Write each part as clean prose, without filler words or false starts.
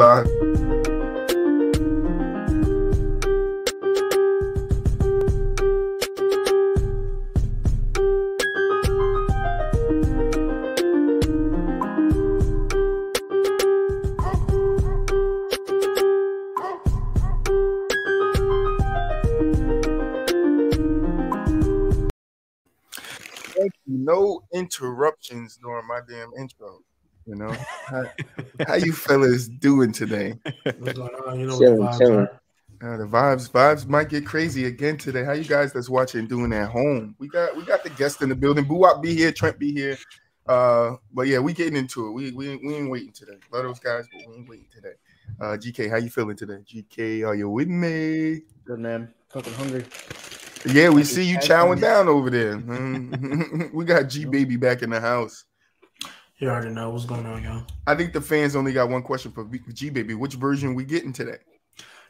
live. No interruptions during my damn intro. You know, how you fellas doing today? What's going on? You know what the vibes are. The vibes might get crazy again today. How you guys that's watching doing at home? We got the guest in the building. BooWop be here, Trent be here. But yeah, we getting into it. We ain't waiting today. Love those guys, but we ain't waiting today. GK, how you feeling today? GK, are you with me? Good, man. Fucking hungry. Yeah, we see you chowing down over there. We got Gbaby back in the house. You already know what's going on, y'all. I think the fans only got one question for Gbaby. Which version we getting today?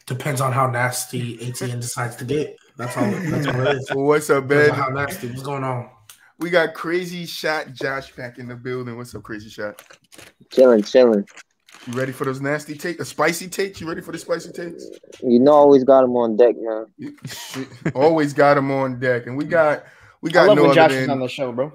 Depends on how nasty ATN decides to get. That's all it is. Well, what's up, man? How nasty? What's going on? We got CrazyShotJosh back in the building. What's up, Crazy Shot? Chilling. You ready for those nasty takes? The spicy takes? You ready for the spicy takes? You know, always got them on deck, man. Always got them on deck, and we got. I love when Josh is on the show, bro.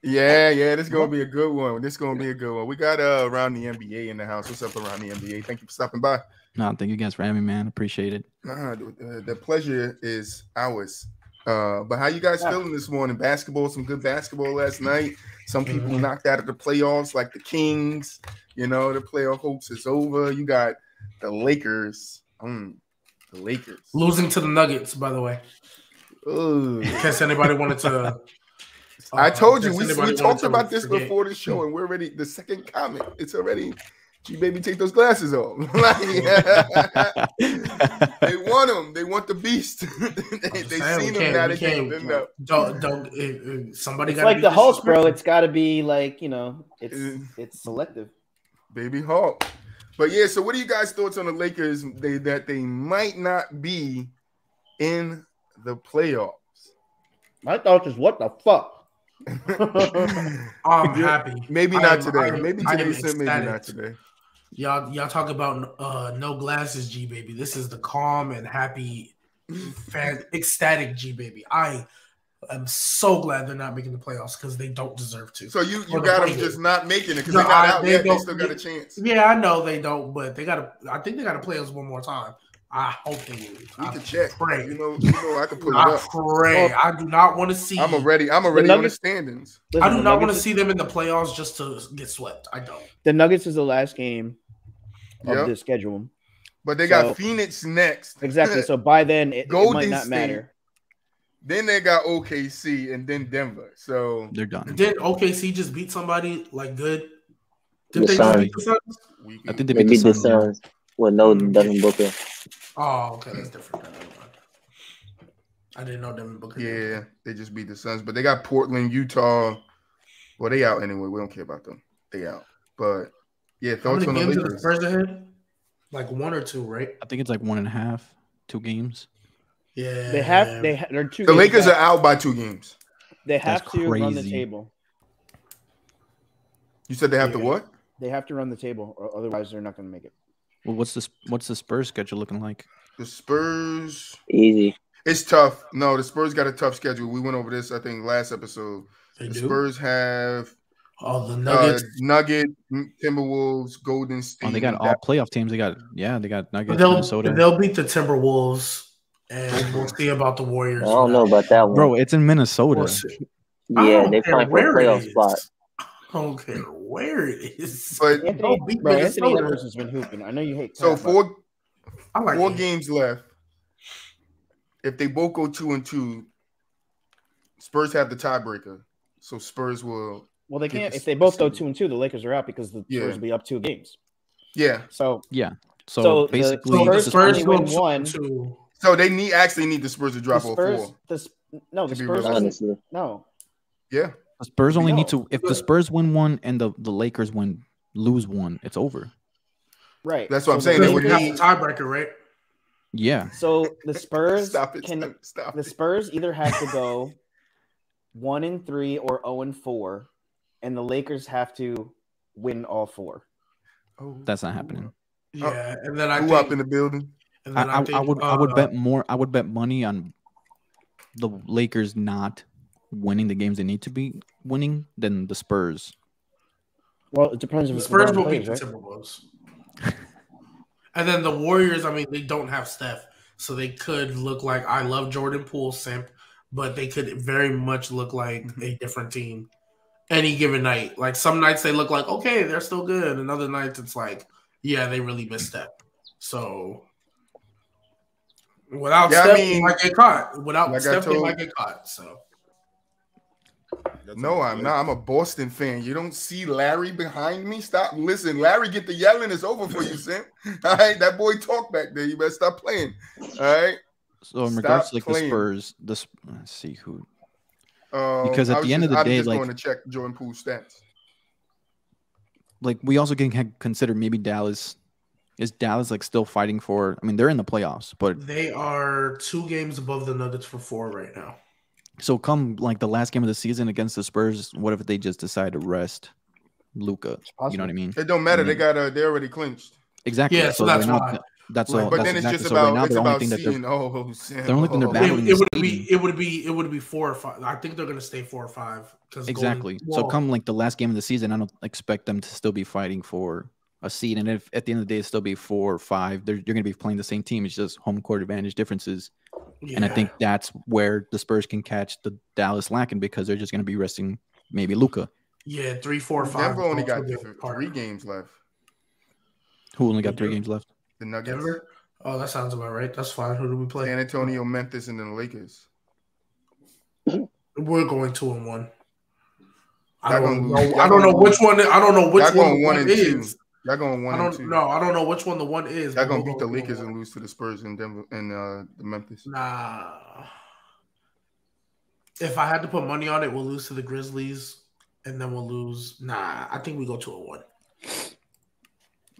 Yeah. This is gonna be a good one. We got Around the NBA in the house. What's up, Around the NBA? Thank you for stopping by. No, thank you guys for having me, man. Appreciate it. The pleasure is ours. But how you guys feeling this morning? Basketball, some good basketball last night. Some people knocked out of the playoffs, like the Kings. You know, the playoff hopes is over. You got the Lakers. Losing to the Nuggets, by the way. In case anybody wanted to. I told you, we talked about this before the show, and we're ready. The second comment, it's already. Gbaby, take those glasses off. They want them. They want the beast. they seen him now. They can't. Don't. Somebody got like the Hulk, bro. It's got to be like, you know, it's selective. Baby Hulk. But yeah. So, what are you guys' thoughts on the Lakers? That they might not be in the playoffs. My thoughts is what the fuck. I'm happy. Maybe not today. Maybe not today. Y'all talk about no glasses, Gbaby. This is the calm and happy, ecstatic Gbaby. I am so glad they're not making the playoffs because they don't deserve to. So you got them just not making it because they got out yet. They still got a chance. Yeah, I know they don't, but they got to. I think they got to play us one more time. I hope they will. We can check. Pray. You know, I can put it up. Pray. I do not want to see. I'm already on the standings. I do not want to see them in the playoffs just to get swept. I don't. The Nuggets is the last game of the schedule, but they got Phoenix next. Exactly. So by then, it might not matter. Then they got OKC and then Denver. So they're done. Did OKC just beat somebody like good? Did they just beat the Suns? I think they beat the Suns. Well, no, Devin Booker. Oh, okay, that's different. I didn't know Devin Booker. Yeah, they just beat the Suns, but they got Portland, Utah. Well, they out anyway. We don't care about them. They out. But yeah, thoughts on the Lakers? How many games are the Spurs ahead? Like 1 or 2, right? I think it's like 1.5, 2 games. Yeah, they're 2. The Lakers are out by 2 games. They have to run the table. You said they have to what? They have to run the table, or otherwise they're not going to make it. Well, what's the Spurs schedule looking like? The Spurs easy. It's tough. No, the Spurs got a tough schedule. We went over this, I think, last episode. Spurs have the Nuggets, Timberwolves, Golden State. Oh, they got all playoff teams. They got Nuggets, Minnesota. They'll beat the Timberwolves, and we'll see about the Warriors. I don't know about that one, bro. It's in Minnesota. Yeah, they fight for a playoff spot. I don't care where it is. But Anthony Edwards has been hooping. I know you hate. So 4 games left. If they both go 2-2, Spurs have the tiebreaker. So Spurs will. Well, they can't. If they both go 2-2, the Lakers are out because the Spurs will be up 2 games. Yeah. So So basically, the Spurs win 1. So they actually need the Spurs to drop all 4. The Spurs. Honestly, no. Yeah. The Spurs only need to. If the Spurs win 1 and the Lakers lose 1, it's over. Right. That's what I'm saying. They would need a tiebreaker, right? Yeah. So the Spurs Stop it. The Spurs either have to go 1-3 or 0-4, and the Lakers have to win all 4. That's not happening. Yeah, and then I BooWop think in the building. And then I would bet more. I would bet money on the Lakers not winning the games they need to be winning than the Spurs. Well, it depends if the it's Spurs LeBron will plays, beat the right? Timberwolves. And then the Warriors, I mean, they don't have Steph, so they could look like I love Jordan Poole simp, but they could very much look like a different team any given night. Like some nights they look like okay, they're still good, and other nights it's like yeah, they really missed Steph. So without Steph, they might get caught. Without Steph, they might get caught. So. No, I'm not. I'm a Boston fan. You don't see Larry behind me? Stop. Listen, Larry, get the yelling. It's over for you, Sim. All right, that boy talk back there. You better stop playing. All right. So in regards to like the Spurs, let's see who. Because at the end of the day, like, going to check Jordan Poole's stats. Like we also can consider maybe Dallas. Is Dallas like still fighting for? I mean, they're in the playoffs, but they are 2 games above the Nuggets for 4 right now. So come like the last game of the season against the Spurs, what if they just decide to rest Luka? You know what I mean? It don't matter. They already clinched. Exactly. Yeah, so that's why. That's all. But then it's just about the only thing that they're the only thing they're battling. It would be 4 or 5. I think they're going to stay 4 or 5. Exactly. So come like the last game of the season, I don't expect them to still be fighting for a seed. And if at the end of the day it still be 4 or 5, you're going to be playing the same team. It's just home court advantage differences. Yeah. And I think that's where the Spurs can catch the Dallas lacking because they're just going to be resting maybe Luka. Yeah, 3, 4, 5. Denver only got 3 games left. Who only got 3 games left? The Nuggets. Denver? Oh, that sounds about right. That's fine. Who do we play? San Antonio, Memphis, and then the Lakers. We're going 2-1. I don't know which one. I don't know which one the 1 is. Y'all going 1 and 2. No, I don't know which one the 1 is. Y'all gonna beat the Lakers and lose to the Spurs in Denver and the Memphis. Nah. If I had to put money on it, we'll lose to the Grizzlies, and then we'll lose. Nah, I think we go 2-1.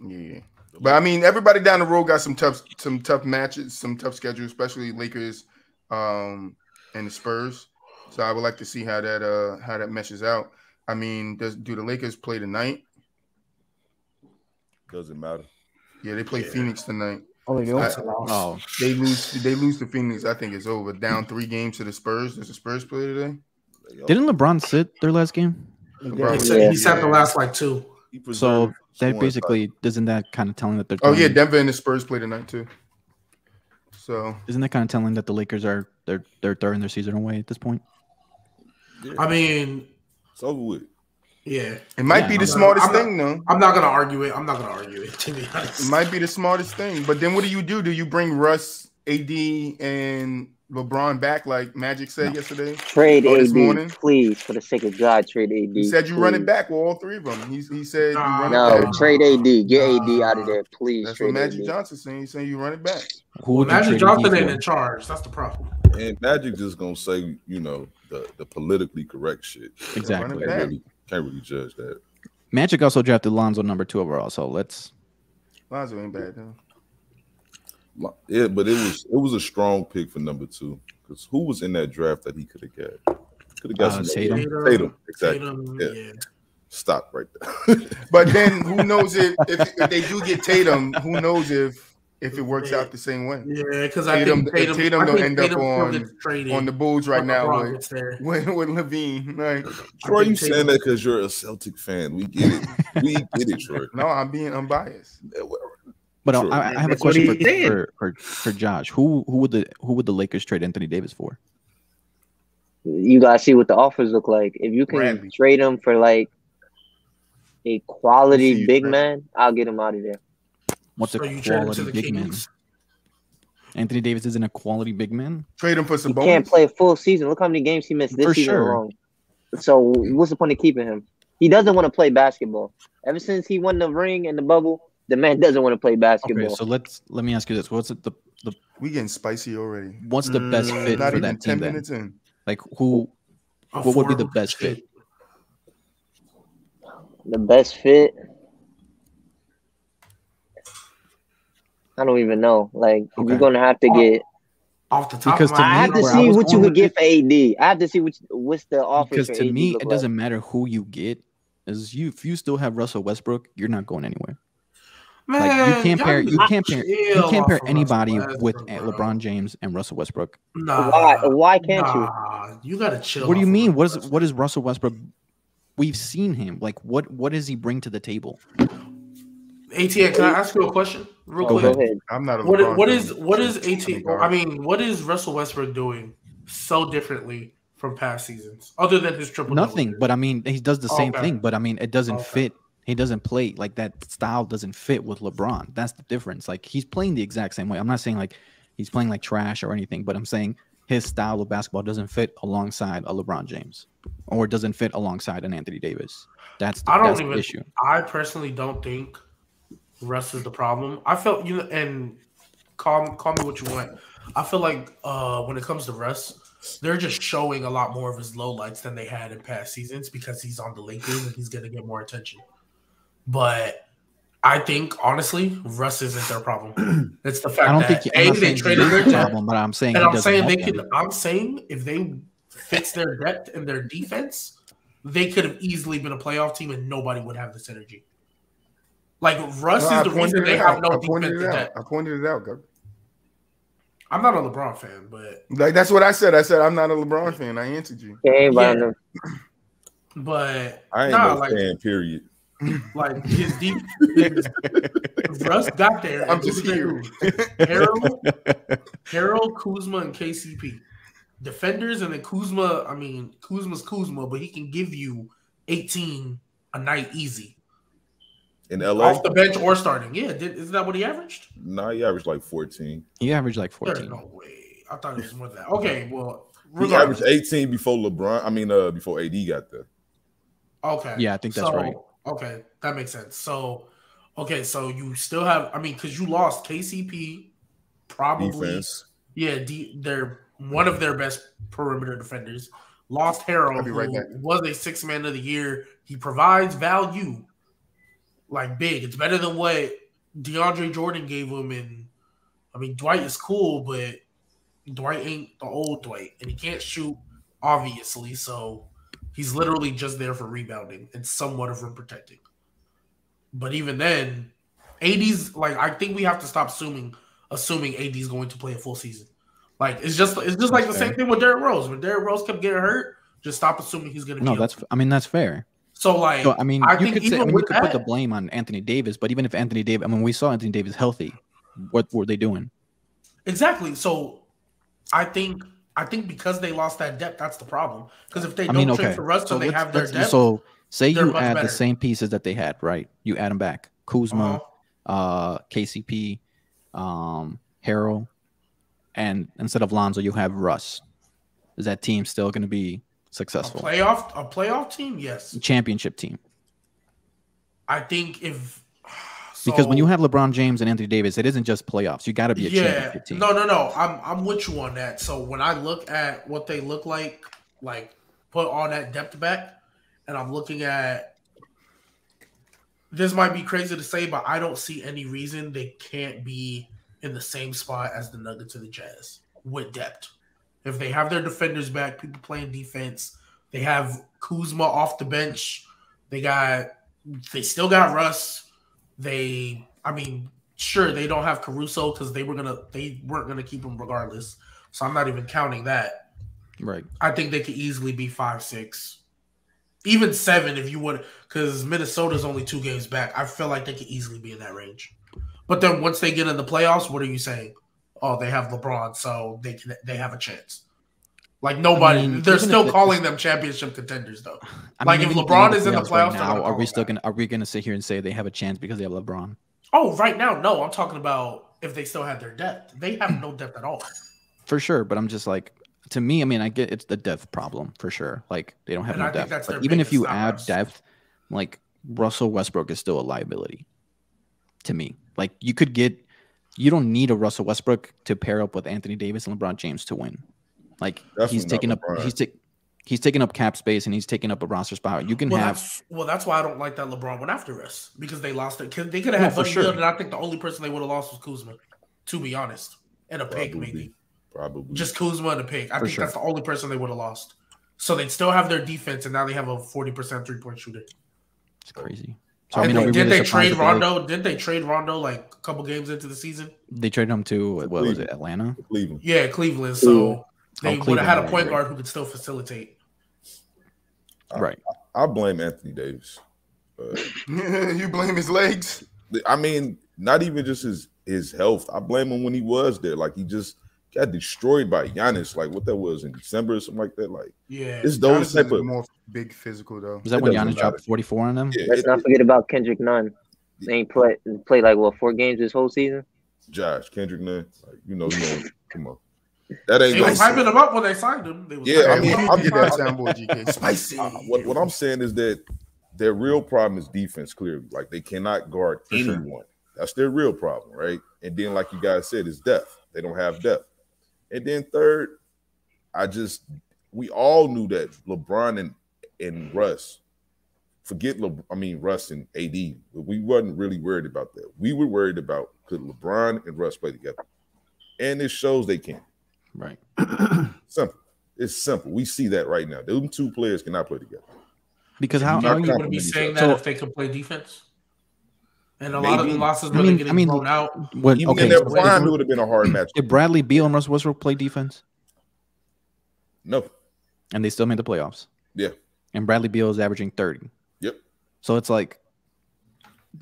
Yeah, but I mean, everybody down the road got some tough matches, some tough schedules, especially Lakers, and the Spurs. So I would like to see how that meshes out. I mean, do the Lakers play tonight? Doesn't matter. Yeah, they play Phoenix tonight. Oh, they do. They lose to Phoenix. I think it's over. Down 3 games to the Spurs. Does the Spurs play today? Didn't LeBron sit their last game? He sat the last 2. So that basically isn't that kind of telling that they're. Oh yeah, Denver and the Spurs play tonight too. So isn't that kind of telling that the Lakers are they're throwing their season away at this point? Yeah. I mean, it's over with. Yeah, it might be the smartest thing, though. I'm not gonna argue it. To be honest, it might be the smartest thing. But then, what do? Do you bring Russ, AD, and LeBron back like Magic said yesterday? Trade AD, please, for the sake of God, trade AD. He said you run it back with all 3 of them. He said you run it back. Trade AD, get AD out of there, please. That's what Magic Johnson saying. He's saying you run it back. Magic Johnson ain't in charge. That's the problem. And Magic just gonna say, the politically correct shit. Exactly. Can't really judge that. Magic also drafted Lonzo number 2 overall, so let's. Lonzo ain't bad though. Yeah, but it was a strong pick for number 2 because who was in that draft that he could have got? Could have got some Tatum. Exactly. Tatum, yeah. Stop right there. But then who knows if they do get Tatum? Who knows if it works out the same way? Yeah, because I think Tatum don't end up on the Bulls right now with Levine. Like, Troy, you saying that because you're a Celtic fan? We get it. Troy. No, I'm being unbiased. But I have a question for Josh. Who would the Lakers trade Anthony Davis for? You gotta see what the offers look like. If you can trade him for like a quality big man, I'll get him out of there. What's a quality big man? Anthony Davis isn't a quality big man. Trade him for some. He can't play a full season. Look how many games he missed this season alone. So what's the point of keeping him? He doesn't want to play basketball. Ever since he won the ring and the bubble, the man doesn't want to play basketball. Okay, so let me ask you this: what's the we getting spicy already? What's the best fit for that team? 10 minutes in. Like what would be the best fit? The best fit. I don't even know. Like you're gonna have to get off the top. I have to see what you would get for AD. I have to see what's the offer. Because to me, it doesn't matter who you get. If you still have Russell Westbrook, you're not going anywhere. Man, like you can't pair anybody with Westbrook, LeBron James and Russell Westbrook. Why can't you? You gotta chill. What do you mean? What is Russell Westbrook? We've seen him. Like what does he bring to the table? ATN, can I ask you a question real quick? Go ahead. I'm not a what is ATN? I mean, what is Russell Westbrook doing so differently from past seasons, other than his triple? Nothing. But I mean, he does the same thing. But I mean, it doesn't fit. He doesn't play like that. Style doesn't fit with LeBron. That's the difference. Like he's playing the exact same way. I'm not saying like he's playing like trash or anything, but I'm saying his style of basketball doesn't fit alongside a LeBron James, or it doesn't fit alongside an Anthony Davis. That's the issue. I personally don't think Russ is the problem. I felt and call me what you want. I feel like when it comes to Russ, they're just showing a lot more of his lowlights than they had in past seasons because he's on the Lakers and he's going to get more attention. But I think honestly, Russ isn't their problem. It's the fact that they traded their depth. But I'm saying, and I'm saying they could. I'm saying if they fix their depth and their defense, they could have easily been a playoff team and nobody would have the synergy. Like Russ is the reason they have no defensive depth. I pointed it out, Gbaby. I'm not a LeBron fan, but like that's what I said. I said I'm not a LeBron fan. I answered you. Yeah. But I ain't no fan. Period. Like his deep, Russ got there. I'm just here. Harold, Kuzma, and KCP defenders, and then Kuzma. I mean, Kuzma's Kuzma, but he can give you 18 a night easy. In LA? Off the bench or starting. Yeah, isn't that what he averaged? No, he averaged like 14. He averaged like 14. There's no way. I thought it was more than that. Okay, well, he averaged 18 before LeBron. I mean, before AD got there. Okay. Yeah, I think that's right. Okay, that makes sense. So, so you still have, I mean, because you lost KCP, probably. Defense. Yeah, they're one of their best perimeter defenders. Lost Harold, who was a 6th man of the year. He provides value. Like big. It's better than what DeAndre Jordan gave him. And I mean, Dwight is cool, but Dwight ain't the old Dwight. And he can't shoot, obviously. So he's literally just there for rebounding and somewhat of rim protecting. But even then, AD's like, I think we have to stop assuming AD's going to play a full season. Like it's just like the same thing with Derrick Rose. When Derrick Rose kept getting hurt, just stop assuming he's going to. No, that's fair. So, like, I mean, you could put the blame on Anthony Davis, but even if Anthony Davis, I mean, we saw Anthony Davis healthy. What were they doing? Exactly. So, I think because they lost that depth, that's the problem. Because if they don't trade for Russ, so they have their depth. So, say you add the same pieces that they had, right? You add them back: Kuzma, KCP, Harold, and instead of Lonzo, you have Russ. Is that team still going to be successful? A playoff team, yes. Championship team. I think because when you have LeBron James and Anthony Davis, it isn't just playoffs. You got to be a championship team. No. I'm with you on that. So when I look at what they look like put all that depth back, and I'm looking at this might be crazy to say, but I don't see any reason they can't be in the same spot as the Nuggets and the Jazz with depth. If they have their defenders back, people playing defense, they have Kuzma off the bench. They still got Russ. Sure, they don't have Caruso because they weren't gonna keep him regardless. So I'm not even counting that. Right. I think they could easily be 5-6, even 7 if you would, because Minnesota's only 2 games back. I feel like they could easily be in that range. But then once they get in the playoffs, what are you saying? Oh, they have LeBron, so they have a chance. Like nobody, they're still calling them championship contenders, though. Like if LeBron is in the playoffs, now, are we gonna sit here and say they have a chance because they have LeBron? Oh, right now, no. I'm talking about if they still have their depth. They have no depth at all. For sure, but I'm just like, to me, I mean, I get it's the depth problem for sure. Like they don't have no depth. But even if you add depth, like Russell Westbrook is still a liability to me. Like you don't need a Russell Westbrook to pair up with Anthony Davis and LeBron James to win. Like he's taking up cap space and he's taking up a roster spot. You can that's why I don't like that LeBron went after us, because they lost it. They could have had Buddy Hield, and I think the only person they would have lost was Kuzma, to be honest, and a pick maybe. Probably just Kuzma and a pick. I think that's the only person they would have lost. So they'd still have their defense, and now they have a 40% 3-point shooter. It's crazy. So I mean, did they trade Rondo? Did they trade Rondo like a couple games into the season? They traded him to what was it, Atlanta? Cleveland. Yeah, Cleveland. So they would have had a point guard who could still facilitate. Right. I blame Anthony Davis. You blame his legs? I mean, not even just his health. I blame him when he was there. Like, he just got destroyed by Giannis. Like, what that was in December or something like that. Like, yeah, it's those type of more big physical though. Was that when Giannis dropped 44 on them? Yeah, let's not forget about Kendrick Nunn. They ain't played like what 4 games this whole season. Josh Kendrick Nunn, like, you know, come on. That ain't. They was hyping him up when they signed him. I mean, I'll get that sound boy GK. Spicy. What I'm saying is that their real problem is defense. Clearly, like they cannot guard anyone. Sure. That's their real problem, right? And then, like you guys said, is depth. They don't have depth. And then third, we all knew that LeBron and Russ. Forget Russ and AD. We wasn't really worried about that. We were worried about could LeBron and Russ play together, and it shows they can. Right. Simple. It's simple. We see that right now. Those 2 players cannot play together. Because how you would be saying that if they could play defense? And a lot of the losses were getting blown out. Even in their prime, it would have been a hard match. Did Bradley Beal and Russell Westbrook play defense? No. And they still made the playoffs. Yeah. And Bradley Beal is averaging 30. Yep. So it's like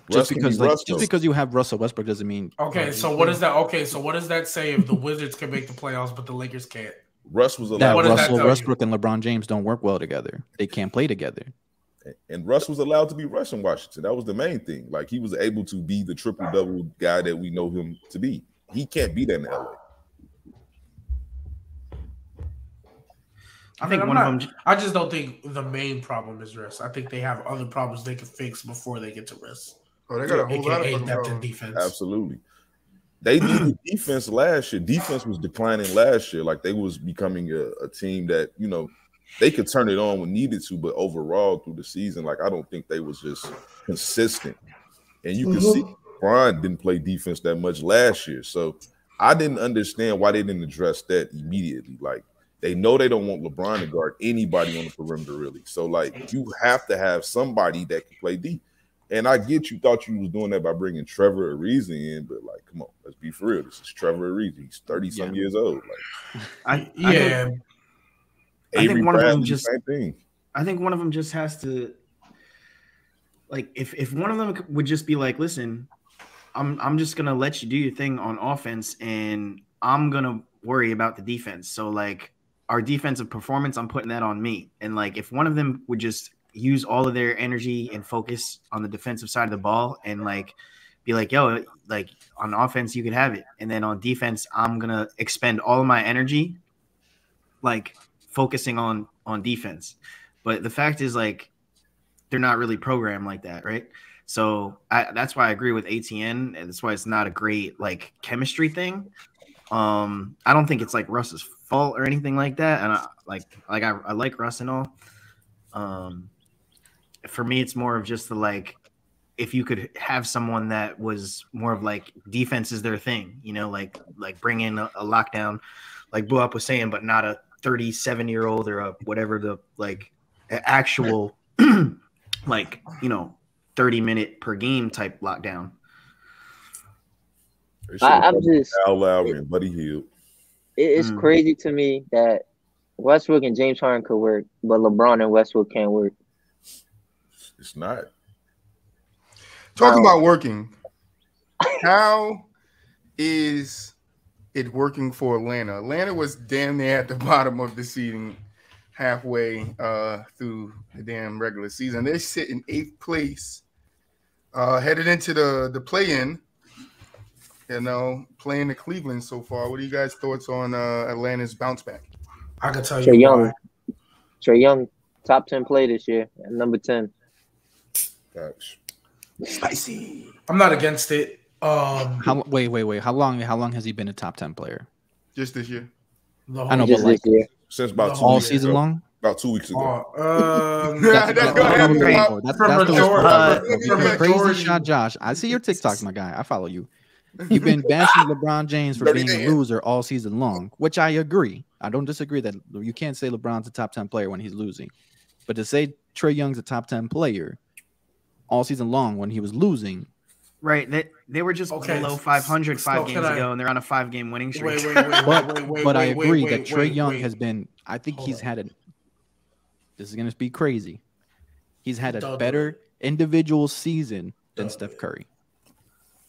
just because you have Russell Westbrook doesn't mean. Okay, so what is that? Okay, so what does that say if the Wizards can make the playoffs but the Lakers can't? Russ was allowed. Russell Westbrook and LeBron James don't work well together. They can't play together. And Russ was allowed to be Russ in Washington. That was the main thing. Like, he was able to be the triple-double guy that we know him to be. He can't be that in LA. I just don't think the main problem is Russ. I think they have other problems they can fix before they get to Russ. Oh, they got a whole lot of depth in defense. Absolutely. They needed defense last year. Defense was declining last year. Like, they was becoming a team that, you know, they could turn it on when needed to, but overall through the season, like, I don't think they was just consistent. And you can see Brian didn't play defense that much last year. So I didn't understand why they didn't address that immediately. Like, they know they don't want LeBron to guard anybody on the perimeter, really. So, like, you have to have somebody that can play D. And I get you thought you was doing that by bringing Trevor Ariza in, but, like, come on, let's be for real. This is Trevor Ariza. He's 30-some years old. Like, I think one of them just same thing. I think one of them just has to, like, if one of them would just be like, listen, I'm just gonna let you do your thing on offense, and I'm gonna worry about the defense. So, like, our defensive performance, I'm putting that on me. And, like, if one of them would just use all of their energy and focus on the defensive side of the ball and, like, be like, yo, like, on offense you can have it, and then on defense I'm gonna expend all of my energy, like, focusing on defense. But the fact is, like, they're not really programmed like that, right? So that's why I agree with ATN, and that's why it's not a great, like, chemistry thing. I don't think it's like Russ's fault or anything like that, and I like Russ and all. For me, it's more of just the, like, if you could have someone that was more of, like, defense is their thing, you know, like bring in a lockdown, like BooWop was saying, but not a 37-year-old or a whatever the, like, actual like, you know, 30-minute per game type lockdown. I'm just Al Lowry and Buddy Hield. It's crazy to me that Westbrook and James Harden could work, but LeBron and Westbrook can't work. It's not. Talking about working, how is it working for Atlanta? Atlanta was damn near at the bottom of the seeding halfway through the damn regular season. They're sitting 8th place, headed into the play-in. You know, playing the Cleveland so far. What are you guys' thoughts on Atlanta's bounce back? I can tell you. Trae Young, top 10 play this year, at number 10. Gosh. Spicy. I'm not against it. Wait. How long has he been a top 10 player? Just this year. I know, but like since about 2 all weeks season ago. long. About 2 weeks ago. That's Crazy Shot Josh. I see your TikTok, my guy. I follow you. You've been bashing LeBron James for being a loser all season long, which I agree. I don't disagree that you can't say LeBron's a top 10 player when he's losing. But to say Trae Young's a top 10 player all season long when he was losing. Right, they were just below 500 5 games ago, and they're on a 5-game winning streak. But I agree that Trae Young has been. I think he's had a. This is gonna be crazy. He's had a better individual season than Steph Curry.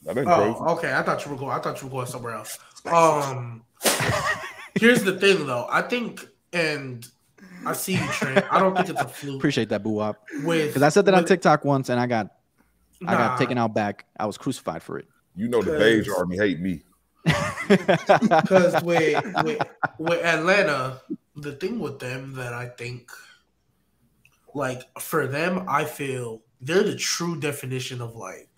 Okay. I thought you were going somewhere else. Here's the thing, though. I think, and I see you, Trent. I don't think it's a fluke. Appreciate that, BooWop. Because I said that on TikTok once, and I got taken out back. I was crucified for it. You know the Beige Army hate me. Because with Atlanta, the thing with them that I think, like, for them, I feel they're the true definition of, like,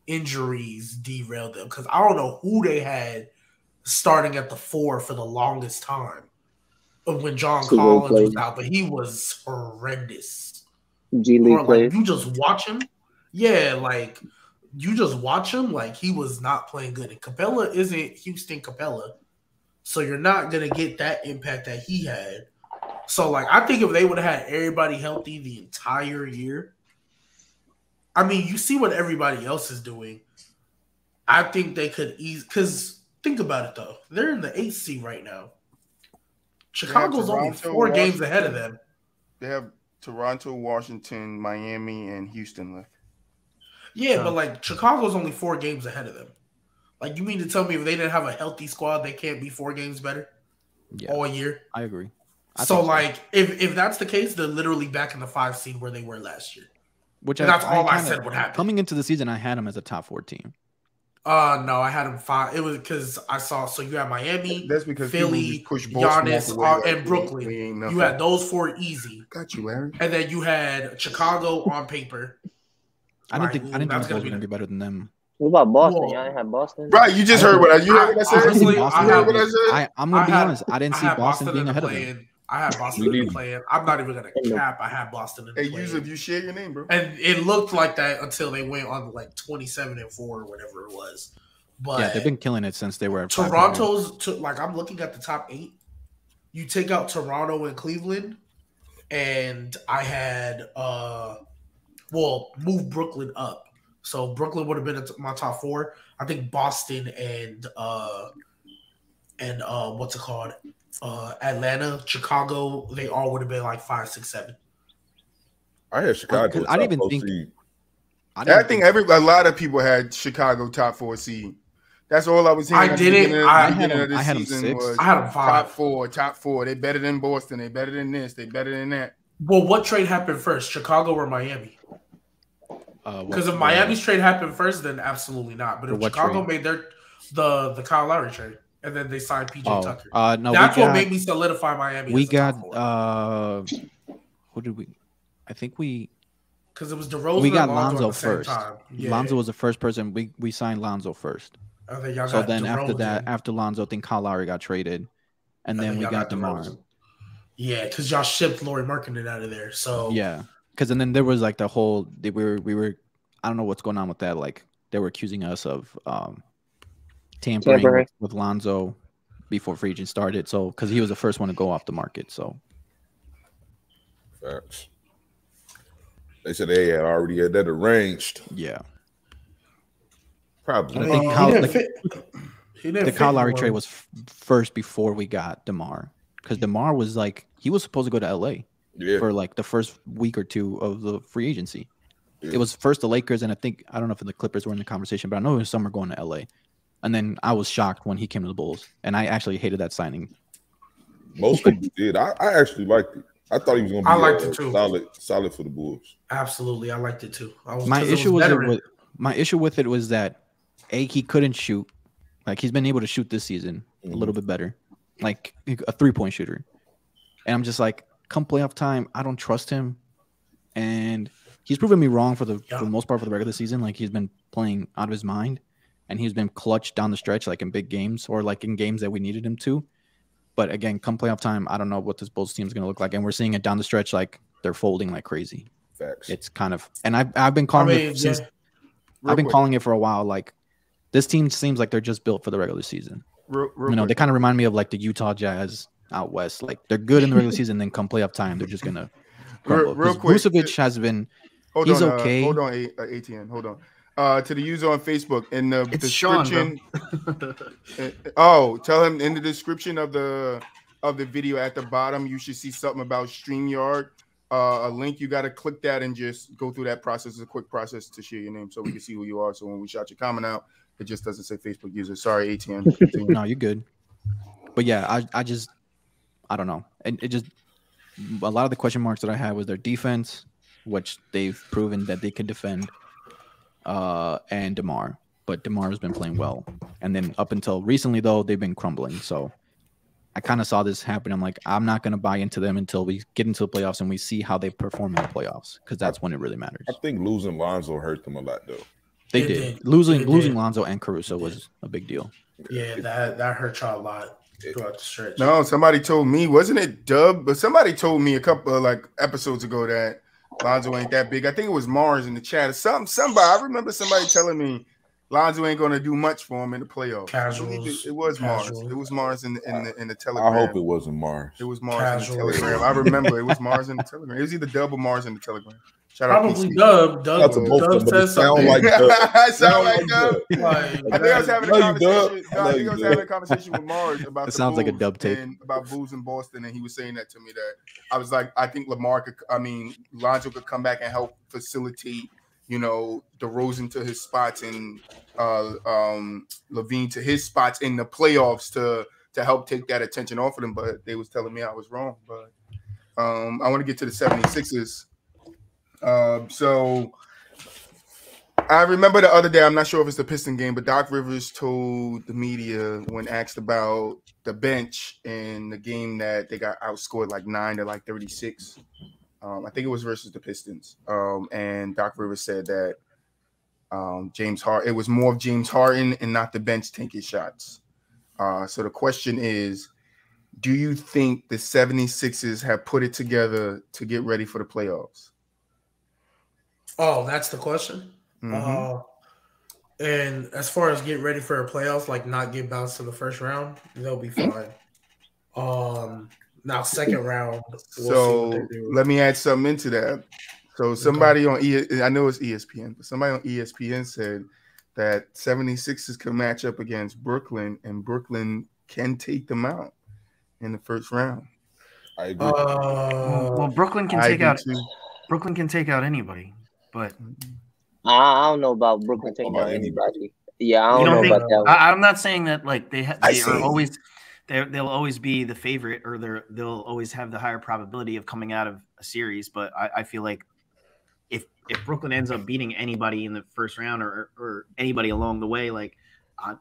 injuries derailed them. Because I don't know who they had starting at the 4 for the longest time when John Collins was out, but he was horrendous. G League like, you just watch him. Yeah, like, you just watch him, like, he was not playing good. And Capella isn't Houston Capella, so you're not going to get that impact that he had. So, like, I think if they would have had everybody healthy the entire year, I mean, you see what everybody else is doing. I think they could ease, because think about it, though. They're in the 8th seed right now. Chicago's only 4 games ahead of them. They have Toronto, Washington, Miami, and Houston left. Yeah, but, like, Chicago's only 4 games ahead of them. Like, you mean to tell me if they didn't have a healthy squad, they can't be 4 games better all year? I agree. So, like, if that's the case, they're literally back in the 5 seed where they were last year. That's all I said would happen. Coming into the season, I had them as a top 4 team. No, I had them 5. It was because I saw. So you had Miami, that's because Philly, Giannis, and Brooklyn. You had those 4 easy. Got you, Aaron. And then you had Chicago on paper. I didn't think those were going to be better than them. What about Boston? Y'all didn't have Boston? Right, you just heard what I said. I'm going to be honest. I didn't see Boston being ahead of them. I had Boston playing. I'm not even going to cap. I had Boston in the play. Yusuf, you share your name, bro. And it looked like that until they went on like 27-4 or whatever it was. But yeah, they've been killing it since they were. Toronto's like, I'm looking at the top 8. You take out Toronto and Cleveland, and I had move Brooklyn up. So Brooklyn would have been my top 4. I think Boston and what's it called? Atlanta, Chicago, they all would have been like 5, 6, 7. I had Chicago. I didn't even think. I think a lot of people had Chicago top 4 seed. That's all I was hearing. I didn't. I had them 6. I had them 5. Top 4. They better than Boston. They better than this. They better than that. Well, what trade happened first, Chicago or Miami? Because if Miami's trade happened first, then absolutely not. But if Chicago made the Kyle Lowry trade, and then they signed PJ Tucker. No, that's what made me solidify Miami. We got who did we? I think we. Because it was DeRozan. We got Lonzo first. Yeah. Lonzo was the first person we signed Lonzo first. So then after that, after Lonzo, I think Kyle Lowry got traded, and then we got DeMar. Yeah, because y'all shipped Lauri Markkanen out of there. So yeah, because and then there was like the whole we were I don't know what's going on with that. Like they were accusing us of tampering with Lonzo before free agent started. So because he was the first one to go off the market. So facts. They said they had already had that arranged. Yeah. Probably. I think the Kyle Lowry trade was first before we got DeMar. Because DeMar was like, he was supposed to go to LA for like the first week or 2 of the free agency. Yeah. It was first the Lakers, and I don't know if the Clippers were in the conversation, but I know some were going to LA. And then I was shocked when he came to the Bulls, and I actually hated that signing. Most people did. I actually liked it. I thought he was going to be liked it too. solid for the Bulls. Absolutely, I liked it too. My issue with it was that he couldn't shoot. Like he's been able to shoot this season a little bit better, like a 3-point shooter. And I'm just like, come playoff time, I don't trust him. And he's proven me wrong for the most part for the regular season. Like he's been playing out of his mind, and he's been clutch down the stretch, like in big games or like in games that we needed him to. But again, come playoff time, I don't know what this Bulls team is going to look like, and we're seeing it down the stretch, like they're folding like crazy. Facts. It's kind of, and I've been calling it since I've been calling it for a while. Like this team seems like they're just built for the regular season. They kind of remind me of like the Utah Jazz out west. Like they're good in the regular season, then come playoff time, they're just gonna crumble. Real quick, Vucevic has been He's okay. Hold on, ATN. Hold on. To the user on Facebook in the description. Tell him in the description of the video at the bottom, you should see something about StreamYard. A link. You got to click that and just go through that process. It's a quick process to share your name so we can see who you are. So when we shout your comment out, it just doesn't say Facebook user. Sorry, ATN. No, you're good. But yeah, I don't know. It just a lot of the question marks that I had was their defense, which they've proven that they can defend, and DeMar. But DeMar has been playing well. And then up until recently, though, they've been crumbling. So I kind of saw this happen. I'm like, I'm not going to buy into them until we get into the playoffs and we see how they perform in the playoffs, because that's when it really matters. I think losing Lonzo hurt them a lot, though. They did. Losing Lonzo and Caruso was a big deal. Yeah, that hurt y'all a lot throughout the stretch. No, somebody told me, wasn't it Dub? But somebody told me a couple of episodes ago that Lonzo ain't that big. I think it was Mars in the chat. Somebody, I remember somebody telling me Lonzo ain't gonna do much for him in the playoffs. Casuals. It was Mars. It was Mars in the Telegram. I hope it wasn't Mars. It was Mars in the Telegram. I remember it was Mars in the Telegram. It was either Dub or Mars in the Telegram. Shout Probably Dub. Dub says something. Like Dub. Sound like Dub. I think I was having a conversation. I think I was having a conversation with Mars about. It sounds like a Dub take. About Bulls in Boston, and he was saying that to me. That I was like, I think Lonzo could come back and help facilitate, DeRozan to his spots and Levine to his spots in the playoffs to help take that attention off of them. But they was telling me I was wrong. But I want to get to the 76ers. So I remember the other day, I'm not sure if it's the Piston game, but Doc Rivers told the media when asked about the bench in the game that they got outscored 9-36. I think it was versus the Pistons. And Doc Rivers said that it was more of James Harden and not the bench taking shots. So the question is, do you think the 76ers have put it together to get ready for the playoffs? Oh, that's the question? Mm-hmm. And as far as get ready for a playoffs, not get bounced in the first round, they'll be fine. Now second round. So let me add something into that. So somebody on I know it's ESPN, but somebody on ESPN said that 76ers can match up against Brooklyn, and Brooklyn can take them out in the first round. I agree. Well, Brooklyn can take out anybody, but I don't know about Brooklyn taking out anybody. Yeah, I don't know about that one. I'm not saying that they'll always be the favorite, or they'll always have the higher probability of coming out of a series. But I feel like if Brooklyn ends up beating anybody in the first round or anybody along the way,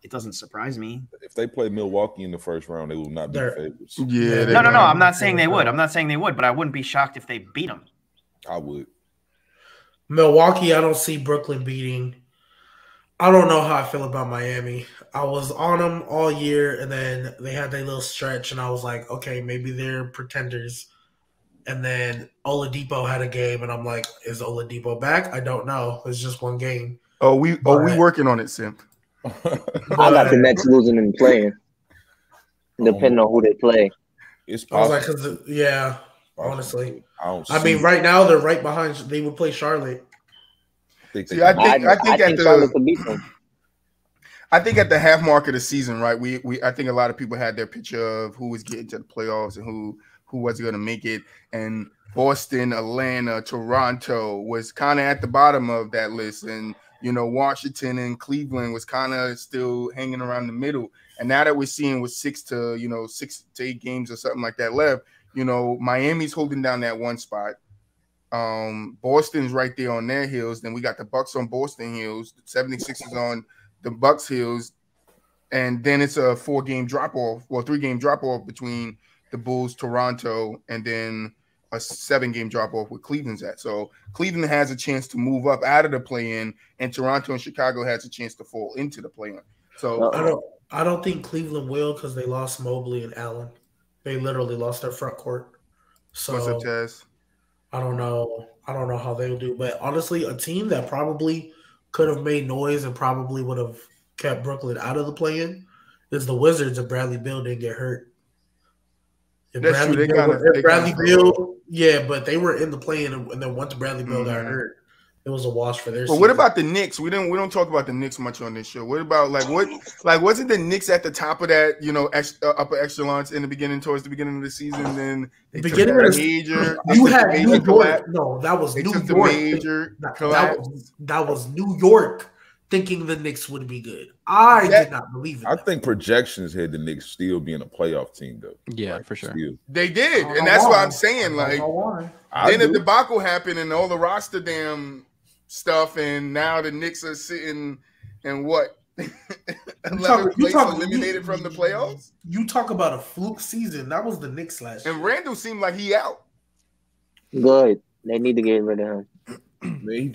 it doesn't surprise me. If they play Milwaukee in the first round, they will not be favorites. Yeah. No. I'm not saying they would. But I wouldn't be shocked if they beat them. I would. Milwaukee, I don't see Brooklyn beating. I don't know how I feel about Miami. I was on them all year, and then they had their little stretch, and I was like, okay, maybe they're pretenders. And then Oladipo had a game, and I'm like, is Oladipo back? I don't know. It's just one game. We working on it, Simp. I got the Nets losing and playing, depending on who they play. It's possible. I was like, honestly. I mean, right now they're right behind. They would play Charlotte. I think Charlotte could beat them. I think at the half mark of the season, right? I think a lot of people had their picture of who was getting to the playoffs and who was going to make it. And Boston, Atlanta, Toronto was kind of at the bottom of that list, and Washington and Cleveland was kind of still hanging around the middle. And now that we're seeing with 6 to 8 games or something like that left. Miami's holding down that one spot. Boston's right there on their heels. Then we got the Bucks on Boston heels. The 76ers on the Bucks heels. And then it's a 3-game drop-off between the Bulls, Toronto, and then a 7-game drop-off with Cleveland's at. So Cleveland has a chance to move up out of the play-in, and Toronto and Chicago has a chance to fall into the play-in. So I don't think Cleveland will, because they lost Mobley and Allen. They literally lost their front court. So what's up, Taz? I don't know how they'll do. But honestly, a team that probably could have made noise and probably would have kept Brooklyn out of the play-in is the Wizards if Bradley Beal didn't get hurt. But they were in the play-in, and then once Bradley Beal got hurt, It was a wash for their But what about the Knicks? We don't talk about the Knicks much on this show. What about wasn't the Knicks at the top of that, upper echelons in the beginning, towards the beginning of the season? Then they took that major. You had New York. No, that was New York. The major that was New York thinking the Knicks would be good. I did not believe it. I think projections had the Knicks still being a playoff team, though. Yeah, for sure. Still. They did, and that's why I'm saying, like, then the debacle happened and all the roster damn stuff, and now the Knicks are sitting and what? 11th place eliminated from the playoffs. You talk about a fluke season. That was the Knicks last year. And Randall seemed like he out. Good. They need to get rid of him. Man,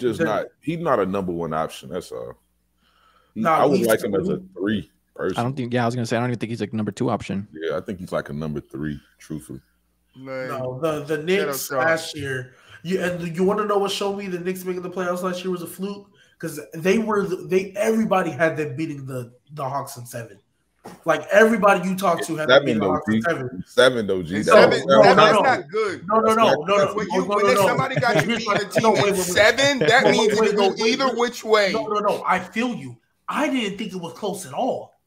he's not a number one option. That's all. I would like him as a 3 person. I don't think. Yeah, I was gonna say I don't even think he's like number 2 option. Yeah, I think he's like a number 3. Truthfully. No, the Knicks last year. You want to know what showed me the Knicks making the playoffs last year was a fluke? Because everybody had them beating the Hawks in 7. Like everybody you talk to had them beating the Hawks in 7. 7 though, G. That's not good. No. When somebody got you beating a team in 7, that means it can go either which way. No. I feel you. I didn't think it was close at all.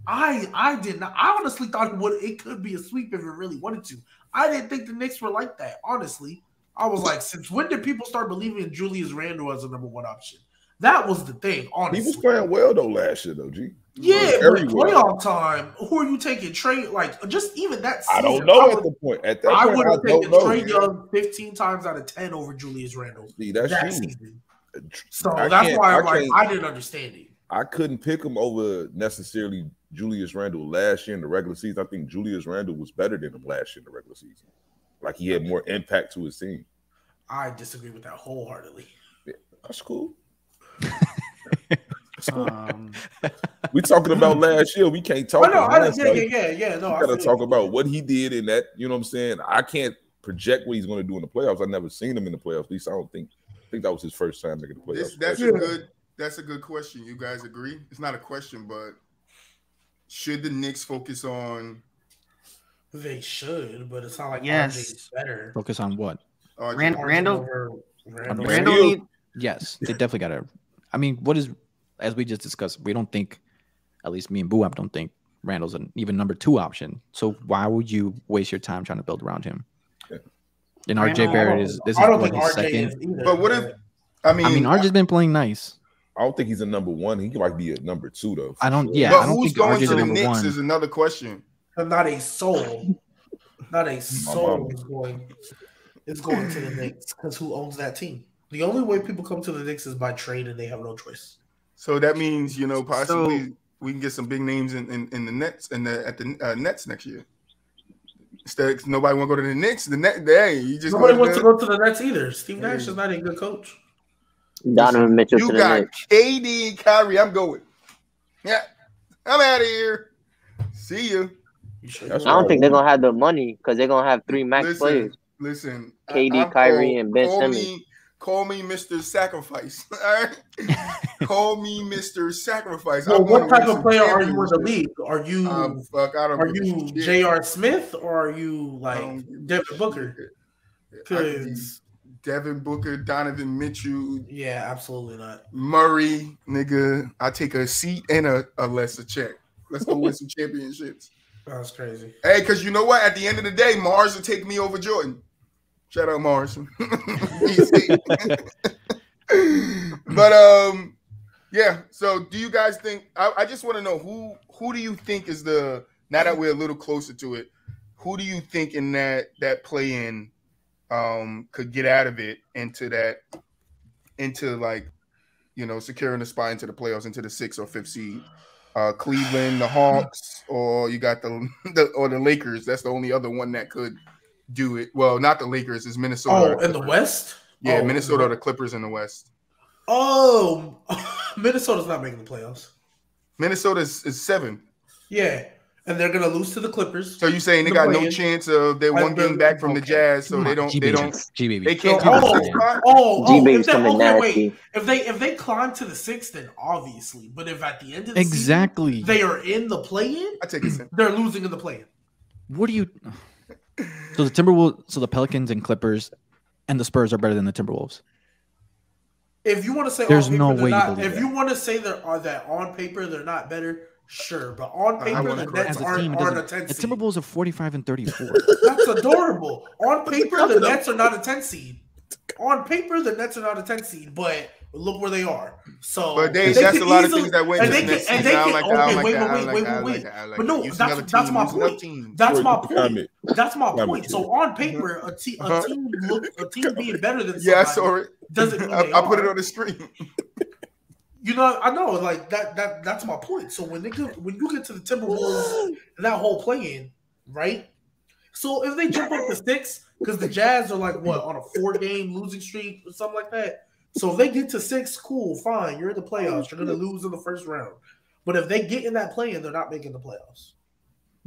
I did not. I honestly thought it could be a sweep if it really wanted to. I didn't think the Knicks were like that. Honestly, I was like, since when did people start believing in Julius Randle as a number 1 option? That was the thing. Honestly, he was playing well though last year, though. G. Yeah, but playoff time. Who are you taking? Trey? Like just even that season, I don't know at the point. At that point, I would have taken Trey Young 15 times out of 10 over Julius Randle. See, that's that season. So that's why I didn't understand it. I couldn't pick him over necessarily Julius Randle last year in the regular season. I think Julius Randle was better than him last year in the regular season. Like he had more impact to his team. I disagree with that wholeheartedly. Yeah, that's cool. We talking about last year. We can't talk. Yeah. No, we gotta talk about what he did in that. You know what I'm saying? I can't project what he's going to do in the playoffs. I've never seen him in the playoffs. At least I think that was his first time making the playoffs. That's a good question. You guys agree? It's not a question, but should the Knicks focus on? They should, but it's not like RJ is better. Focus on what? Randall. Yes, they definitely got to. I mean, what is, as we just discussed, we don't think, at least me and BooWop don't think Randall's an even number 2 option. So why would you waste your time trying to build around him? Yeah. And RJ Barrett is his second. Either, but what if? I mean, RJ's been playing nice. I don't think he's a number 1. He might be a number 2 though. I don't. Sure. Yeah, but I don't who's think going RJ's to the number Knicks 1. is another question. Not a soul. Not a soul is going to the Knicks because who owns that team? The only way people come to the Knicks is by trade, and they have no choice. So that means possibly we can get some big names in the Nets and at the Nets next year. Instead, nobody want to go to the Knicks. Nobody wants to go to the Nets either. Steve Nash is not a good coach. Donovan Mitchell. You got KD and Kyrie. I'm going. Yeah, I'm out of here. See you. I don't think they're gonna have the money because they're gonna have 3 max players. Listen, KD, Kyrie, and Ben Simmons. Call me Mr. Sacrifice. All right, call me Mr. Sacrifice. Well, what type of player are you in the league? Are you J.R. Smith or are you like Devin Booker? Because Devin Booker, Donovan Mitchell. Yeah, absolutely not. Murray, nigga. I take a seat and a lesser check. Let's go win some championships. That's crazy. Hey, because you know what? At the end of the day, Mars will take me over Jordan. Shout out Mars. But yeah. So do you guys think? I just want to know who do you think is the, now that we're a little closer to it, who do you think in that play-in could get out of it into like, securing a spot into the playoffs, into the 6th or 5th seed? Cleveland, the Hawks, or you got the Lakers. That's the only other one that could do it. Well, not the Lakers. It's Minnesota. Oh, in the West? Yeah, Minnesota or the Clippers in the West. Oh, Minnesota's not making the playoffs. Minnesota is 7. Yeah, and they're gonna lose to the Clippers. So you saying they got no chance of their one game back from the Jazz, so they can't. G-Baby's coming nasty. If they climb to the 6th, then obviously. But if at the end of the season they are in the play-in, I take it. They're losing in the play-in. What do you? So the Timberwolves, the Pelicans and Clippers, and the Spurs are better than the Timberwolves. If you want to say There's on paper no they're way you not, believe if that. you want to say that on paper they're not better, sure. But on paper the Nets aren't a 10 The seed. Timberwolves are 45 and 34. That's adorable. On paper the Nets are not a 10 seed. On paper the Nets are not a 10 seed, but look where they are. So but that's a lot of things that went into the next season. Wait. But no, that's my point. That's my point. That's my point. So on paper, a team being better than somebody, I saw it. Doesn't mean I put it on the screen. You know, I know, like that's my point. So when you get to the Timberwolves and that whole play-in, right? So if they jump up to 6, because the Jazz are like what on a 4-game losing streak or something like that. So if they get to 6, cool, fine. You're in the playoffs. You're gonna lose in the first round. But if they get in that play-in, they're not making the playoffs.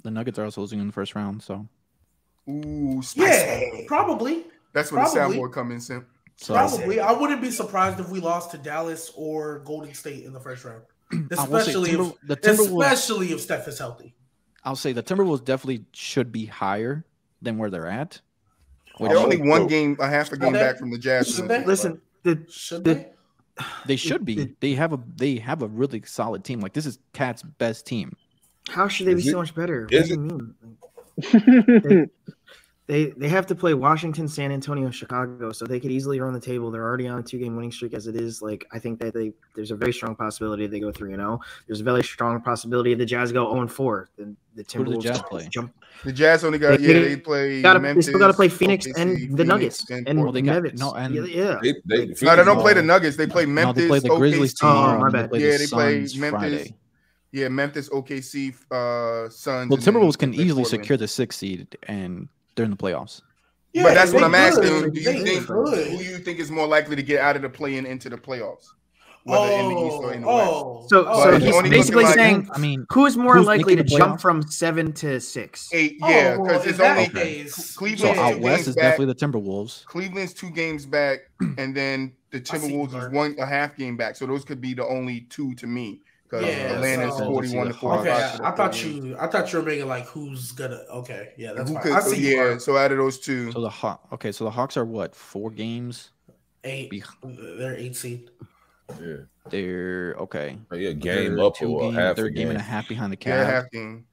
The Nuggets are also losing in the first round, so. Ooh, spicy. Yeah, probably. That's when the soundboard comes in, Sim. Probably. I wouldn't be surprised if we lost to Dallas or Golden State in the first round. Especially if Steph is healthy. I'll say the Timberwolves definitely should be higher than where they're at. They're only a half a game back from the Jazz. Listen, they should be. They have a really solid team. Like, this is Cat's best team. How should they be so much better? What do you mean? They have to play Washington, San Antonio, Chicago, so they could easily run the table. They're already on a 2-game winning streak as it is. Like, I think that there's a very strong possibility they go 3-0. There's a very strong possibility the Jazz go 0-4. The Timberwolves jump. The Jazz only got they play. They still got to play Phoenix and the Nuggets and they don't play the Nuggets. They play Memphis. They play the Grizzlies tomorrow. My bad. They play Memphis Friday. Yeah, Memphis, OKC, Suns. Well, Timberwolves can easily secure the 6th seed and they're in the playoffs. Yeah, but that's what I'm asking. Do you think is more likely to get out of the play-in into the playoffs? Whether in the East or in the West. So he's basically saying, who's more likely to jump from 7 to 6? 8, yeah, because it's only Cleveland. So out west is definitely the Timberwolves. Cleveland's 2 games back, and then the Timberwolves is 1.5 game back. So those could be the only 2 to me. Atlanta's 41 to 45. Okay, I thought you were making like who's gonna. Okay, yeah, that's fine. So out of those 2, so the Hawks are what 4 games? 8. They're 8 seed. Yeah, they're okay. Game up or half. They're a game and a half behind the Cavs. Yeah, half game.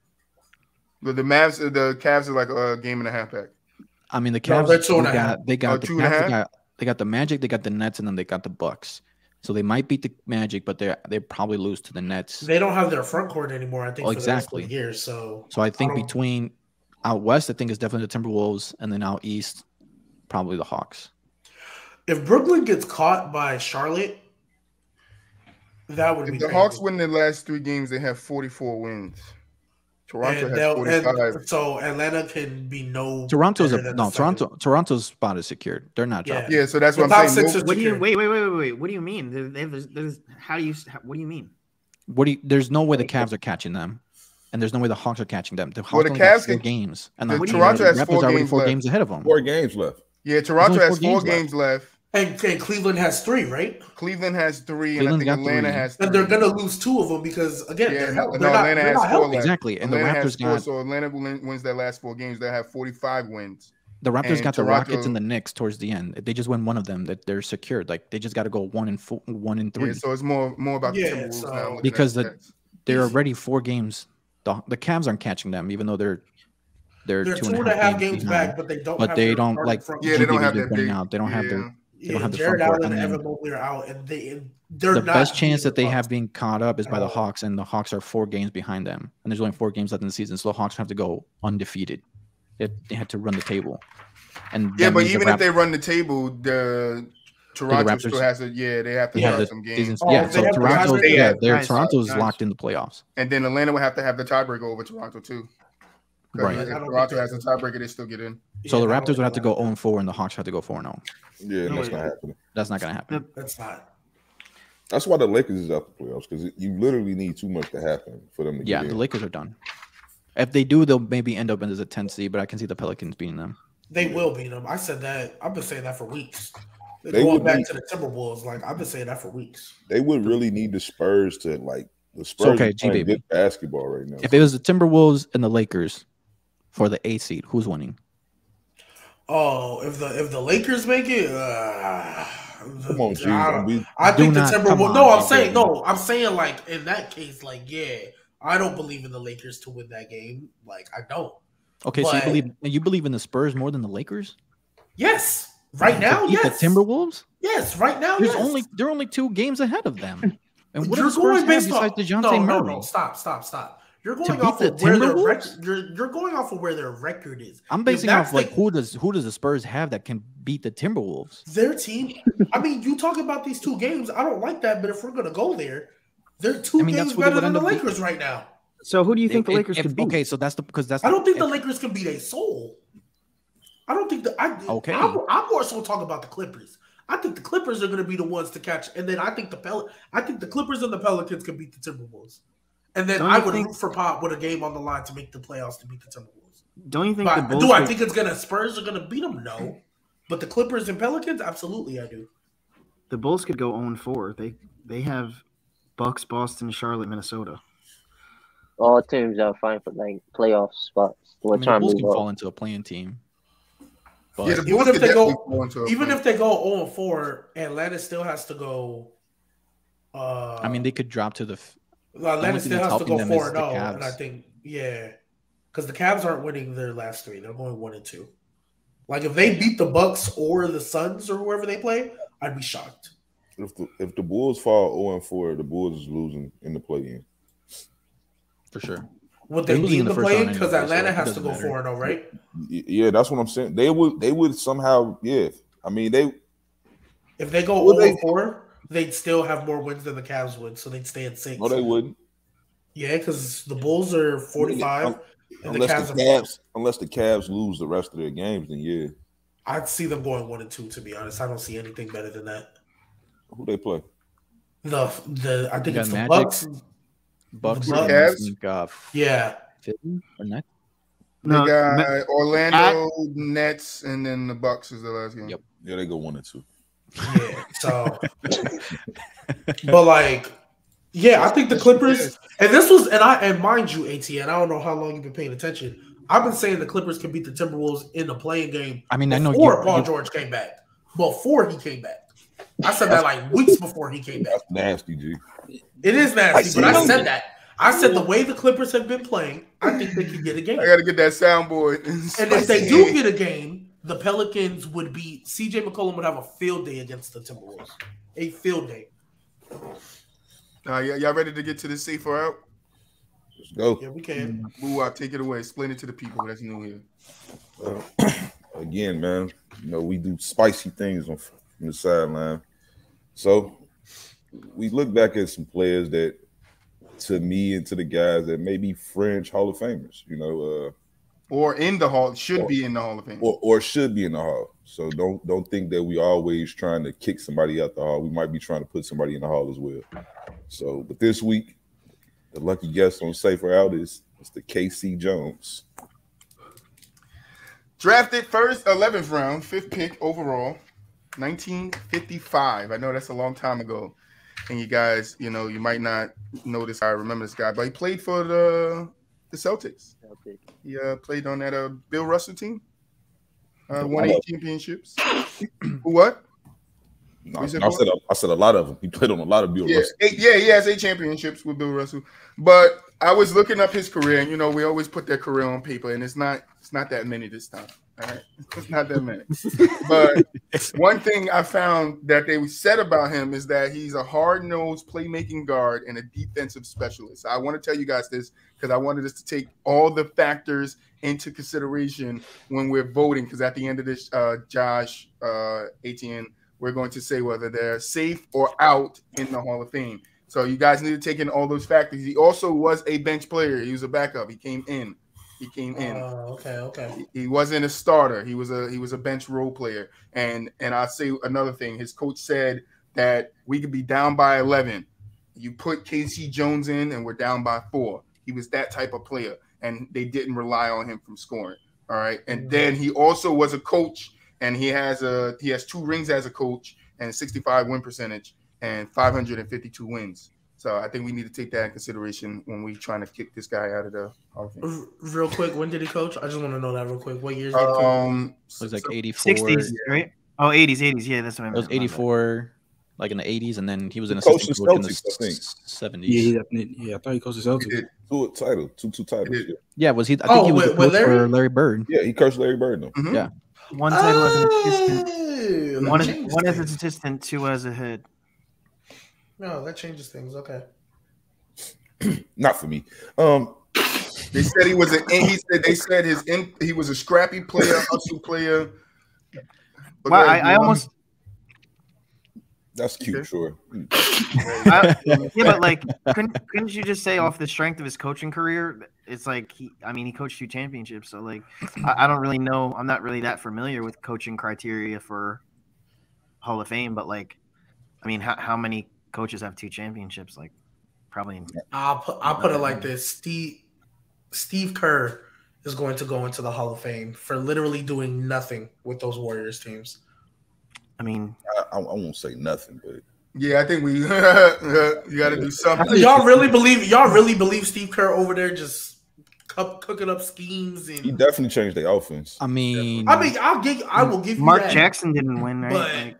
But the Cavs are like a game and a half back. I mean, the Cavs they got the 2.5. They got the Magic, they got the Nets, and then they got the Bucks. So they might beat the Magic, but they probably lose to the Nets. They don't have their front court anymore, I think, for exactly. the rest of the year. So I think between out west, I think it's definitely the Timberwolves, and then out east, probably the Hawks. If Brooklyn gets caught by Charlotte, that would be the Hawks win their last 3 games, they have 44 wins. Toronto has 45. So Atlanta can be Toronto's spot is secured. They're not dropping. Yeah, so that's what I'm saying. Wait. What do you mean? What do you mean? There's no way the Cavs are catching them, and there's no way the Hawks are catching them. The Hawks only have 4 games, and Toronto has 4 already games 4 left. games ahead of them. 4 games left. Yeah, Toronto has 4 games left. And Cleveland has 3, right? Cleveland has 3, and I think Atlanta has 3. And they're gonna lose 2 of them because Atlanta has 4 exactly. And Atlanta the Raptors got 4, so Atlanta wins their last 4 games. They have 45 wins. The Raptors got the Rockets and the Knicks towards the end. If they just win one of them, that they're secured. Like they just got to go 1-4, 1-3. Yeah, so it's more about the Timberwolves now because they're already 4 games. The Cavs aren't catching them, even though they're 2.5 games back, but they don't. But they don't like. Yeah, they don't have that big. Out. They don't have their. They don't have the Jared front court. Allen and Evan Mobley are out, and they're the best chance that they have being caught up is by the Hawks, and the Hawks are 4 games behind them, and there's only 4 games left in the season, so the Hawks have to go undefeated. They had to run the table, and but even if they run the table, Toronto still has to. Yeah, they have to start some games. So Toronto's locked in the playoffs, and then Atlanta will have to have the tiebreaker over Toronto too. Right. If Toronto has a tiebreaker, they still get in. So the Raptors would have to go 0-4, and the Hawks have to go 4-0. Yeah, that's not happening. That's not going to happen. That's not. That's why the Lakers is out the playoffs, because you literally need too much to happen for them to get in. The Lakers are done. If they do, they'll maybe end up as a 10 seed, but I can see the Pelicans beating them. They will beat them. I said that. I've been saying that for weeks. Going back to the Timberwolves, like I've been saying that for weeks. They would really need the Spurs to the Spurs are playing good basketball right now. If it was the Timberwolves and the Lakers for the 8th seed, who's winning? Oh, if the Lakers make it, Come on, G. Don't be. I think the Timberwolves. No, I'm G. saying like in that case, like I don't believe in the Lakers to win that game. Like I don't. Okay, so you believe in the Spurs more than the Lakers? Yes. Right now, yes. The Timberwolves? Yes, right now, They're only 2 games ahead of them. And what you're are the Spurs going based besides on DeJounte Murray? No, stop. You're going off of where their record. You're going off of where their record is. I'm basing off like who does the Spurs have that can beat the Timberwolves? Their team. I mean, you talk about these 2 games. I don't like that, but if we're gonna go there, they're 2 games better than the Lakers right now. So who do you think the Lakers could beat? Okay, so that's I don't think the Lakers can beat a soul. I don't think I'm more so talking about the Clippers. I think the Clippers are going to be the ones to catch, and then I think the Clippers and the Pelicans can beat the Timberwolves, and then I would root for Pop with a game on the line to make the playoffs to beat the Timberwolves. Don't you think? I think Spurs are going to beat them? No, but the Clippers and Pelicans, absolutely, I do. The Bulls could go 0-4. They have Bucks, Boston, Charlotte, Minnesota. All teams are fighting for like playoff spots. The Bulls can fall into a playing team. But yeah, even if they go 0-4, Atlanta still has to go. I mean, they could drop to the. Atlanta still has to go 4-0, and I think because the Cavs aren't winning their last 3; they're going 1-2. Like if they beat the Bucks or the Suns or whoever they play, I'd be shocked. If the Bulls fall 0-4, the Bulls is losing in the play-in. For sure. Would they be in the play-in? Because Atlanta has to go 4-0, right? Yeah, that's what I'm saying. They would somehow, yeah. I mean, if they go 0-4, they'd still have more wins than the Cavs would, so they'd stay at 6. No, they wouldn't. Yeah, because the Bulls are 45, and unless the Cavs lose the rest of their games, then yeah. I'd see them going 1-2. To be honest, I don't see anything better than that. Who they play? I think it's the Magic, Bucks. Bucks, Cavs. Yeah. Or Nets? They got Orlando, Nets, and then the Bucks is the last game. Yep. Yeah, they go 1-2. Yeah. So, but like, I think the Clippers, and mind you, ATN, I don't know how long you've been paying attention. I've been saying the Clippers can beat the Timberwolves in the playing game. I mean, I know before Paul George came back. Before he came back, I said that like weeks before he came back. That's nasty, G. It is nasty, but I said that. I said the way the Clippers have been playing, I think they could get a game. I got to get that soundboard. And if they do get a game, the Pelicans would be CJ McCollum would have a field day against the Timberwolves. A field day. Y'all ready to get to the safer out? Let's go. Yeah, we can. BooWop, take it away. Explain it to the people that's new here. Again, man, we do spicy things from the sideline. So we look back at some players that, to me and to the guys, that may be fringe Hall of Famers, or in the Hall, should be in the Hall of Fame, or should be in the Hall. So don't think that we always trying to kick somebody out the Hall. We might be trying to put somebody in the Hall as well. So, but this week, the lucky guest on Safer Out is Mr. K.C. Jones. Drafted first, 11th round, 5th pick overall, 1955. I know that's a long time ago. And you guys, you might not know this. I remember this guy, but he played for the Celtics. He played on that Bill Russell team. Won 8 championships. What? No, I said a lot of them. He played on a lot of Bill Russell. He has 8 championships with Bill Russell. But I was looking up his career, and we always put their career on paper, and it's not that many this time. All right, it's not that many. But one thing I found that they said about him is that he's a hard-nosed playmaking guard and a defensive specialist. I want to tell you guys this because I wanted us to take all the factors into consideration when we're voting. Because at the end of this, Josh, ATN, we're going to say whether they're safe or out in the Hall of Fame. So you guys need to take in all those factors. He also was a bench player. He was a backup. He came in. Okay. He wasn't a starter. He was a bench role player. And I'll say another thing. His coach said that we could be down by 11. You put K.C. Jones in, and we're down by 4. He was that type of player, and they didn't rely on him from scoring. All right. And then he also was a coach, and he has 2 rings as a coach and a 65 win percentage and 552 wins. So I think we need to take that in consideration when we're trying to kick this guy out of the Hall of Fame. Real quick, when did he coach? I just want to know that real quick. What years did he coach? It was like 84. 60s, right? Oh, 80s. Yeah, that's what I meant. It was 84, like in the 80s, and then he was an coached assistant the coach in the Celtics, I think. 70s. Yeah, I thought he coached the Celtics. Two titles. Yeah. Yeah, was he? I think he was the coach for Larry Bird. Yeah, he coached Larry Bird. No. Yeah. One title as an assistant. One as an assistant, two as a head. No, that changes things. Okay. Not for me. They said he was he was a scrappy player, hustle player. Well, I almost. That's cute, sure. Yeah, but like, couldn't you just say off the strength of his coaching career? It's like he coached 2 championships, so like, I don't really know. I'm not really that familiar with coaching criteria for Hall of Fame, but like, I mean, how many coaches have 2 championships? Like, probably. I'll put it like this: Steve Kerr is going to go into the Hall of Fame for literally doing nothing with those Warriors teams. I mean, I won't say nothing, but yeah, I think we you got to do something. Y'all really believe Steve Kerr over there just cooking up schemes? And he definitely changed the offense. I mean, I will give you Mark that. Jackson didn't win, right?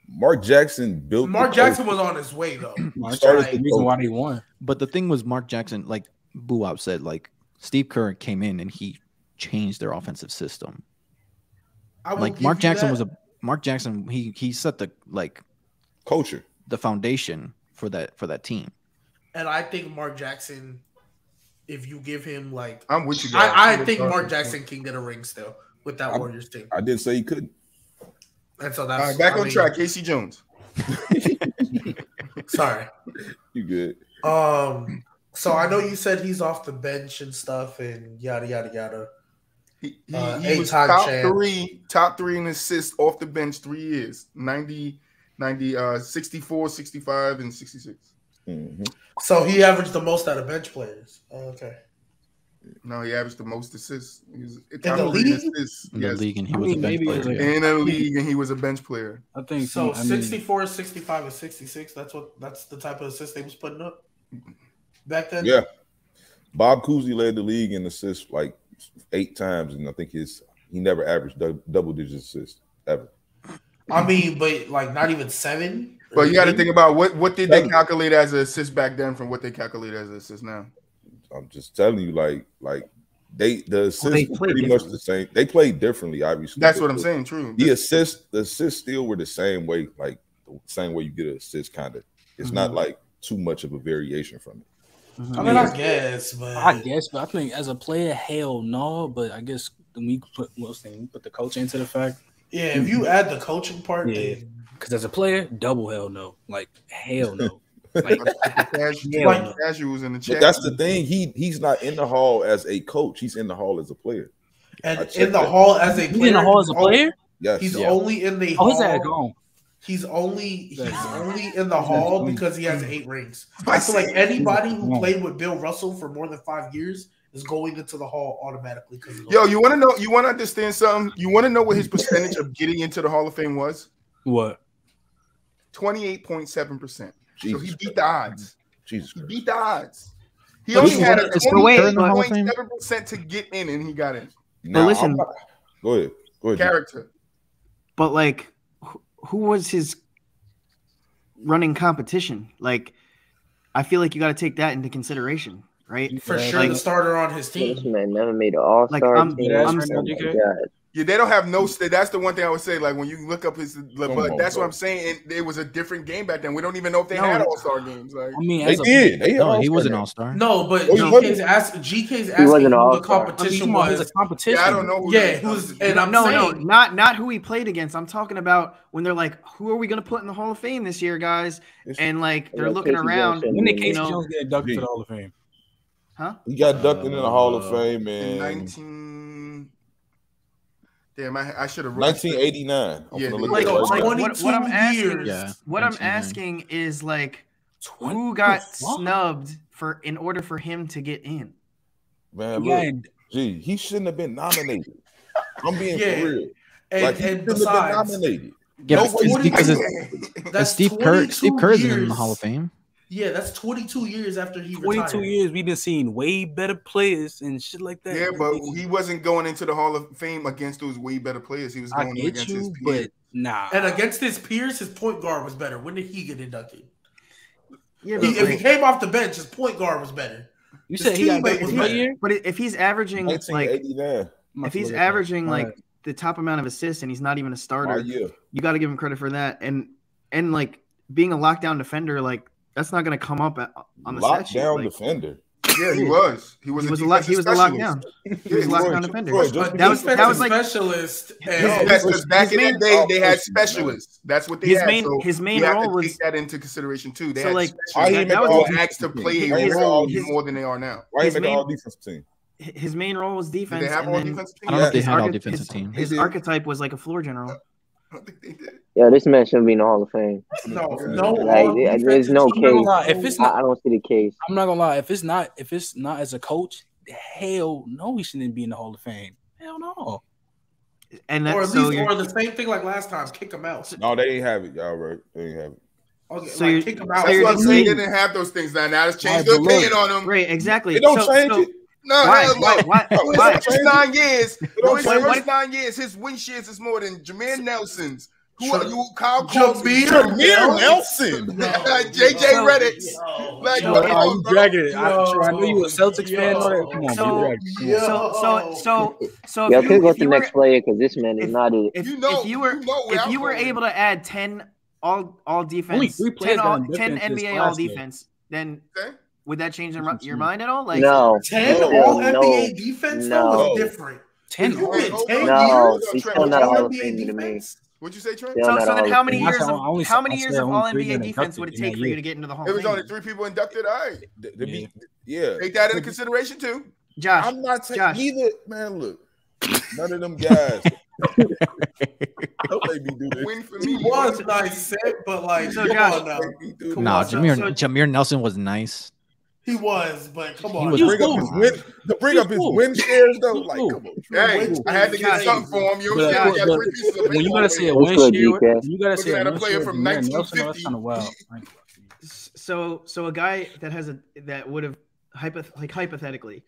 Mark Jackson was on his way though. Started the reason why they won. But the thing was, Mark Jackson, like BooWop said, like Steve Kerr came in and he changed their offensive system. Like Mark Jackson, he set the culture, the foundation for that team. And I think Mark Jackson, if you give him like, I'm with you guys. I think Mark Jackson can get a ring still with that Warriors team. I didn't say he couldn't. And so that's back on track. K.C. Jones. Sorry, you good? So I know you said he's off the bench and stuff, and yada yada yada. He was top three in assists off the bench 3 years, 90, 64, 65, and 66. Mm-hmm. So he averaged the most out of bench players. Okay. No, he averaged the most assists. He was in the league? In the league, and he was a bench player. In the league, and he was a bench player. I think so. 64, 65, and 66. That's the type of assist they was putting up back then. Yeah. Bob Cousy led the league in assists like 8 times, and I think he never averaged double-digit assists ever. I mean, but like not even 7. But you got to think about what did they calculate as an assist back then from what they calculate as an assist now. I'm just telling you, the assists were pretty much the same. They played differently, obviously. That's what I'm saying. True. The assists still were the same way, like the same way you get an assist, kind of. It's not like too much of a variation from it. I mean, I guess, but I think as a player, hell no. But I guess we put the coach into the fact. Yeah, if you add the coaching part, yeah. Because as a player, double hell no, like hell no. Casuals in the chat. But that's the thing. He's not in the hall as a coach. He's in the hall as a player. And in the hall as a player. He's in the hall as a player? Yes. He's only in the hall. He's at gone. He's only in the hall because he has 8 rings. I feel like anybody who played with Bill Russell for more than 5 years is going into the hall automatically. Yo, you want to know? You want to understand something? You want to know what his percentage of getting into the Hall of Fame was? What? 28.7%. So he beat the odds. Jesus, he beat the odds. He only had a 28.7% to get in, and he got in. Now, but listen, go ahead. Character. But like, who was his running competition? Like, I feel like you got to take that into consideration, right? For sure, the starter on his team. This man never made an all-star team. Yeah, they don't have no. That's the one thing I would say. Like when you look up his, but that's what I'm saying. It was a different game back then. We don't even know if they had all-star games. Like I mean, they did. He was an all-star. No, but GK's asking who the competition was. Yeah, I don't know. Not who he played against. I'm talking about when they're like, who are we going to put in the Hall of Fame this year, guys? And like they're looking around. When did K.C. Jones get inducted to the Hall of Fame? Huh? He got inducted in the Hall of Fame in 1989. Yeah, what I'm asking is like, who got snubbed in order for him to get in? Man, look, he shouldn't have been nominated. I'm being for real. He shouldn't have been nominated. Yeah, because Steve Kerr is in the Hall of Fame. Yeah, that's 22 years after he 22 retired. years, we've been seeing way better players and shit like that. Yeah, but he wasn't going into the Hall of Fame against those way better players. He was going against his peers. But nah. And against his peers, his point guard was better. When did he get inducted? Yeah, if he came off the bench, his point guard was better. You said he got better. year? But if he's averaging like the top amount of assists and he's not even a starter, you got to give him credit for that. And like being a lockdown defender, like that's not going to come up on the stat sheet. Lockdown defender. Yeah, he was. He was a lockdown. He was a lockdown defender. That was like specialist. Because back in the day, they had specialists. That's what they had. His main role was take that into consideration too. They so had like that was asked to play a role more than they are now. Why you make an all defensive team? His main role was defense. Did they have all defensive team? I don't know if they had all defensive team. His archetype was like a floor general. I don't think they did. Yeah, this man shouldn't be in the Hall of Fame. No. Like, there's no case. If it's not, I don't see the case. I'm not gonna lie. If it's not as a coach, hell no, he shouldn't be in the Hall of Fame. Hell no. And that's or at least, or the same thing like last time, kick him out. No, they ain't have it, y'all. Right? They ain't have it. Okay, so like, kick him out. That's what I'm saying. They didn't have those things now. Now it's changed their opinion on them. Right, exactly. They don't change it. No, why? First 9 years. First 9 years, his win shares is more than Jameer Nelson's. Who are you? Kyle Jameer Nelson. JJ Reddick's. You dragging it. I knew you were a Celtics fan. So yeah, could go to the next player because this man is not it. If you were able to add 10 all defense, 10 NBA all defense, then would that change your mind at all? Like no, 10 all NBA defense was different. 10 no, he's still not all NBA to me. What'd you say, Trey? So then how many years of all NBA defense would it take for you to get into the Hall of Fame? It was only 3 people inducted. All right. Yeah. Take that into consideration too. Josh. I'm not taking either. Man, look. None of them guys. Don't make me do this. Win for me. He was nice, but like, so Josh, Jameer Nelson was nice. He was, but come on. To bring up his win shares, though, like, come on. Hey, I had to get something for him. When you gotta say a win share, you gotta say a player from 1950. That's kind of wild. So a guy that would have hypothetically,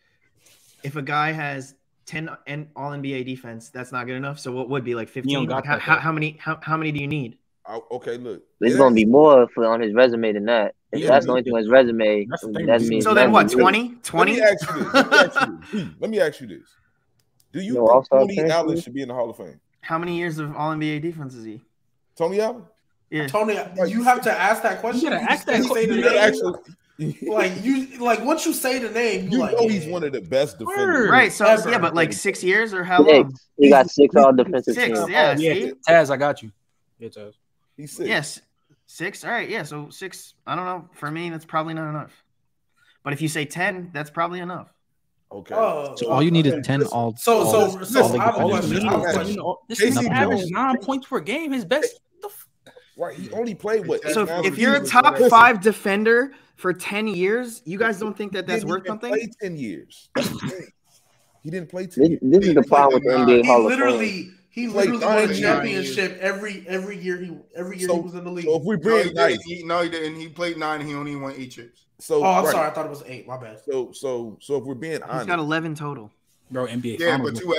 if a guy has 10 all NBA defense, that's not good enough. So what would be like 15? How many do you need? Okay, look. There's gonna be more on his resume than that. If that's the only thing on his resume, that means. So then what? 20? 20? Let me ask you this. Do you think Tony Allen should be in the Hall of Fame? How many years of all NBA defense is he? Tony Allen? Yeah. Tony, you have to ask that question. You gotta ask that question. Like once you say the name, you know he's one of the best defenders. Right. So yeah, but like 6 years or how long? He got 6 all defensive teams. Yeah. Taz, I got you. Yeah, Taz. He's 6. Yes. 6. All right. Yeah. So 6. I don't know. For me, that's probably not enough. But if you say 10, that's probably enough. Okay. So all you need is 10 all. So I have a question. This is average 9 points per game. His best. Right. He only played what? So if you're a top 5 defender for 10 years, you guys don't think that's worth something? He played 10 years. He didn't play 10 years. This is the problem with the NBA Hall of Fame. He literally won a championship every year he was in the league. So if we bring no, he didn't. He played 9 and he only won 8 chips. So I'm sorry, I thought it was 8. My bad. So if we're being honest, he's got 11 total. Bro, NBA. Yeah, but 2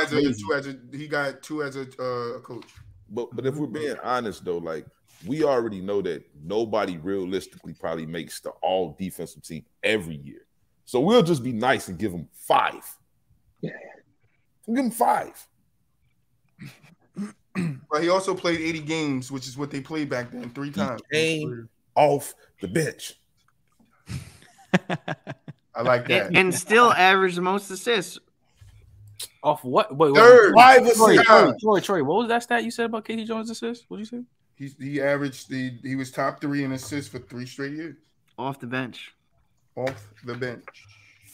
he got 2 as a coach. But if we're being honest though, like we already know that nobody realistically probably makes the all defensive team every year. So we'll just be nice and give him 5. Yeah. We'll give him 5. But he also played 80 games, which is what they played back then, 3 times. He came off the bench. I like that. And still averaged the most assists. Off what? Wait, third. 5 assists. Troy, what was that stat you said about K.C. Jones' assists? What did you say? He averaged he was top 3 in assists for 3 straight years. Off the bench. Off the bench.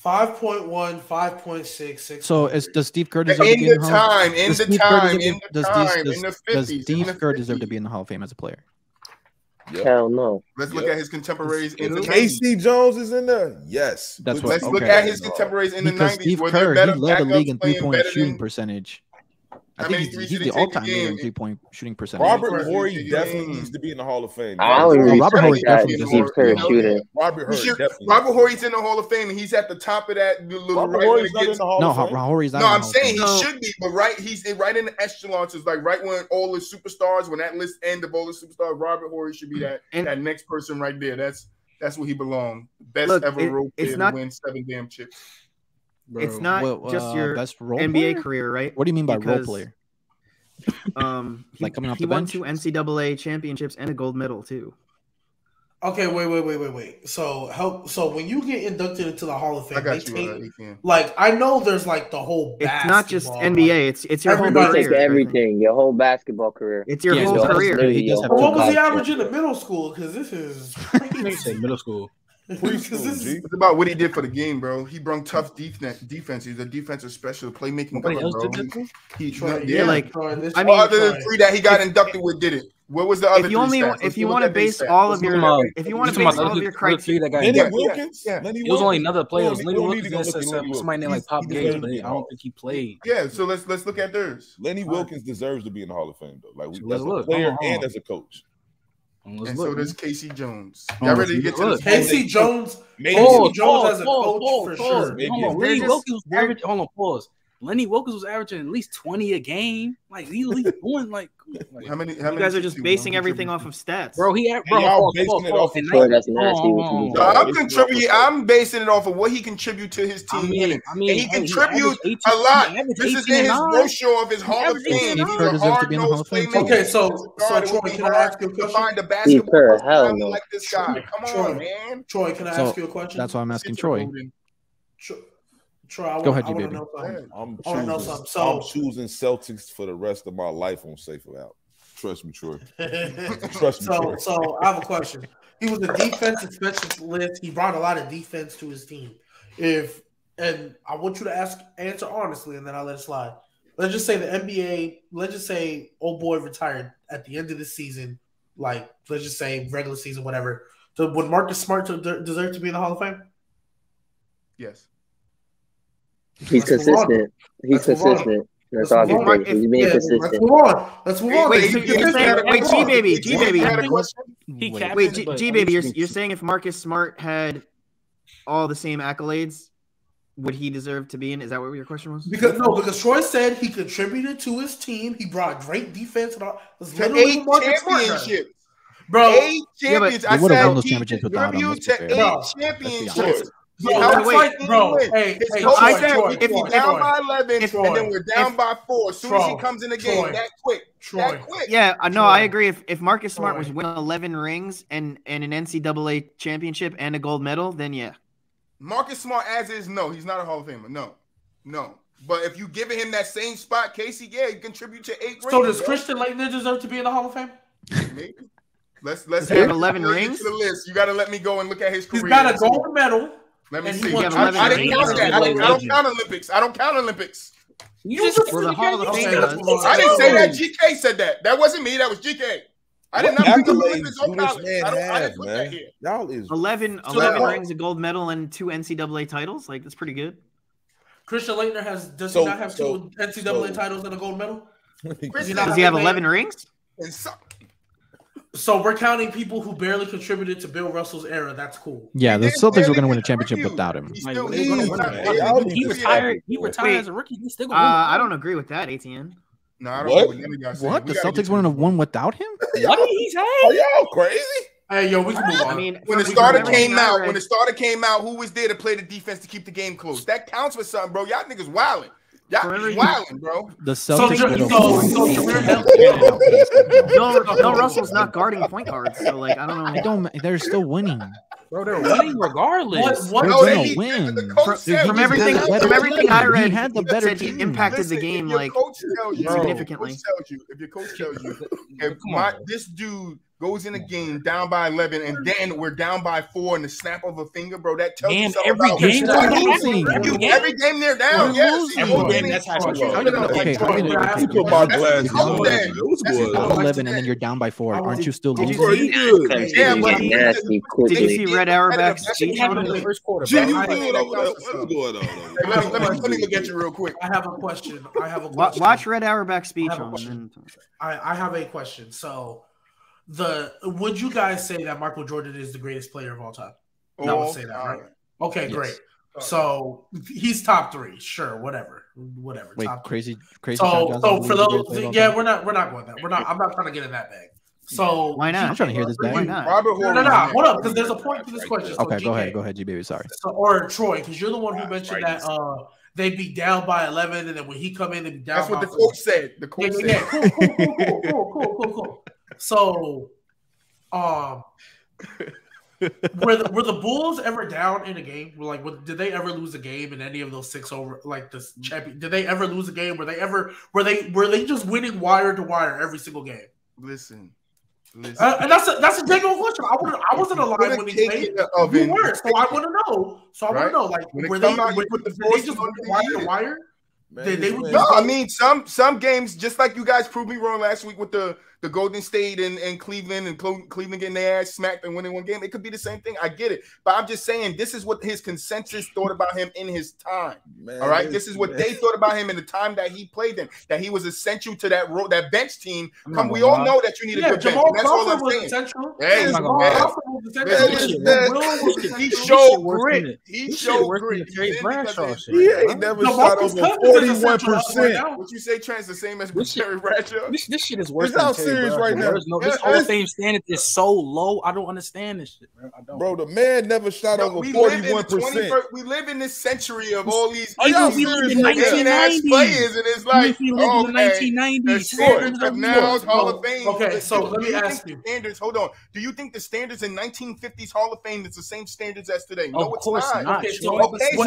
5.1, 5.6, 6. So does Steve Kerr deserve in to be in the the Hall? time, in the time, in the time, in the 50s. Does Steve Kerr deserve to be in the Hall of Fame as a player? Yep. Hell no. Let's look at his contemporaries in the 90s. K.C. Jones is in there. Yes. Let's look at his contemporaries in the 90s. Steve Kerr, he led the league in 3-point shooting percentage. I think he's the all-time leader in 3-point shooting percentage. Robert Horry definitely needs to be in the Hall of Fame. I don't even Robert Horry definitely deep career shooter. Robert Horry's in the Hall of Fame, and he's at the top of that little Robert right Horry's not in the Hall of Fame. No, Horry's not. No, I'm saying he should be, but he's right in the echelons. It's like right when all the superstars, when that list ends of all the superstars, Robert Horry should be that next person right there. That's where he belongs. Best ever role player to win 7 damn chips. Bro. It's not just your best role NBA player? career, right? What do you mean by role player? Like coming off the bench? He won 2 NCAA championships and a gold medal too. Okay, wait. So when you get inducted into the Hall of Fame, I know there's like the whole. It's not just NBA. It's your whole career. Everything, your whole basketball career. It's your whole career. What was the average in the middle school? Because this is middle school. It's about what he did for the game, bro. He brought tough defense. He's a defensive special, playmaking guy, bro. Other than 3 that he got inducted with, did it? What was the other? If you want to base all of your criteria, Lenny Wilkins. It was only another player. Lenny Wilkins. Somebody named like Pop Gates, but I don't think he played. Yeah, so let's look at theirs. Lenny Wilkins deserves to be in the Hall of Fame, though. Like as a look. player and as a coach. And so does K.C. Jones. Y'all ready to get to this? K.C. Jones. K.C. Jones as a coach for sure. Lenny Wilkins was averaging. Hold on, pause. Lenny Wilkins was averaging at least 20 a game. Like he's at least doing like how many? You guys are just basing everything off of stats, bro. Y'all basing it off of that's nasty. I'm contributing. I'm basing it off of what he contribute to his team. And he contributes a lot. This is in his brochure of his Hall of Fame. Okay, so Troy, can I ask you a question? Find a basketball no. like this guy. Come on, man. Troy, can I ask you a question? That's why I'm asking Troy. Troy, go ahead, Gbaby. I'm choosing Celtics for the rest of my life on Safer Out. Trust me, Troy. Trust me, Troy. So I have a question. He was a defensive specialist. He brought a lot of defense to his team. And I want you to answer honestly, and then I'll let it slide. Let's just say the NBA. Let's just say old boy retired at the end of the season. Like let's just say regular season, whatever. So would Marcus Smart deserve to be in the Hall of Fame? Yes. He's consistent. He's consistent. That's all he's being consistent. Let's move on. Wait, Gbaby, you're saying if Marcus Smart had all the same accolades, would he deserve to be in? Is that what your question was? Because Troy said he contributed to his team. He brought great defense and all. 8 championships. Bro, 8 championships. I said he contributed to 8 championships. Bro. Hey, I said if we're down by 11 and then we're down by 4, as soon as he comes in the game, that quick. Yeah, no, I agree. If Marcus Smart was winning 11 rings and an NCAA championship and a gold medal, then yeah. Marcus Smart as is, no, he's not a Hall of Famer. No. But if you giving him that same spot, Casey, yeah, he contribute to 8 rings. So does Christian Laettner deserve to be in the Hall of Fame? Maybe. Let's have 11 rings. To the list. You got to let me go and look at his career. He's got a gold medal. Let me see. I didn't count that. I don't count Olympics. You just for the Hall of Fame. I didn't say that. GK said that. That wasn't me. That was GK. I did not put the Olympics on college. I didn't put that here. Y'all is 11 rings, a gold medal, and 2 NCAA titles. Like that's pretty good. Christian Laettner does he not have 2 NCAA titles and a gold medal? Does he have 11 rings? So we're counting people who barely contributed to Bill Russell's era. That's cool. Yeah, the Celtics were going to win a championship without him. He retired. He retired as a rookie. He's still I don't agree with that, ATN. No, I don't know what? The Celtics wouldn't have won without him? What did he say? Are y'all crazy? Hey, yo, we can move on. I mean, when the starter came out, who was there to play the defense to keep the game close? That counts for something, bro. Y'all niggas wilding. Y'all wilding, bro. The Celtics. Bill Russell's not guarding point guards, so like I don't know. They're still winning. Bro, they're winning regardless. They're gonna win. From everything I read, he had the better he impacted the game like significantly. If your coach tells you, this dude goes in a game down by 11, and then we're down by 4 in the snap of a finger, bro. That tells you something every about game every game game they're down. Yes, every game. That's how it's What's 11, and then you're down by 4. Aren't you still losing? Yeah, but nasty quickly. Did you see Red Auerbach's speech on in the it? first quarter. Jim, you good over there? What's going on? Let me look at you real quick. I have a question. Watch Red Auerbach's speech on it. I have a question. So, would you guys say that Michael Jordan is the greatest player of all time? I would say that, right? Okay, yes. Great. So he's top 3, sure, whatever. Wait, top crazy. So for those, yeah, we're not going there. I'm not trying to get in that bag. So why not? I'm trying to hear this bag. Why not? No. Hold up, because there's a point to this question. So okay, go ahead, Gbaby. Sorry. So, or Troy, because you're the one who mentioned that they'd be down by 11, and then when he come in, they'd be down. That's what by the coach said. The coach said. Yeah. Cool. So, were the Bulls ever down in a game? Like, did they ever lose a game in any of those 6 over like this champion? Did they ever lose a game? Were they just winning wire to wire every single game? Listen. And that's a genuine question. I wasn't alive when he played. You were, so I want to know. So I want to know, like, were they just wire to wire? No, I mean some games, just like you guys proved me wrong last week with the Golden State and Cleveland, and Cleveland getting their ass smacked and winning one game. It could be the same thing. I get it, but I'm just saying this is what his consensus thought about him in his time. All right, this is what they thought about him in the time that he played in. That he was essential to that bench team. We all know that you need a good bench. That's all I'm saying. Hey, he showed grit. He showed grit. He ain't never shot over 41%. What you say, Trent's the same as Terry Bradshaw? This shit is worse. Right now. This Hall of Fame standard is so low. I don't understand this shit, man. I don't. Bro, the man never shot over 41%. We live in this century of all these we live in the 1990s. players, and it's like, we live in the 1990s. The standards of now's Hall of Fame. Okay, so let me ask you. Standards. Hold on. Do you think the standards in 1950s Hall of Fame is the same standards as today? No, of course it's not. Okay, so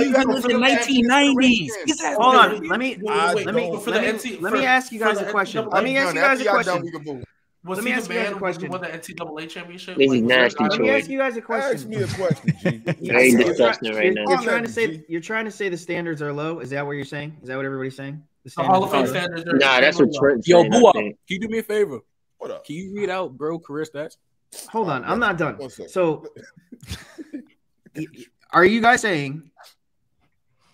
you live in the 1990s. Hold on. Let me ask you guys a question. Let me ask you guys a question. Let me ask you guys a question. Won the NCAA championship? This is nasty. Let me ask you guys a question. Ask me a question, G. Very disgusting right now. You're trying to say the standards are low. Is that what you're saying? Is that what everybody's saying? The Hall of Fame standards are Nah, that's what Trent said. Yo, BooWop, can you do me a favor? What up? Can you read out bro career stats? Hold on, I'm not done. So, are you guys saying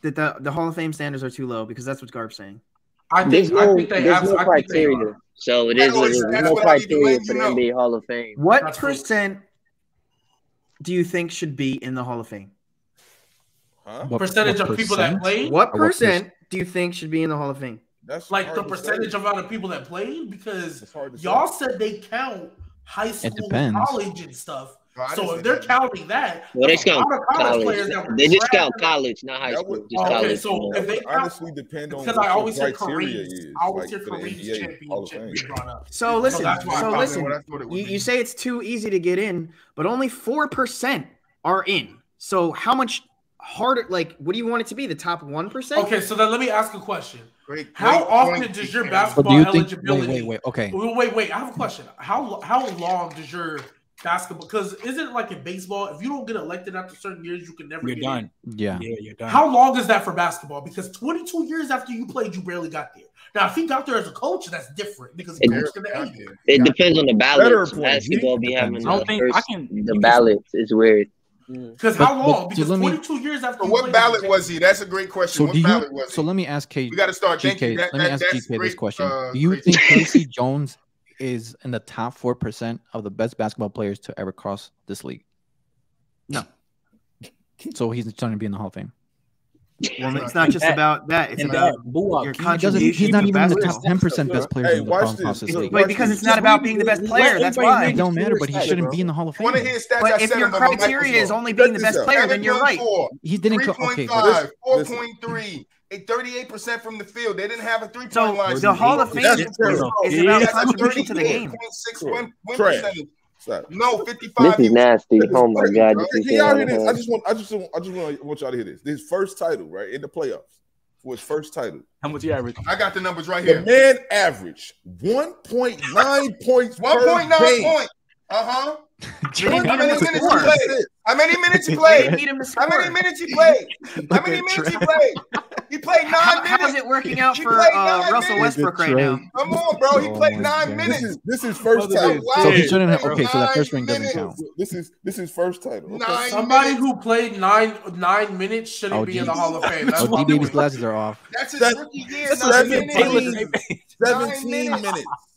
that the Hall of Fame standards are too low? Because that's what Garb's saying. There's no criteria. So it is what it is. There's no criteria for the NBA Hall of Fame. What percent do you think should be in the Hall of Fame? What percentage of people that played? What percent do you think should be in the Hall of Fame? That's like the percentage amount of people that played, because y'all said they count high school, college, and stuff. So if they're counting that, well, they count college. They just count college, not high school. Just college. Okay, so if they honestly depend on because I always hear criteria Kareem's, I always hear Kareem's championship be brought up. So listen, you say it's too easy to get in, but only 4% are in. So how much harder? Like, what do you want it to be? The top 1%? Okay, so then let me ask a question. How often does your basketball eligibility? Wait. Okay. Wait. I have a question. How long does your basketball? Because isn't it like in baseball? If you don't get elected after certain years, you can never. You're done. Yeah, you're done. How long is that for basketball? Because 22 years after you played, you barely got there. Now, if he got there as a coach, that's different because it depends on the ballots. Basketball be having the ballots is weird. Because how long? Because 22 years after. So what ballot was he? That's a great question. What ballot was he? So let me ask K. We got to start. GK, let me ask GK this question. Do you think K.C. Jones is in the top 4% of the best basketball players to ever cross this league? No. So he's trying to be in the Hall of Fame. Well, it's not just about that. It's about your contribution. He's not even in the top 10% best players in the cross this league. Wait, because it's not about being the best player. That's why. It don't matter, but he shouldn't be in the Hall of Fame. But if your criteria is only being the best player, then you're right. He didn't. 3.5, 4.3. 38% from the field. They didn't have a 3-point line. The Hall of Fame is about contribution to the game. 0.6 win percentage. No, 55. This is nasty. Oh my God! I just want y'all to hear this. This first title, right, in the playoffs, for his first title. How much he averaged? I got the numbers right here. The man averaged 1.9 points. 1.9 points. Uh-huh. They didn't How need him many to minutes he score. played? How many minutes he They played? didn't need him to How many score. minutes he played? How many minutes he played? He played 9 minutes. How is it working out He for played 9 Russell minutes. Westbrook right now? Come on, bro. He Oh played my 9 God. minutes. This is first title. Wow. So he shouldn't have. Played Okay, so that 9 first ring doesn't minutes. count. This is first title. Okay. 9 Somebody minutes. who played nine minutes shouldn't Oh, be in the Hall of Fame. That's Oh, what I'm G-Baby's doing. glasses are off. That's his That- rookie year. That's 9 what minutes. 17 minutes.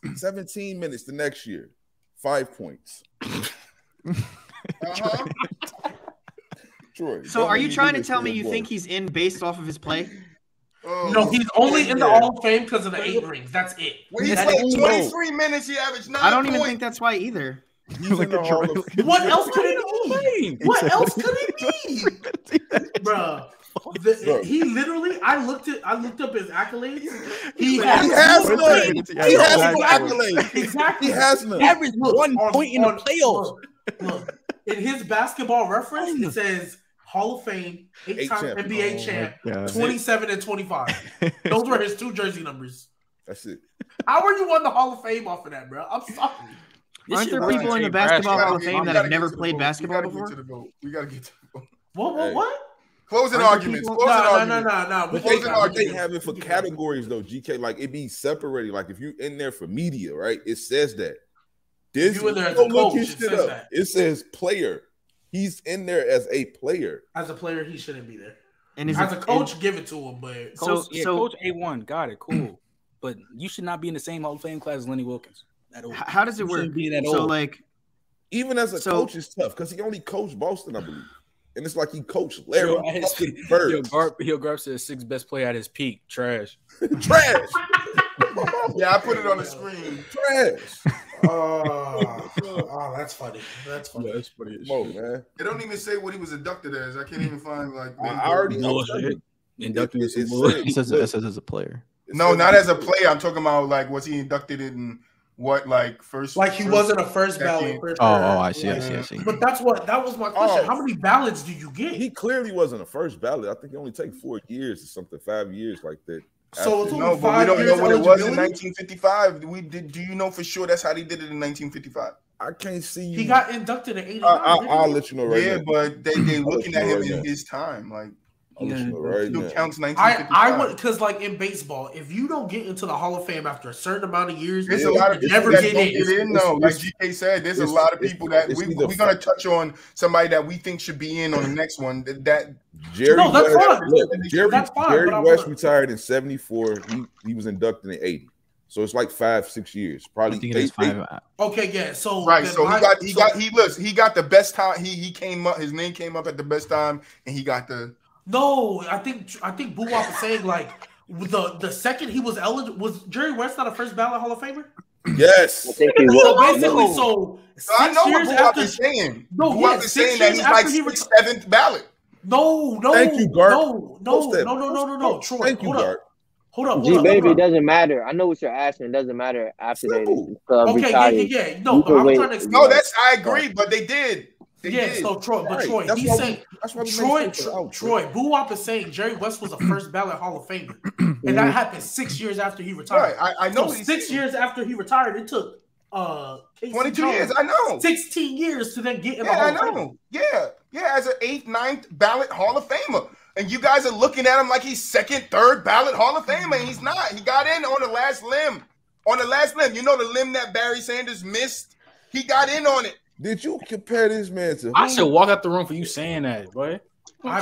minutes. 17 minutes the next year. 5 points. Uh-huh. Troy, So don't are let you me trying do to this tell to me your you boy. think he's in based off of his play? Oh, No, he's only in the Yeah. Hall of Fame because of the 8 rings. That's it. When he That's played it. 23 minutes, he averaged 9 I don't even points. think that's why either. He's in the Hall of Fame. What else could it be? What else could it be, bruh? He literally, I looked up his accolades. He has two none. points. He has no Exactly. accolades. Exactly. He has none. Average Look, 1 point in the playoffs. Look, in his basketball reference, it says Hall of Fame, 8-time champ. NBA champ, God. 27 and 25. Those were his 2 jersey numbers. That's it. How are you on the Hall of Fame off of that, bro? I'm sorry. Aren't there shit people in the We basketball gotta Hall of get- Fame we that gotta have get never to the played vote. basketball We gotta before? get to the vote. We gotta get to the vote. What? Hey. What? Closing Aren't there arguments. people- Closing No. arguments. We But closing they arguments. have it for categories though, GK. Like it be separated. Like if you in there for media, right? It says that. This If you in there as go a look coach, his it shit says up. that. It says player. He's in there as a player. As a player, he shouldn't be there. And is As it, a coach, give it to him. But Coach A1, got it, cool. But you should not be in the same Hall of Fame class as Lenny Wilkins at all. how does it You shouldn't work? be that So old. like, Even as a So- coach is tough because he only coached Boston, I believe. And it's like he coached Larry Yo, at his fucking peak, Bird. Garb said 6th best player at his peak. Trash. Trash. Yeah, I put it on the screen. Trash. oh, that's funny. That's funny. That's funny. Come on, man. They don't even say what he was inducted as. I can't even find like. I already Bullshit. Inducted with some It bullshit. It says as a player. No, not as a player. I'm talking about like was he inducted in what like first? Like he first- wasn't a first ballot. second. First Oh, round. I see. But that was my question. Oh. How many ballots do you get? He clearly wasn't a first ballot. I think it only take 4 years or something, 5 years like that. So it's only No, but we 5 don't years know what it was in eligibility? 1955. We did. Do you know for sure that's how they did it in 1955? I can't see you. He got inducted in 89. I'll let you know right Yeah, now. but they looking at him Right in now. his time. Like I'll let you know right still now. counts I 1955. would because like in baseball, if you don't get into the Hall of Fame after a certain amount of years, There's Yeah, a lot of you people never that get don't in. get in though. Like it's- GK said, there's a it's- lot of it's- people that it's we're either gonna touch on somebody that we think should be in on the next one. That Jerry No, that's West, fine. look, Jerry, That's fine, Jerry but I West wanna- retired in 74. He was inducted in 80. So it's like 5-6 years. I Probably think it is 5. Okay, yeah. So right. then So my- he got the best time. He came up. His name came up at the best time, and he got the. No, I think BooWop is saying like the second he was eligible was Jerry West not a first ballot Hall of Famer? yes. I think he So was. basically, so So I 6 know what years BooWop after is saying. No, BooWop yeah, is 6 saying that years he's after like he 6th, 7th ballot. no, Thank you, Garp. no, Post that. Troy, Thank you, hold Garp. up. Hold up. Gbaby, it doesn't matter. I know what you're asking. It doesn't matter after they Simple. Okay, retire. yeah. No, You but can I'm wait. trying to explain. No, I agree, but they did. They Yeah, did. so Troy, but Right. Troy, That's he's why saying that's why we Troy, make people out, Troy, BooWop is saying Jerry West was a first ballot Hall of Famer, and that happened 6 years after he retired. Right, I know So what he's 6 saying. years after he retired, it took K.C. 22 Jones years. I know. 16 years to then get in the Yeah, Hall I of Fame. know. Yeah, as an 8th, 9th ballot Hall of Famer. And you guys are looking at him like he's 2nd, 3rd ballot Hall of Famer. And he's not. He got in on the last limb. You know the limb that Barry Sanders missed? He got in on it. Did you compare this man to I who? should walk out the room for you saying that, boy. I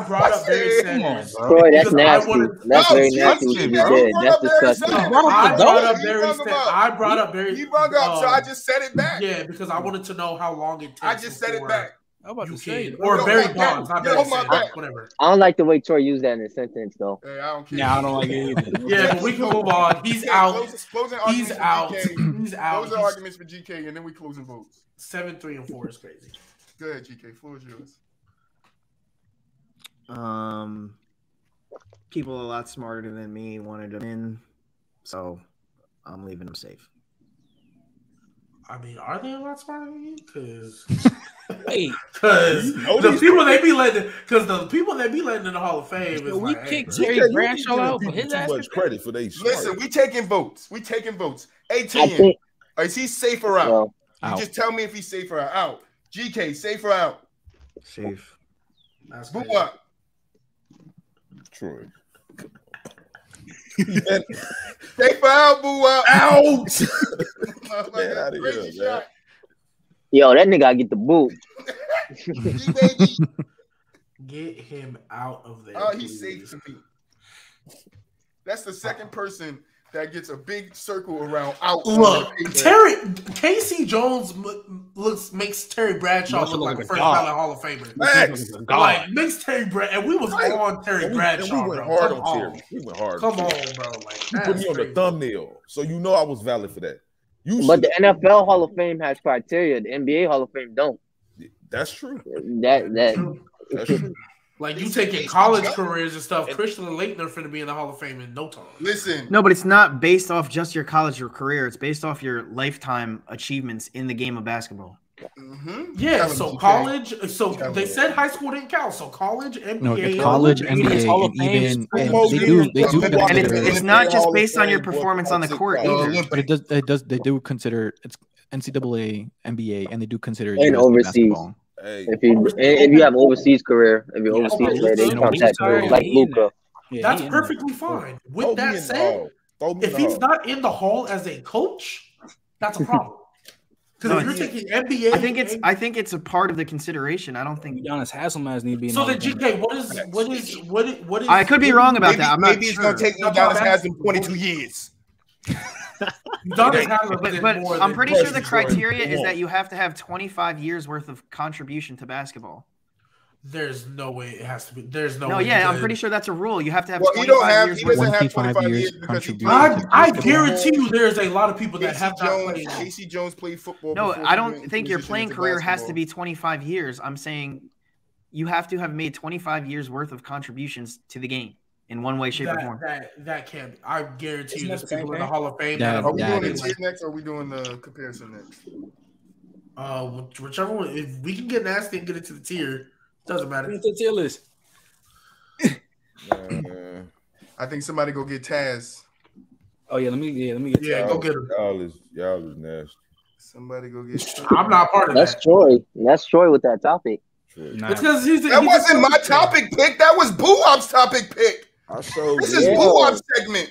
brought up Barry Sanders. Troy, that's Because I nasty. wanted- That's No, very trust nasty what me, you bro. just did. Brought That's up Barry disgusting. Sanders. I brought up He Barry brought him Sanders. up. I brought up Barry. He brought up, so I just said it back. Yeah, because I wanted to know how long it takes. I just said it before back. I'm about You to say, can, bro. or Get Barry on my Bonds, back. not Get Barry on my Sanders, back. whatever. I don't like the way Troy used that in a sentence, though. Hey, I don't care. Yeah, I don't like it either. Yeah, but we can move on. He's Okay, out. Closing He's arguments for out. GK. He's out. Closing arguments for GK, and then we closing votes. 7, 3, and 4 is crazy. Go ahead, GK. Floor is yours. People a lot smarter than me wanted him in, so I'm leaving him safe. I mean, are they a lot smarter than you? Because Wait, the people they be letting in the Hall of Fame is we like, hey, kicked bro. Jerry GK, you Bradshaw keep out giving for his people ass. too much credit for they Listen, we taking votes. I ATN. think, Is he safe or out? well, You just tell me if he's safe or out. GK, safe or out? Safe. BooWop. Troy. Safe or out, BooWop? Out. Man, out of here, shot. Yo, that nigga gotta get the boot. Gbaby. Get him out of there. Oh, he's safe to me. That's the second person that gets a big circle around out. Look, K.C. Jones makes Terry Bradshaw look like a first ballot Hall of Famer. Like makes Terry Bradshaw, and we was on Terry Bradshaw. We went hard on Terry. We went hard. Come on, bro. Like you put me on the thumbnail, so you know I was valid for that. But the NFL Hall of Fame has criteria. The NBA Hall of Fame don't. That's true. That's true. Like you taking college careers and stuff. Christian and Laettner finna be in the Hall of Fame in no time. Listen. No, but it's not based off just your college or career. It's based off your lifetime achievements in the game of basketball. Mm-hmm. Yeah, so college. So they said high school didn't count. So college, NBA, no, college, NBA, Hall of even they do. And it's not just based on your performance on the court either. But they do consider it's NCAA, NBA, and they do consider and overseas. Basketball. Hey. If you have overseas career, if you're overseas player, they count that too, like Luka. That's perfectly fine. With that said, if he's not in the Hall as a coach, that's a problem. Because if you're taking NBA, I think it's a part of the consideration. I don't think Giannis Hasselman need to be. So the GK, what is? I could be wrong about that. I'm not maybe it's sure. gonna take Giannis Hasselman 22 years. But I'm pretty sure the criteria is that you have to have 25 years worth of contribution to basketball. There's no way it has to be. There's no. No, way yeah, I'm pretty sure that's a rule. You have to have. Well, 25 years he doesn't have 25 years I guarantee you, there's a lot of people that have not played. K.C. Jones played football. No, I don't think your playing career has to be 25 years. I'm saying you have to have made 25 years worth of contributions to the game. In one way, shape, or form. That can't be. I guarantee you, there's people in the Hall of Fame. Are we doing the tier next, or are we doing the comparison next? Whichever one. If we can get nasty and get it to the tier, doesn't matter. It's the tier list. I think somebody go get Taz. Oh yeah, let me get. Yeah, go get him. Y'all is nasty. Somebody go get. I'm not part of that. That's Troy. That's Troy with that topic. Nah. Because that wasn't my topic pick. That was BooWop's topic pick. This is BooWop's segment.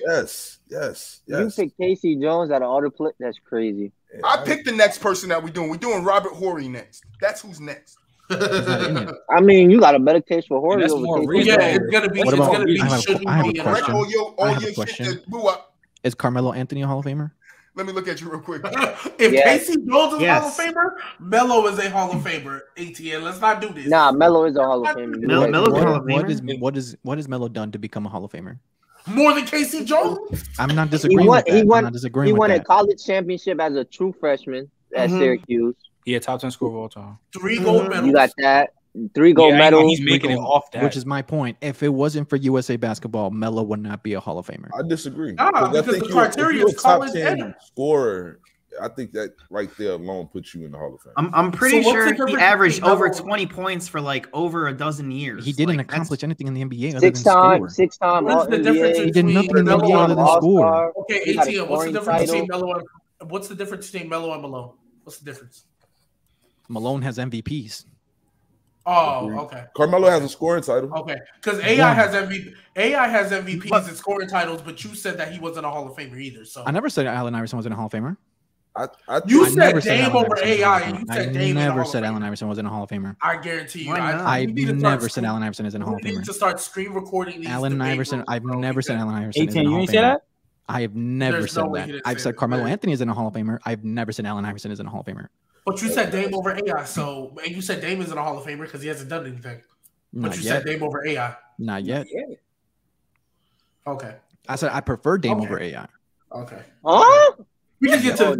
Yes. You pick K.C. Jones out of all the play. That's crazy. I picked the next person that we're doing. We're doing Robert Horry next. That's who's next. I mean, you got a better case for Horry. It's gonna be. I have a question. Is Carmelo Anthony a Hall of Famer? Let me look at you real quick. If K.C. Jones is a Hall of Famer, Melo is a Hall of Famer. ATN, let's not do this. Nah, Melo is a Hall of Famer. Melo's a Hall of Famer. What has Melo done to become a Hall of Famer? More than K.C. Jones? I'm not disagreeing with that. He won a college championship as a true freshman at Syracuse. Yeah, top 10 scorer of all time. 3 gold medals. You got that. 3 gold medals. He's making it off that. Which is my point. If it wasn't for USA basketball, Melo would not be a Hall of Famer. I disagree. Nah, because the criteria is college and scorer. I think that right there alone puts you in the Hall of Fame. I'm pretty sure he averaged over 20 points for like over a dozen years. He didn't accomplish anything in the NBA other six than time All-NBA. He did nothing in the NBA other than score. Okay, ATM, what's the difference between Melo and what's the difference between Melo and Malone? What's the difference? Malone has MVPs. Oh, okay. Carmelo has a scoring title. Okay, because AI has MVPs and scoring titles, but you said that he wasn't a Hall of Famer either. So I never said Allen Iverson wasn't a Hall of Famer. You said Dame over AI, and you said Dame. I never said Allen Iverson wasn't a Hall of Famer. I guarantee you. I never said Allen Iverson isn't a Hall of Famer. You need to start screen recording these. Allen Iverson. I've never said Allen Iverson. 18, you ain't say that? I have never said that. I've said Carmelo Anthony isn't a Hall of Famer. I've never said Allen Iverson isn't a Hall of Famer. But you said Dame over AI, and you said Dame isn't a Hall of Famer because he hasn't done anything. But you said Dame over AI. Not yet. Okay. I said I prefer Dame over AI. Okay. Huh? We can get to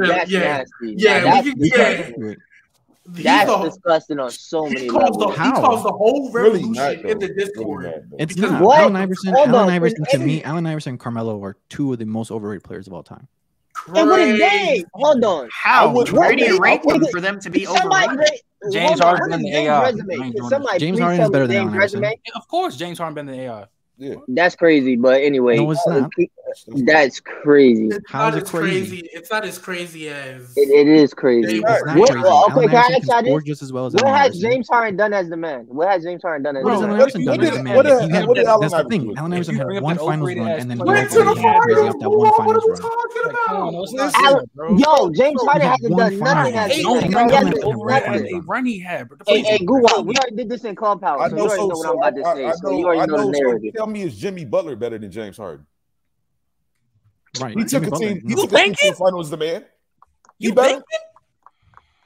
That's disgusting on so many levels. He caused the whole revolution in the Discord. It's not. What? Allen Iverson to me, Allen Iverson and Carmelo are 2 of the most overrated players of all time. And what is Dame? Hold on. How? Where do you rate them for them to be overrated? James Harden than the AI. James Harden is better than Allen Iverson. Of course, James Harden better than AI. Yeah. That's crazy, but anyway. No, it's not. That's crazy. How is it crazy? It's not as crazy as it is crazy. It's not What, crazy. okay, Allen can I Iverson ask can y'all score this? just as well as What Allen has Iverson. James Harden done as the man? What has James Harden done as What has the Allen man? Iverson done as the man? That's the thing. Allen Iverson had one finals run, and then he went crazy off that one finals run. Yo, James Harden hasn't one done nothing finals. as Hey, the Hey, man. no, He no, hasn't no, done no, nothing. a run he had. Bro. Hey, BooWop, we already did this in Clubhouse, I so know. you already know what I'm about to say. So you already know the narrative. Tell me, is Jimmy Butler better than James Harden? Right. He took a team. He took a team to the finals. The man. He You better. thinking?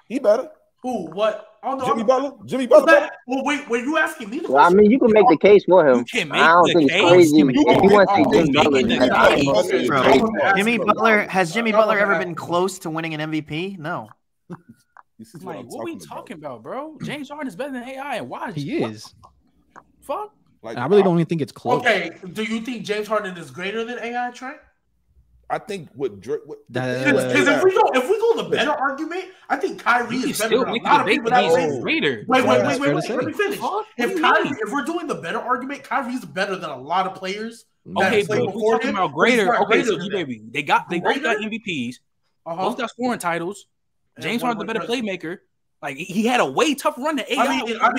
He better. who? What? Oh no, Jimmy Butler. Jimmy Butler. Better? Well, wait. Were you asking me? Well, I mean, you can make the case for him. You can make I don't the think it's case. crazy. You If can you want to say make Jimmy the Butler, case. man, I ain't gonna say it's Bro, crazy. Jimmy Butler has Jimmy Butler ever been close to winning an MVP? No. This is Like, I'm what we talking about, bro? James Harden is better than AI, and why? He is. Fuck. Like, I really don't even think it's close. Okay, do you think James Harden is greater than AI, Trent? I think what Drake. That- Because if we go the better argument, I think Kyrie You is can better still than a make the lot of debate people that that he's say. greater. Wait. That's fair to Let say. me finish. What do you If we're doing the better argument, Kyrie's better than a lot of players. Okay, that but played we're before talking him, about but he's greater. not Okay, so than that. Gbaby, they both got MVPs. Uh-huh. Both got scoring titles. And James one Harden's the better president. playmaker. Like he had a way tougher run than AI. I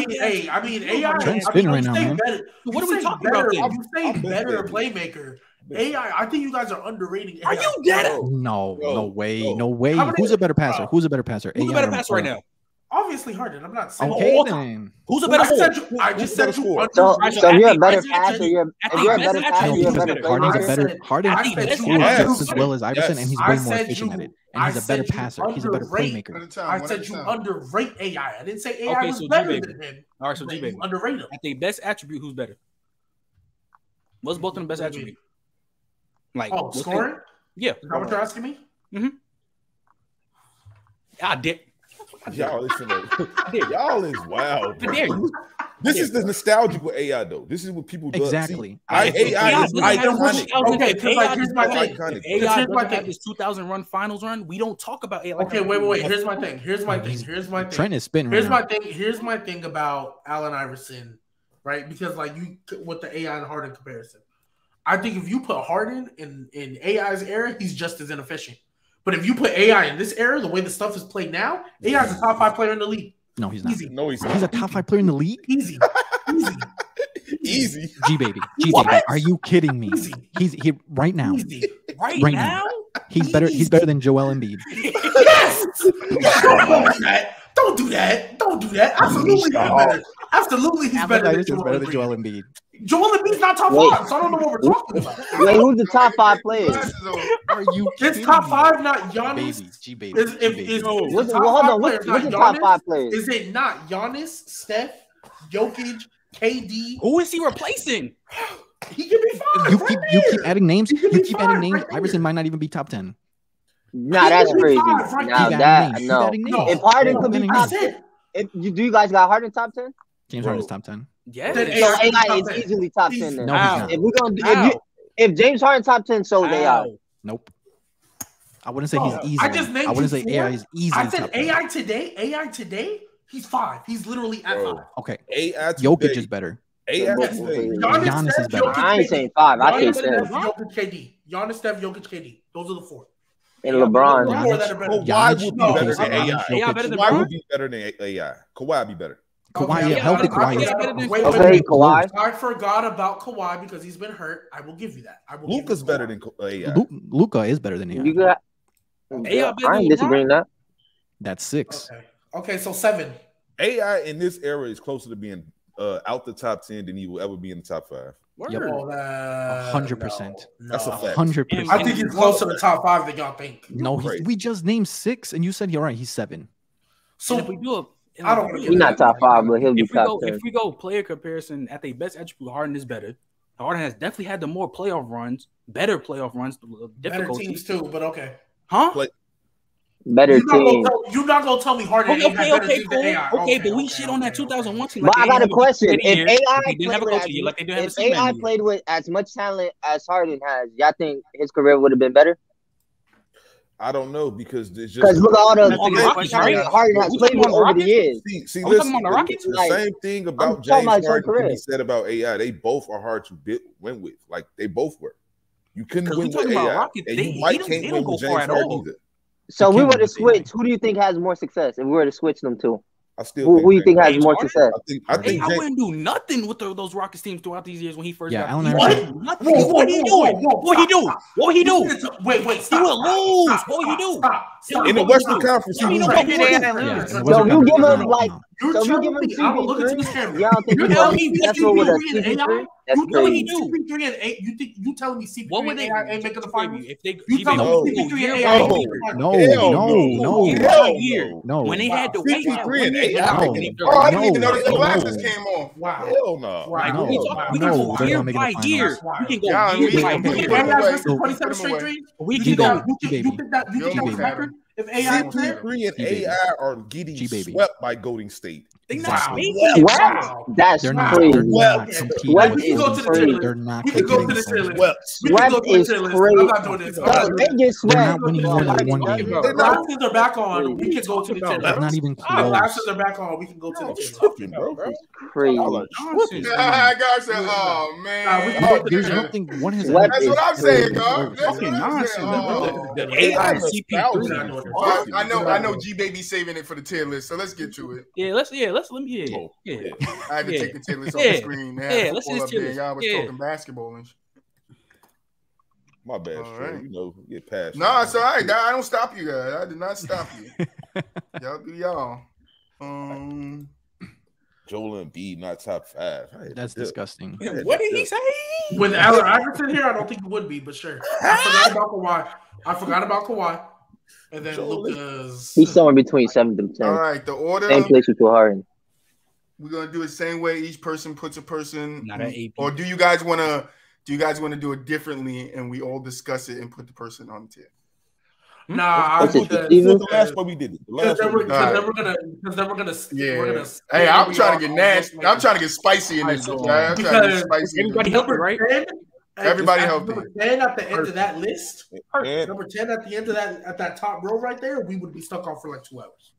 mean, AI. Trent's I spinning mean, right now, man. Better, What are we talking better, about then? You say better playmaker. AI. I think you guys are underrating AI. Are you dead? No way. How many- Who's a better passer? Who's a better passer? Who's a AI better or passer right now? Obviously Harden. I'm not saying. Okay all then. Who's a better I just said you score? So underrated. if you're a I better think- passer, if you're a better No, passer, you're a because better Harden's a playmaker. better Harden I said scores you just as underrated. well as Iverson, and he's I way more said efficient you- at it. And he's I a better said you passer. He's a better underrate. playmaker. I said you underrate AI. I didn't say AI Okay, was so better G-Baby. than him. All right, so but Gbaby. you underrate him. At the best attribute, who's better? What's both of them best attribute? Like Scoring? Yeah. Is that what you're asking me? I did. Y'all is wild. Bro. I dare you. This is the nostalgia with AI though. This is what people do. Exactly. AI is iconic. Okay, because like here's my thing. Iconic. If AI Here's my doesn't have thing. this 2000 run finals run, we don't talk about AI. Okay, wait. Here's my thing. Trent is spinning Here's right my thing. Here's my thing about Allen Iverson, right? Because like you with the AI and Harden comparison, I think if you put Harden in AI's era, he's just as inefficient. But if you put AI in this era, the way the stuff is played now, AI is a top 5 player in the league. now. No, he's not. Easy. No, he's He's a top 5 player in the league. Easy. easy. G-Baby. What? Are you kidding me? Easy. He's right now. Easy. Right Right now? He's better than Joel Embiid. Yes. Don't do that. Absolutely, he's better. Absolutely, he's better than Joel Embiid. Joel Embiid. Joel Embiid's not top Wait. 5, so I don't know what we're talking about. Wait, who's the top 5 players? Are you It's kidding top me? 5, not Giannis. G-Baby. Hold on. What's the top 5 players? Is it not Giannis, Steph, Jokic, KD? Who is he replacing? He can be 5. You keep adding names. He could You be keep five adding names. right there. Iverson might not even be top 10. Nah, that's He could be crazy. 5 right Now there. that He's no. adding names. No. If Harden No, could be adding top names. 10, do you guys got Harden top 10? James Harden's top 10. Yeah. Then So AI could be AI top is 10. easily top 10 then. No, he's not. If we're gonna do, Ow. if James Harden top 10, so is AI. Ow. Nope. I wouldn't say No, he's easy. I just named wouldn't say you 4. AI is easy. I said AI today. He's 5. He's literally at 5. Okay. AI Jokic today. is better. AI Yes. today. Giannis is Steph, better. Jokic, I ain't KD. saying 5. I say Giannis, 10. Steph, Jokic, KD. Giannis, Steph, Jokic, KD. Those are the 4. And LeBron. The 4 that are better. Kawhi would be No, better than Giannis, AI. AI better than Kawhi LeBron? would be better than AI. Kawhi would be better. Kawhi, Okay, healthy I Kawhi is. forgot- wait, Okay, Kawhi. I forgot about Kawhi because he's been hurt. I will give you that. Luka's better than AI. Luka is better than You AI. got. AI better I ain't than disagreeing that. That's 6. Okay, so 7. AI in this era is closer to being out the top 10 than he will ever be in the top 5. Yep. Oh, 100%. That's a fact. 100%. I think he's closer to top 5 than y'all think. No, we just named 6, and you said you're right. He's 7. So And if we do a I don't. He's not top 5, but he'll be top 10. If we go player comparison at the best attribute, Harden is better. Harden has definitely had the more playoff runs, better playoff runs, Better difficulty. teams too, but okay. Huh? Better team. You're not gonna tell me Harden ain't had better teams than AI. Okay, but we shit on that 2001 team. But I got a question. If AI AI played with as much talent as Harden has, y'all think his career would have been better? I don't know because it's just Because look at all the Rockets, Harden right? has We played with talking about over the Rockets? years. See, Are we listen, talking about the Rockets? the Like, same thing I'm about talking James about his whole Harden can career. be said about AI. They both are hard to win with. Like they both were. You couldn't Because we win talking with about AI. Rockets, And they you might can't don't win go with far James at Harden all. either. So You we can't were to win with switch. Who do you think has more success? If we were to switch them to, I still who you think has James more Harden? success? I think I James, wouldn't do nothing with those Rockets teams throughout these years when he first Yeah, got Allen there. Iverson- Nothing. Whoa, What he doing? What would he do? What would he do? Wait, He stop. would lose. What would he do? Stop. in the Western Conference, he Tell me loses. what he would do. Yeah, in the So Western if you Conference, give no, him like, no. You're so if you give telling him me, I will look into this CP3, camera. y'all think You're he's telling gonna me be successful with a CP3 and AI? CP3? That's You telling me crazy. CP3 and AI? You telling me CP3 What would and they AI ain't making the finals? if they You telling No. me CP3 and year AI by ain't No. making the finals? No, Hell no. year Hell by year. No. When they had to wait that CP3 1 and year, AI No. making Oh, I didn't even No. notice the No. glasses came off. Wow. Hell no. Like No. we No, can they're go not year making by the year. finals. We can go Yeah, year me- by me- year. me- AI has So, 27 put 'em straight away. dreams. We You can think go. that? You think that was G-Baby. accurate? If AI was there? CP3 and G-Baby. AI are getting G-Baby. swept by Golden State. They not Exactly. speaking. Wow. That's They're not. crazy. They're not Yeah. competing. Swept with We can go Golden to the State. tier list. They're not We can go to competing the with tier Golden list. Swept. We can go Swept to the is tier list. crazy. I'm not doing this. I'm No, not doing they this. get They're swept. not winning more than one game. The glasses are back on. We can go to the tier That's That's list. not even The close. glasses are back on. We can go to the Y'all tier list. tripping, bro. Crazy. Y'all are tripping. I got said, oh Nah, we man. can go to the There's tier list. nothing. One has Swept That's is what I'm saying, crazy. dog. That's Fucking what I'm nonsense. saying. The Oh. AI and That's CP3. thousands. But I know G-Baby saving it for the tier list, so let's get to it. Let me I had to take the tier list off Yeah. the screen. They had Let's see football this up tier there. list. Y'all was Yeah. talking basketball and shit. My bad, All Trey. right. You know, get past. No, it's all right. I don't stop you guys. I did not stop you. Y'all do y'all. Joel Embiid not top 5. That's disgusting. What did he say? With Allen Iverson here, I don't think it would be, but sure. I forgot about Kawhi. And then Luka's. He's somewhere between 7th and 10th. All right, the order. Same place with Harden. We're gonna do it the same way. Each person puts a person. Not an AP. Or do you guys wanna do it differently and we all discuss it and put the person on the tier? Nah, I What's it, think Steven? The last one we did it. The because last then one we we're did it. gonna Yeah. Hey, I'm trying to get nasty. I'm trying to get spicy in this. Guy. I'm trying to get Because spicy. in everybody this. healthy, right? Everybody healthy. Number 10 at the end of that list. And- Number 10 at the end of that at that top row right there, we would be stuck on for like 2 hours.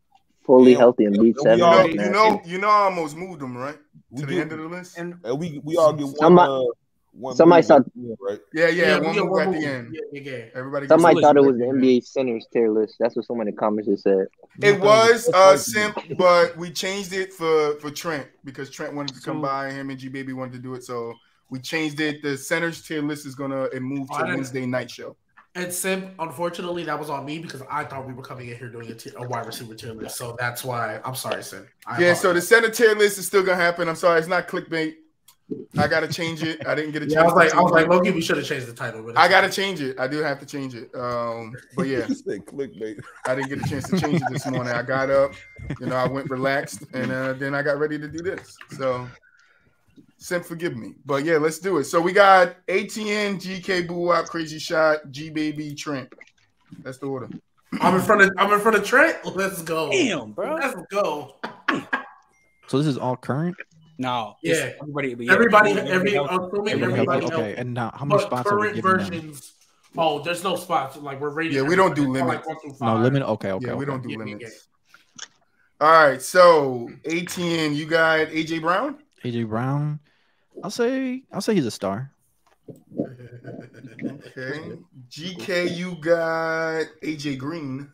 Fully Yeah. healthy and beat We 7. all- You know, I almost moved them right We to the did. end of the list. And And we all get one. Somebody move, saw- right. Yeah, we one get move at move. the end. Yeah. Everybody. Somebody gets thought it a was the list. NBA centers tier list. That's what someone in the comments just said. It was simp, but we changed it for Trent because Trent wanted to come by. Him and Gbaby wanted to do it, so we changed it. The centers tier list is gonna move to Wednesday night show. And Simp, unfortunately, that was on me because I thought we were coming in here doing a wide receiver tier list. So that's why I'm sorry, Simp. Yeah, so the center tier list is still gonna happen. I'm sorry, it's not clickbait. I gotta change it. I didn't get a chance. I was to like, change it. Loki, we should have changed the title. But I gotta change it. I do have to change it. But yeah, Clickbait. I didn't get a chance to change it this morning. I got up, I went relaxed, and then I got ready to do this. So, Simp, forgive me. But yeah, let's do it. So we got ATN, GK, BooWop, Crazy Shot, Gbaby, Trent. That's the order. I'm in front of Trent. Let's go. Damn, bro. Let's go. So this is all current. No. Yeah. Everybody Everybody healthy. okay. And now, how many But spots are we current giving them? versions. Oh, there's no spots. Like we're rating. Yeah, we don't do everybody limits. like 1 through 5. No limit. Okay. Yeah, we don't do Yeah. limits. All right, so ATN, you got AJ Brown? AJ Brown. I'll say he's a star. Okay. GK, you got AJ Green.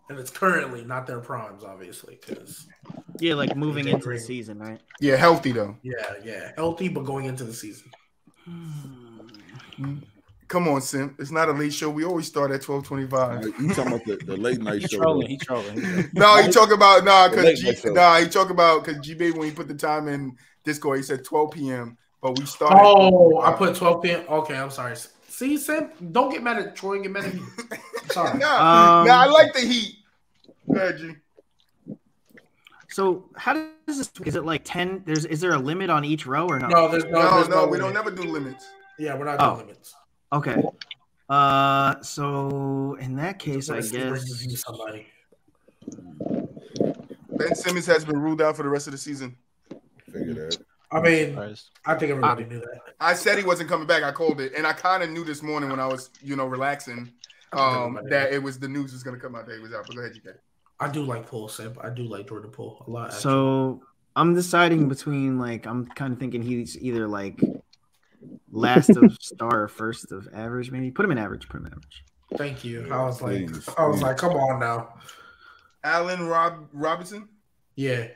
And it's currently not their primes, obviously, because yeah, like moving into the season, right? Yeah, healthy though. yeah, healthy, but going into the season. Come on, Sim. It's not a late show. We always start at 12:25. You talking about the late night show? He trolling. No, he talk about because G-Baby when he put the time in Discord, he said 12 p.m. But we started. Oh, I put 12 p.m. Okay, I'm sorry. See, Sim, don't get mad at Troy and get mad at me. Sorry. Nah, I like the heat. Go ahead, G. So how does this? Is it like 10? Is there a limit on each row or no? No, there's no. We don't never do limits. Yeah, we're not doing limits. Okay. So in that case, I guess. Somebody. Ben Simmons has been ruled out for the rest of the season. Figure that. I mean, I think everybody knew that. I said he wasn't coming back. I called it, and I kind of knew this morning when I was, relaxing, that it was the news was going to come out that he was out. But go ahead, you guys. I do like Poole, Simp. I do like Jordan Poole a lot. Actually. So I'm deciding between I'm kind of thinking he's either last of star, first of average, maybe. Put him in average. Thank you. Yeah, I was please. like, come on now. Allen Robinson. Yeah.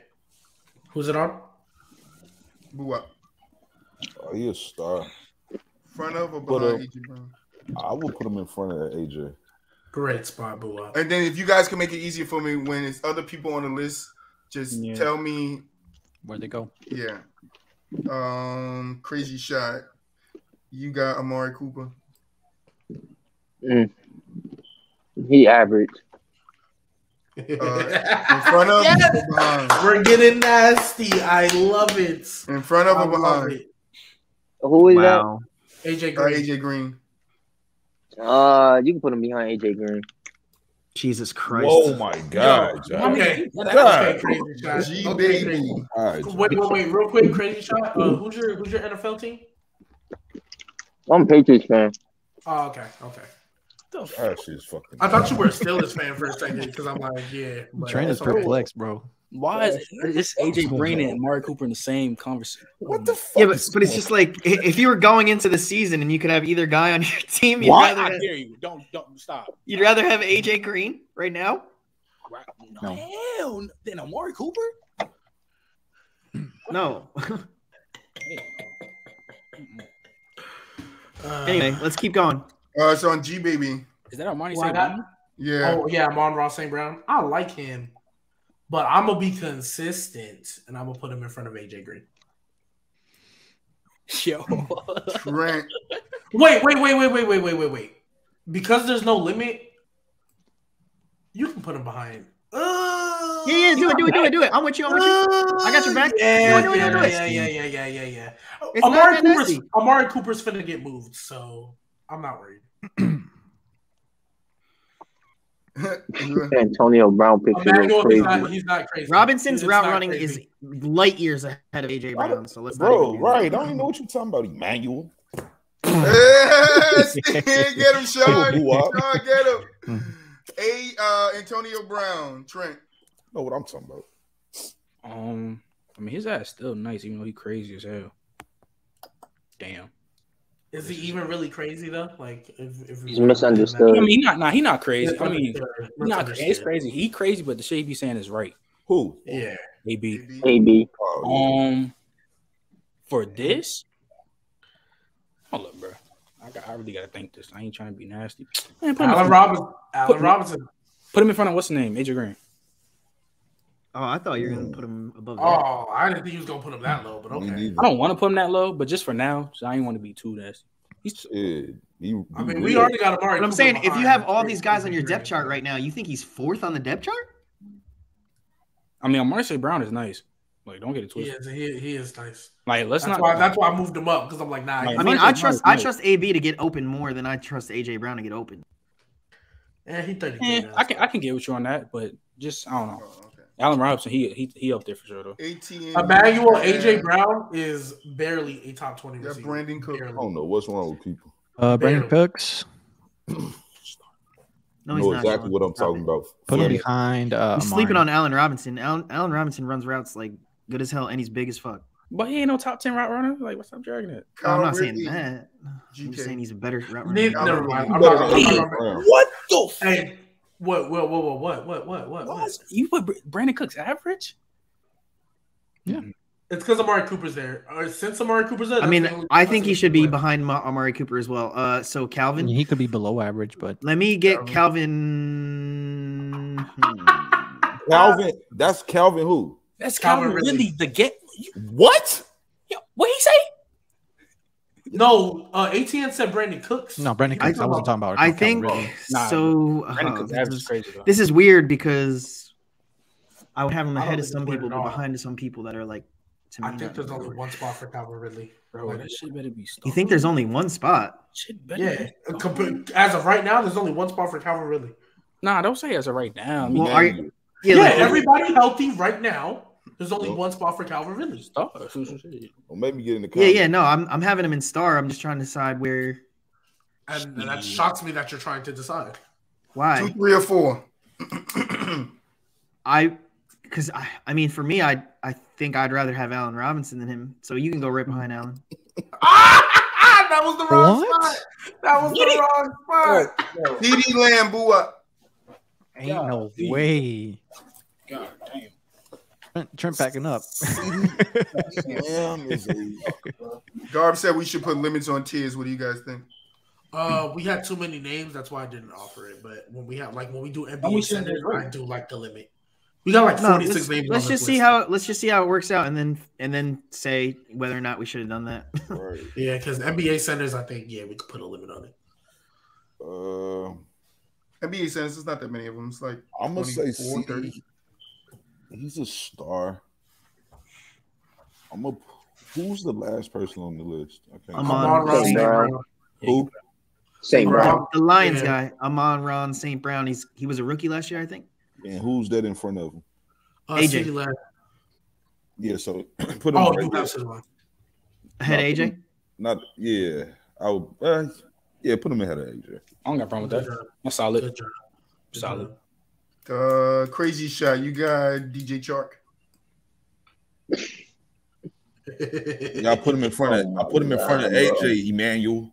Who's it on? BooWop. Oh, he a star. Front of or behind AJ Brown? I will put him in front of AJ. Great spot, BooWop. And then if you guys can make it easier for me when it's other people on the list, just tell me where they go. Yeah. Crazy shot. You got Amari Cooper. He average. In front of or behind? We're getting nasty. I love it. In front of or behind? Who is that? AJ Green. AJ Green. You can put him behind AJ Green. Jesus Christ. Oh my God. Okay. God. Crazy shot. Gbaby. Right, wait, real quick, crazy shot. Who's your NFL team? I'm a Patriots fan. Oh, okay. That shit's fucking. I thought you were a Steelers fan for a second because I'm like, Train is perplexed, bro. Why is AJ Green and Amari Cooper in the same conversation? What the fuck? Yeah, but it's just like if you were going into the season and you could have either guy on your team, Why? I dare you. Don't stop. You'd rather have AJ Green right now? No. Hell, than Amari Cooper? No. Anyway, let's keep going. It's on Gbaby. Is that Armani St. Brown? Yeah. Oh yeah, Amon-Ra St. Brown. I like him, but I'm gonna be consistent and I'm gonna put him in front of AJ Green. Yo. Trent. Wait. Because there's no limit, you can put him behind. Yeah, do it. I'm with you. I got your back. Yeah. Amari Cooper's finna get moved, so I'm not worried. Antonio Brown picture. He's not crazy. Robinson's route running is light years ahead of AJ Brown. So let's right. I don't even know what you're talking about, Emmanuel. Get him, Sean. Get him. Antonio Brown, Trent. Know what I'm talking about? I mean, his ass still nice, even though he's crazy as hell. Damn. Is he even really crazy though? Like, if he's misunderstood. I mean, he not crazy. I mean, it's crazy. He crazy, but the shit he be saying is right. Who? Yeah. AB. For this, hold up, bro. I really gotta think this. I ain't trying to be nasty. Man, Allen Robinson. Put him in front of what's the name? AJ Green. Oh, I thought you were gonna put him above. Oh, I didn't think he was gonna put him that low, but okay. I don't want to put him that low, but just for now, so I ain't want to be too nasty. I mean, we already got Amari. But I'm saying, if you have all these guys on your depth chart right now, you think he's fourth on the depth chart? I mean, Amari St. Brown is nice. Like, don't get it twisted. He is nice. Like, that's why I moved him up because I'm like, nah. I mean, I trust AB to get open more than I trust AJ Brown to get open. Yeah, he 30. I can get with you on that, but just I don't know. Oh, okay. Allen Robinson, he up there for sure though. Emmanuel AJ Brown is barely a top 20 receiver. Brandon Cooks. I don't know what's wrong with people. Brandon Cooks. No, he's not. Exactly what I'm talking about. Put him behind. He's sleeping on Allen Robinson. Allen Robinson runs routes like good as hell, and he's big as fuck. But he ain't no top 10 route runner. Like, what's up, dragging it? I'm not saying that. I'm just saying he's a better route runner. Never mind. What the? Hey, what? You put Brandon Cooks average? Yeah. It's because Amari Cooper's there. Since Amari Cooper's there, I mean, I think he should be behind Amari Cooper as well. So Calvin, he could be below average, but let me get Calvin. Calvin, that's Calvin who? That's Calvin Ridley. What? Yeah, what he say? No, ATN said Brandon Cooks. No, Brandon Cooks. I wasn't talking about. I think so. Brandon Cooks average is crazy. This is weird because I would have him ahead of some people, but behind some people that are like. I think there's only one spot for Calvin Ridley. Bro, that shit better be You think there's only one spot? As of right now, there's only one spot for Calvin Ridley. Nah, don't say as of right now. I mean, everybody healthy right now. There's only one spot for Calvin Ridley. Well, maybe get in the comments. Yeah. No, I'm having him in star. I'm just trying to decide where. And that shocks me that you're trying to decide. Why? 2, 3, or 4. Because I mean, for me, I think I'd rather have Allen Robinson than him. So you can go right behind Allen. That was the wrong spot. That was the wrong spot. CD Lamb, BooWop. Ain't no way. God damn. Trent backing up. Garb said we should put limits on tiers. What do you guys think? We had too many names. That's why I didn't offer it. But when we do NBA centers, I do like the limit. We got like 46 names. Let's just see how it works out, and then say whether or not we should have done that. Right. Yeah, because NBA centers, I think we could put a limit on it. NBA centers, there's not that many of them. It's like I'm gonna say 30. He's a star. Who's the last person on the list? St. Brown. Who? St. Brown. The Lions guy, Amon-Ra St. Brown. He was a rookie last year, I think. And who's that in front of him? AJ. Yeah, so put him. Oh, right you there. have someone. Ahead of AJ? I would. Put him ahead of AJ. I don't got a problem with that. That's solid. Good job. Solid. Crazy shot. You got DJ Chark. Yeah, I put him in front of. AJ Emmanuel.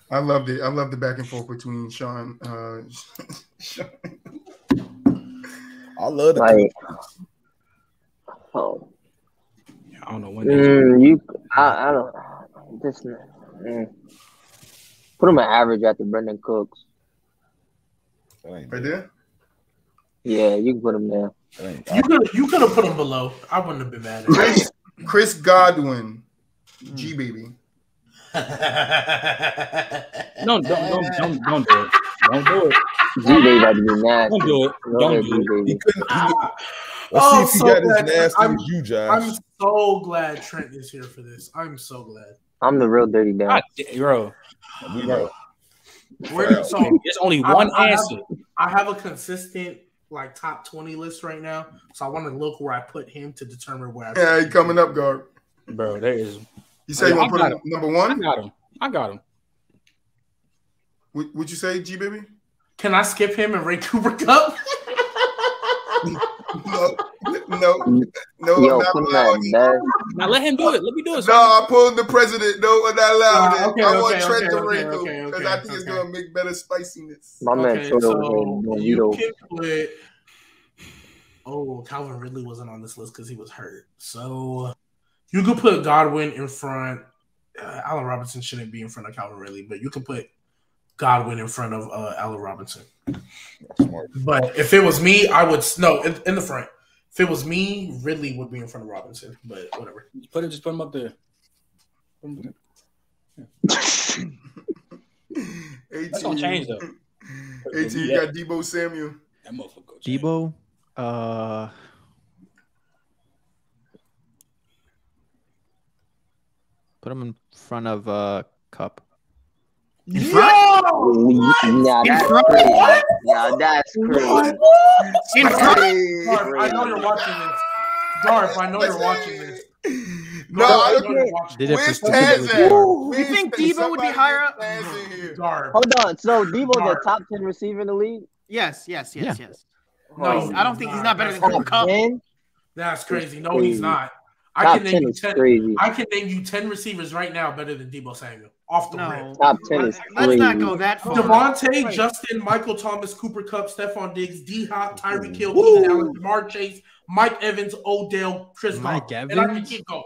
I loved it. I love the back and forth between Sean. I love the. I don't know when. I don't. This. Put him an average after Brendan Cooks. Right there. Yeah, you can put him there. You could have put him below. I wouldn't have been mad at it. Chris Godwin, Gbaby. No, don't do it. Don't do it. Gbaby about to be nasty. Don't do it. Don't do it. He couldn't. Let's see if he got as nasty as you, Josh. I'm so glad Trent is here for this. I'm so glad. I'm the real dirty down. Bro. So there's only one answer. I have a consistent like top 20 list right now, so I want to look where I put him to determine where. He coming up, Garb. Bro, there is. You say you want to put him number one? I got him. Would you say, Gbaby? Can I skip him and rate Cooper Kupp? No. Yo, come on, man. Now let him do it. Let me do it. No, I pulled the president. No, I'm not allowed it. Okay, I want Trent to rate him because I think it's okay. going to make better spiciness. My man, So you can put. Oh, Calvin Ridley wasn't on this list because he was hurt. So you could put Godwin in front. Allen Robinson shouldn't be in front of Calvin Ridley, but you could put Godwin in front of Allen Robinson. But if it was me, I would in the front. If it was me, Ridley would be in front of Robinson. But whatever. Just put him up there. That's gonna change though. 18, you got Debo Samuel. That motherfucker. Debo. Put him in front of Cup. In front? Nah, that's crazy. Nah, that's crazy. In front? Garf, I know you're watching this. Garf, I know you're watching this. No, I don't. Where's Taz at? You think Debo would be higher up? Garf. Hold on. So Debo's a top 10 receiver in the league? Yes. Yeah. No, I don't think he's not better than Cooper Kupp. That's crazy. No, he's not. I can name you 10 receivers right now better than Debo Samuel. Off the rip. Top 10 is Let's crazy. not go that far. Devontae, Justin, Michael Thomas, Cooper Kupp, Stephon Diggs, D-Hop, Tyreek Hill, Keenan Allen, Jamar Chase, Mike Evans, Odell, Chris Godwin. And I can keep going.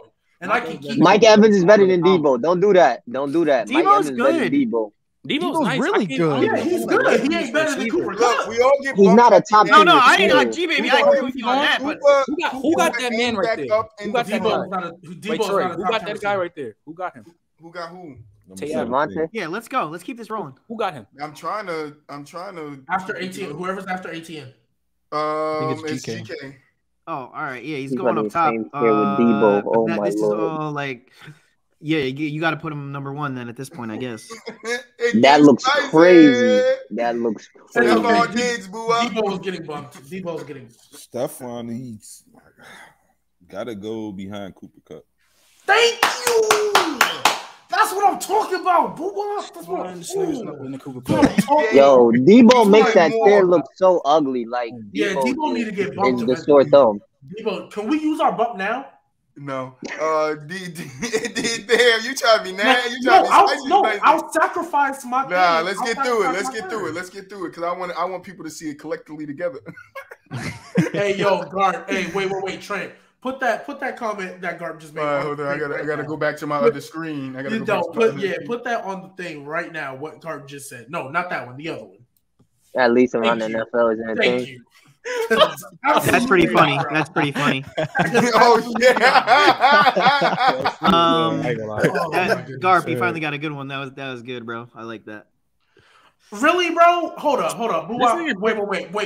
Mike Evans is better than Debo. Don't do that. Debo's Mike Evans is good. better than Debo. Debo's nice. really good. Yeah, he's good. He ain't better than Cooper Kupp. We all get He's not a top 10 No, I ain't receiver. like Gbaby. I agree with you on that. But Who got that man right there? Who got that guy? Wait, Trey, who got that guy right there? Who got him? Who got who? Devontae. yeah, let's go. Let's keep this rolling. Who got him? I'm trying to. After ATN, whoever's after ATN. It's GK. Oh, all right. Yeah, he's He's going on up the top. same tier with Debo. Oh, my this Lord. is all like, yeah, you got to put him number one then at this point, I guess. That looks crazy. That looks crazy. Debo was getting bumped. Stephon, he's gotta go behind Cooper Kupp. Thank you. That's what I'm talking about. BooWop. That's what I'm Yo, Debo makes that tier look so ugly. Like, Debo need to get bumped. the sore thumb. Debo, can we use our bump now? No. Damn, you trying to be nasty. You trying to be spicy. I'll sacrifice my thing. Nah, let's get through it. Let's get through it. Because I want people to see it collectively together. Hey, yo, Garb. Hey, wait, Trent. Put that comment that Garb just made. All right, hold on. I gotta go back to my other screen. Put that on the thing right now. What Garb just said. No, not that one. The other one. At least around the NFL is Thank anything. you. That's pretty funny. That's pretty funny. Oh yeah. Garb, you finally got a good one. That was good, bro. I like that. Really, bro? Hold up. BooWop. Wait,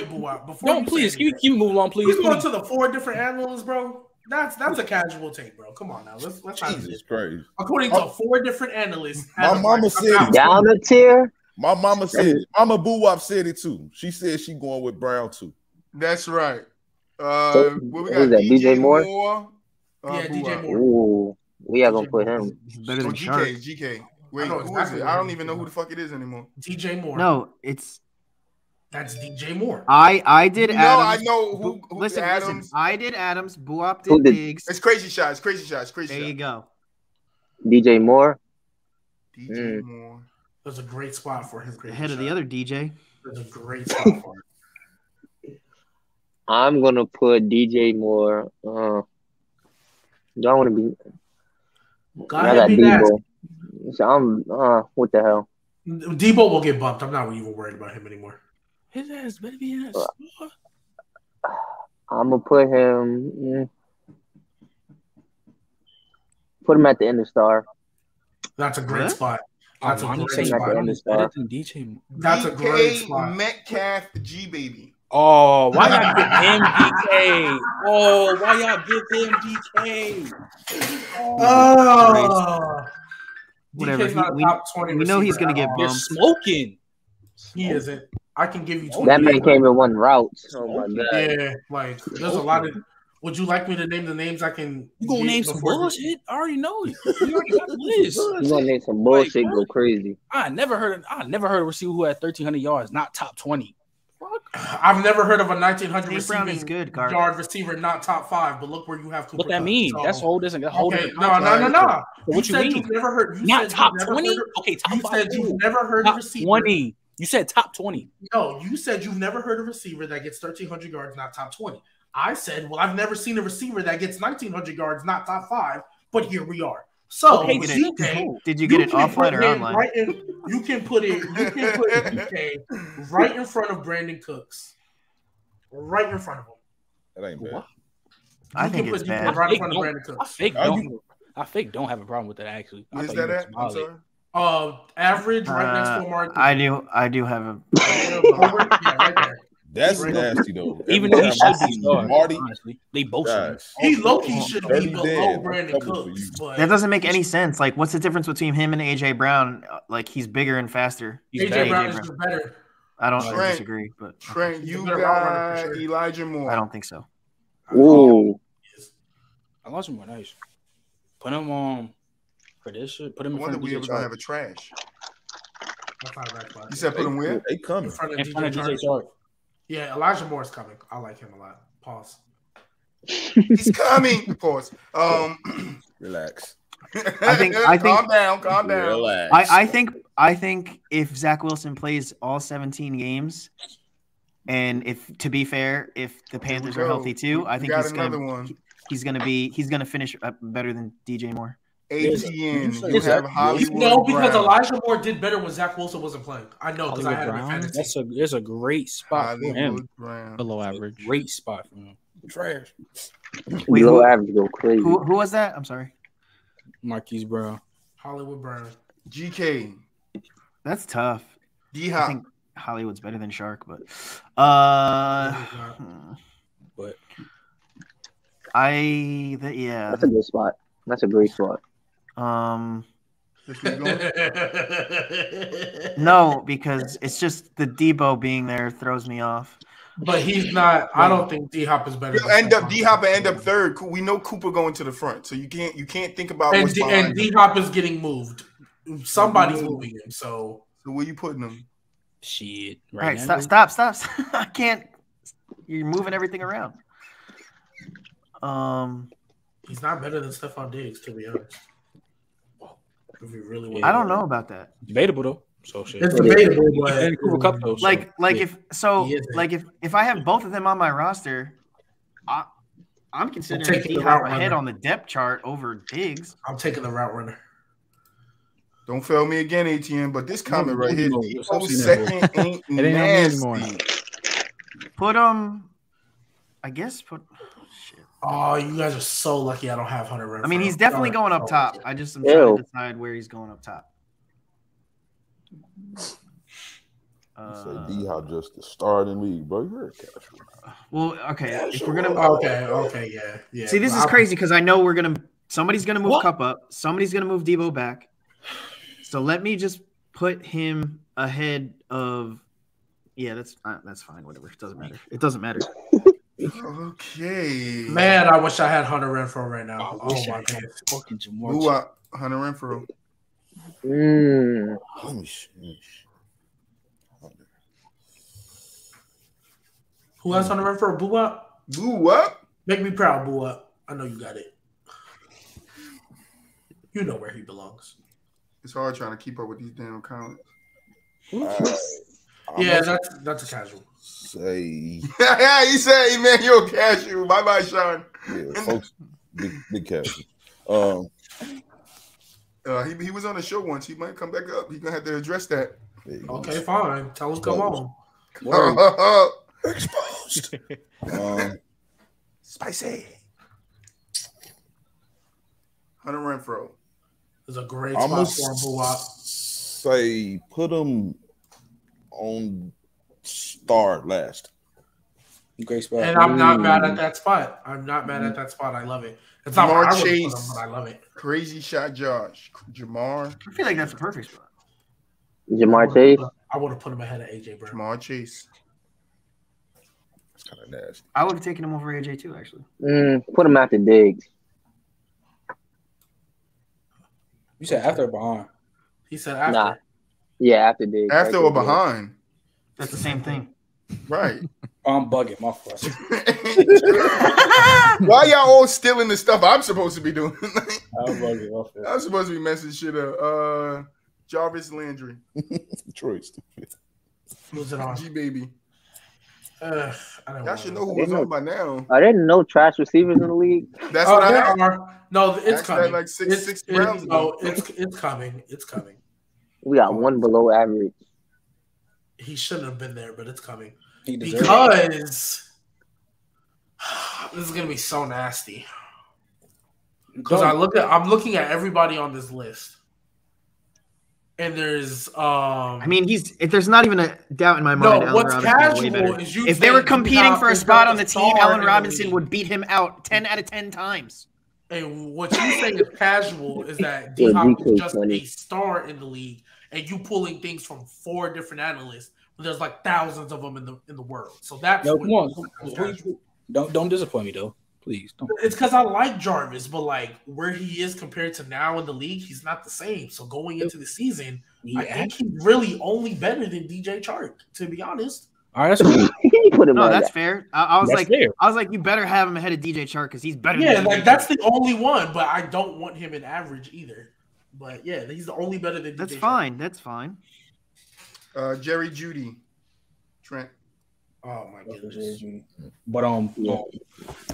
BooWop. Before please, keep moving along, please. We're going to the 4 different analysts, bro. That's a casual take, bro. Come on now. Let's Jesus Christ. According to 4 different analysts. My mama said down the tier. My mama said Mama BooWop said it too. She said she going with Brown too. That's right. What we got? DJ Moore? Yeah, DJ Moore. Ooh, we are gonna put him. Better than Shark. GK. Wait, who is it? I don't even know who the fuck it is anymore. DJ Moore. No, that's DJ Moore. I did Adams. No, I know who listen, Adams. Listen. I did Adams. BooWop did Biggs. It's Crazy Shots. There you go. DJ Moore. DJ Moore. That's a great spot for him. Ahead of the other DJ. That's a great spot for him. I'm gonna put DJ Moore. Do I want to be? I got Debo. So I'm. What the hell? Debo will get bumped. I'm not even worried about him anymore. His ass better be in that. I'm gonna put him. Put him at the end of star. That's a great spot. That's a great spot. That's a great spot. Metcalf, Gbaby. Oh, why y'all give him DK? Oh, why y'all give him DK? Oh, whatever. We know he's gonna get bumped. They're smoking. He isn't. I can give you 20. That man came in one route. Oh my god. Yeah, like there's a lot of. Would you like me to name the names? I can. You gonna name some bullshit? I already know it. You already got the list. You gonna name some bullshit? Go crazy. I never heard a receiver who had 1,300 yards, not top 20. I've never heard of a 1,900 receiving yard receiver, not top 5. But look where you have Cooper. What that mean? So, that's whole different. Okay, no. What you mean? You've never heard. Not top 20. Okay, top 5. You said you've never heard of receiver. 20. You said top 20. No, you said you've never heard of a receiver that gets 1,300 yards, not top 20. I said, well, I've never seen a receiver that gets 1,900 yards, not top 5. But here we are. So, okay, did you get it offline or online? You can put DK right in front of Brandon Cooks. Right in front of him. That ain't bad. I think it's bad. Right in front of Brandon Cooks. I fake don't have a problem with that actually. Where's that at? I'm sorry. Average right next to Amari. I do have a. Yeah, right there. That's nasty though. Even though he should be starting, honestly, they both should. He low-key should be below Brandon Cooks. That doesn't make any sense. Like, what's the difference between him and AJ Brown? Like, he's bigger and faster. AJ Brown is just better. I don't disagree, but Trent, you got Elijah Moore. I don't think so. Ooh, Elijah Moore, nice. Put him on for this shit. Put him in front of we ever gonna have a trash. You said put him where? They coming in front of DJ Chark. Yeah, Elijah Moore is coming. I like him a lot. Pause. He's coming. Pause. Relax. I think calm down. Relax. I think if Zach Wilson plays all 17 games, and to be fair, if the Panthers are healthy too, I think he's gonna finish better than DJ Moore. ATN, you have Hollywood. No, because Elijah Moore did better when Zach Wilson wasn't playing. I know because I had him in fantasy. There's a great spot for him. Below average. Great spot for him. Trash. Below average go crazy. Who was that? I'm sorry. Marquise Brown. Hollywood Brown. GK. That's tough. D-Hop. I think Hollywood's better than Shark, but That's a good spot. That's a great spot. No, because it's just the Debo being there throws me off. But he's not. I don't think D-Hop is better. D-Hop end up third. We know Cooper going to the front, so you can't think about. And D-Hop is getting moved. Somebody's moving him. So where you putting him? Shit. Right. Stop. I can't. You're moving everything around. He's not better than Stephon Diggs, to be honest. If you really want I don't know about that. Debatable though. So shit. It's debatable, but And Cooper Cup though. Like yeah. if I have both of them on my roster, I'm considering D-Hop ahead on the depth chart over Diggs. I'm taking the route runner. Don't fail me again, ATN. But this comment right here, Debo's second ain't nasty. Put I guess put. Shit. Oh, you guys are so lucky. I don't have Hunter Renfrow. I mean, he's definitely going up top. I just am trying to decide where he's going up top. Say D-Hop just the starting league, bro. You're a casual. Well, okay. If we're gonna, okay, yeah. See, this is crazy because I know somebody's gonna move Cup up, somebody's gonna move Debo back. So let me just put him ahead of. Yeah, that's fine. Whatever. It doesn't matter. Okay. Man, I wish I had Hunter Renfrow right now. Oh my god. Fucking Jamar. BooWop, Hunter Renfrow. Who has Hunter Renfrow? BooWop? BooWop? Make me proud, BooWop. I know you got it. You know where he belongs. It's hard trying to keep up with these damn comments. Yeah, that's a casual. Say. Yeah, he said, man, you're a casual. Bye-bye, Sean. Yeah, folks, big casual. He was on the show once. He might come back up. He's going to have to address that. Okay, fine. Tell us come on. Exposed. Spicy. Hunter Renfrow. It's a great spot for him, BooWop. Say, put him on star last. Great spot. And I'm not mad at that spot. I love it. It's not where I would put him, but I love it. CrazyShotJosh. Jamar. I feel like that's the perfect spot. Jamar Chase. I would have put him ahead of AJ Brown. Jamar Chase. It's kind of nasty. I would have taken him over AJ too, actually. Put him after Diggs. You said after or behind? He said after. Nah. Yeah, after Diggs. After or behind? That's the same thing. Right. I'm bugging. My fault. Why y'all all stealing the stuff I'm supposed to be doing? I'm bugging. My fault. I'm supposed to be messing shit up. Jarvis Landry. Troy stupid. Who's it on? Gbaby. Y'all should know who was on by now. Are there no trash receivers in the league? That's what I are. No, it's coming. Like six rounds ago. It's coming. It's coming. We got one below average. He shouldn't have been there, but it's coming. Because this is gonna be so nasty. Because I'm looking at everybody on this list. And there's I mean, there's not even a doubt in my mind. No, what's casual is if they were competing for a spot on the team, Allen Robinson would beat him out 10 out of 10 times. And what you say is casual is that D-Hop is just a star in the league, and you pulling things from 4 different analysts. There's like thousands of them in the world. So that's come on. Don't disappoint me though. Please don't. It's because I like Jarvis, but like where he is compared to now in the league, he's not the same. So going into the season, I think he's really only better than DJ Chark, to be honest. All right, that's cool. No, that's fair. I was like, you better have him ahead of DJ Chark because he's better. Yeah, than like DJ that's Chark. the only one, but I don't want him in average either. But yeah, he's the only better than. That's DJ fine. Chark. That's fine. Jerry Judy, Trent. Oh my goodness. But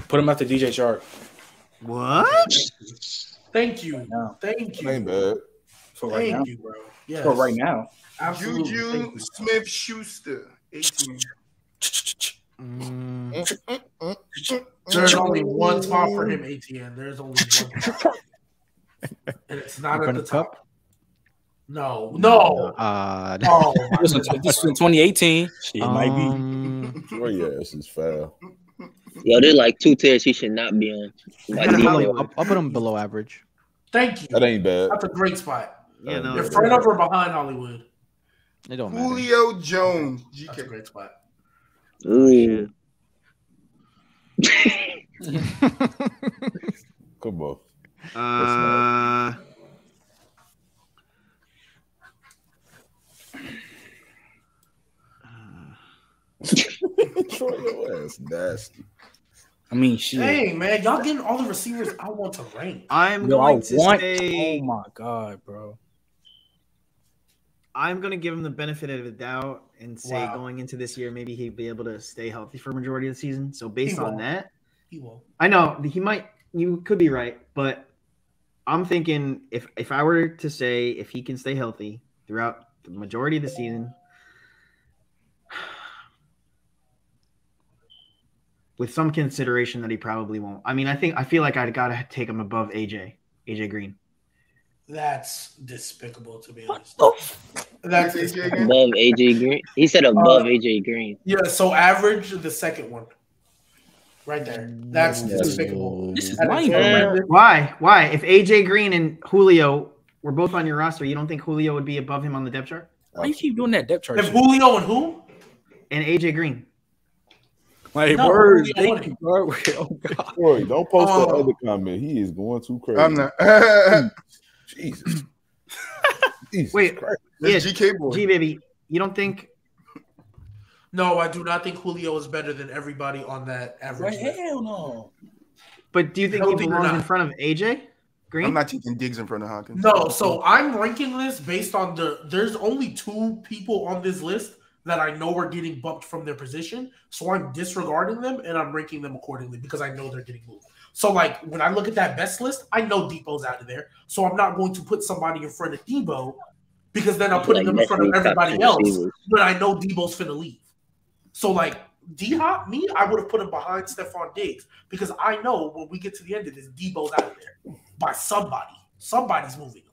put him after DJ Chark. What? Thank you. Thank you. Ain't bad. For right now. Thank you, bro. Yeah. For right now. Absolutely. Juju Smith-Schuster, 18. There's only one spot for him, ATN. There's only one spot. And it's not at the top. No. This was in 2018. Shit might be. Troy ass is foul. Yo, there's like 2 tiers he should not be on. I'll put him below average. Thank you. That ain't bad. That's a great spot. Yeah, no, They're front of or behind Hollywood. It don't matter. Julio Jones. GK. That's a great spot. Ooh. Come on. Troy, your ass nasty. I mean, shit. Hey, man, y'all getting all the receivers I want to rank. I'm going to say. Oh my god, bro. I'm going to give him the benefit of the doubt and say going into this year, maybe he'd be able to stay healthy for a majority of the season. So based on that, he will. I know he might. You could be right, but I'm thinking if I were to say if he can stay healthy throughout the majority of the season, with some consideration that he probably won't. I mean, I feel like I gotta take him above AJ Green. That's despicable, to be honest. That's despicable. Above AJ Green. He said above AJ Green. Yeah, so average the second one. Right there. That's despicable. This is Why? If AJ Green and Julio were both on your roster, you don't think Julio would be above him on the depth chart? Why you keep doing that depth chart? If Julio and who? And AJ Green. Like, No, words. Julio Thank you, bro. Oh, God. Boy, don't post that other comment. He is going too crazy. I'm not. Jesus. Wait, Christ. yeah, GK boy. Gbaby, you don't think? No, I do not think Julio is better than everybody on that average. Hell no. But do you think he belongs in front of AJ Green? I'm not taking Diggs in front of Hawkins. No, so I'm ranking this based on there's only 2 people on this list that I know are getting bumped from their position. So I'm disregarding them and I'm ranking them accordingly because I know they're getting moved. So, like, when I look at that best list, I know Debo's out of there. So I'm not going to put somebody in front of Debo because then I'm putting them in front of everybody else when I know Debo's finna leave. So, like, D-Hop, me, I would have put him behind Stephon Diggs because I know when we get to the end of this, Debo's out of there by somebody. Somebody's moving him.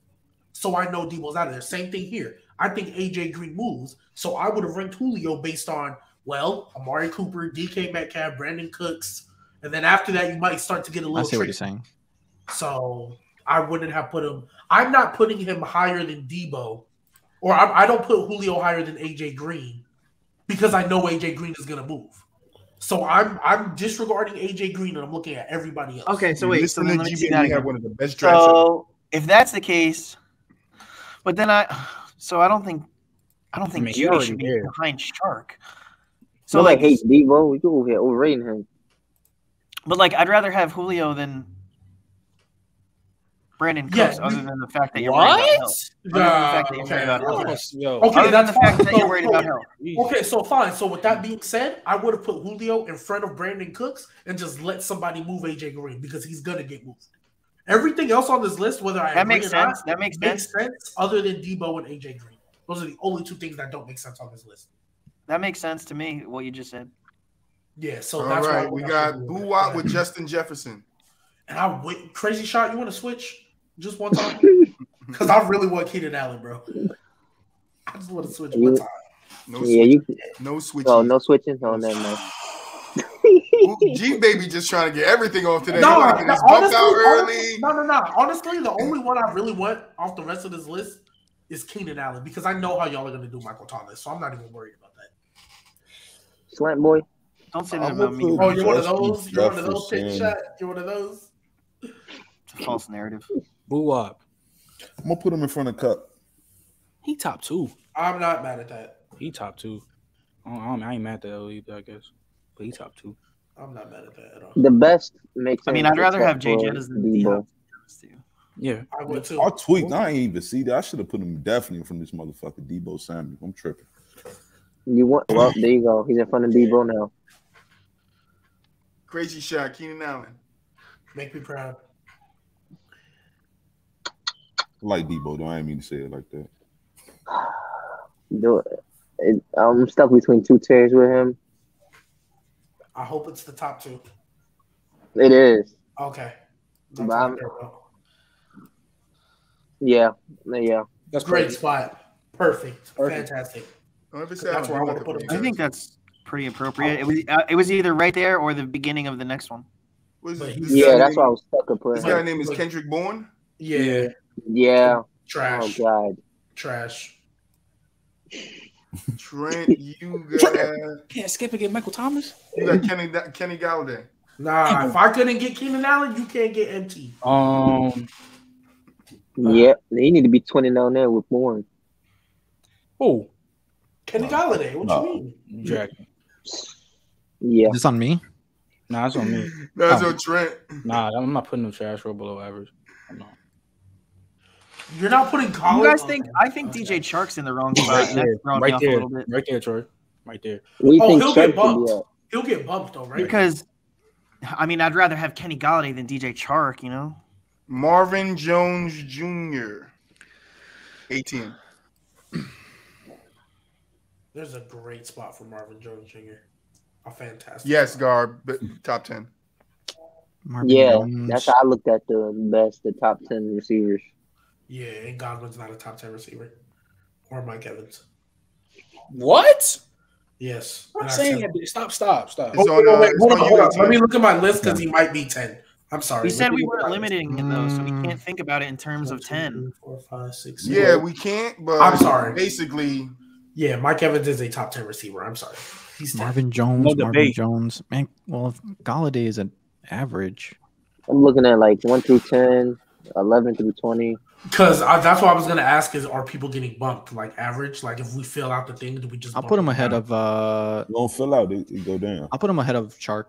So I know Debo's out of there. Same thing here. I think AJ Green moves. So I would have ranked Julio based on, well, Amari Cooper, DK Metcalf, Brandon Cooks. And then after that, you might start to get a little I see what tricky. you're saying. So I wouldn't have put him. I'm not putting him higher than Debo. Or I don't put Julio higher than AJ Green because I know AJ Green is going to move. So I'm disregarding AJ Green and I'm looking at everybody else. Okay, so wait. So then let me see that We again. have one of the best drafts. So if that's the case, but then I don't think Judy should be behind Shark. So Nobody like hates Debo. We go over here overrating him. But like I'd rather have Julio than Brandon Cooks, other than the fact that you're worried about health. Okay, that's the fact that you're worried about health. Okay, so fine. So with that being said, I would have put Julio in front of Brandon Cooks and just let somebody move AJ Green because he's gonna get moved. Everything else on this list, whether I agree or not, that makes sense. Other than Debo and AJ Green, those are the only 2 things that don't make sense on this list. That makes sense to me. What you just said. Yeah. So All that's right. why We got BooWop with Justin Jefferson. And Crazy Shot. You want to switch just one time? Because I really want Keenan Allen, bro. I just want to switch one time. No switching. Oh, no switching. Oh, never mind. Gbaby just trying to get everything off today. No, honestly, No. Honestly, the only one I really want off the rest of this list is Keenan Allen because I know how y'all are going to do Michael Thomas, so I'm not even worried about that. Slant boy. Don't say that about me. Oh, you're one of those? You're one of those? Take shot? You're one of those? It's a false narrative. BooWop. I'm going to put him in front of Cup. He top 2. I'm not mad at that. He top 2. I ain't mad at that either, I guess. But he top 2. I'm not mad at that at all. The best makes sense. I mean, I'd rather have Jay Jettas than Debo. Yeah. I would too. I tweaked. I ain't even see that. I should have put him definitely from this motherfucker Debo Samuel. I'm tripping. You want? Well, there you go. He's in front of Debo now. Crazy shot, Keenan Allen. Make me proud. I like Debo, though. I ain't mean to say it like that. I'm stuck between 2 tiers with him. I hope it's the top 2. It is. Okay. Yeah. That's great spot. Perfect. Fantastic. That's where I want to put him. I think that's pretty appropriate. It was either right there or the beginning of the next one. That's why I was stuck up putting. This guy's name is Kendrick Bourne. Yeah. Trash. Oh God. Trash. Trent, you got. Can't skip and get Michael Thomas. You got Kenny Galladay. Nah, if I couldn't get Keenan Allen, you can't get MT. Yeah, they need to be 20 down there with Bourne. Oh, Kenny Galladay. What you mean? Jack. Yeah. Is this on me? Nah, that's on me. That's on Trent. Nah, I'm not putting no trash row below average. No. You're not putting college. You guys think? I think DJ Chark's in the wrong spot. And that's throwing me off a little bit. Right there, Troy. Right there. He'll get bumped. He'll get bumped though, right? Because, I mean, I'd rather have Kenny Golladay than DJ Chark. You know. Marvin Jones Jr. 18. There's a great spot for Marvin Jones Jr. A fantastic. Yes, Garb, top 10. Marvin Jones. That's how I looked at the top 10 receivers. Yeah, and Godwin's not a top 10 receiver. Or Mike Evans. What? Yes. I'm saying it. Stop. Hold on. Let me look at my list because he might be 10. I'm sorry. We said we weren't limiting it though, so we can't think about it in terms of 10. 4, 5, 6. Yeah, we can't. But I'm sorry. Basically, yeah, Mike Evans is a top 10 receiver. I'm sorry. He's Marvin Jones. Marvin Jones. Man, well, if Golladay is an average. I'm looking at like 1 through 10, 11 through 20. Because that's what I was going to ask is, are people getting bumped like average? Like if we fill out the thing, do we just? I'll put him ahead of. Don't fill out, it go down. I'll put him ahead of Chark.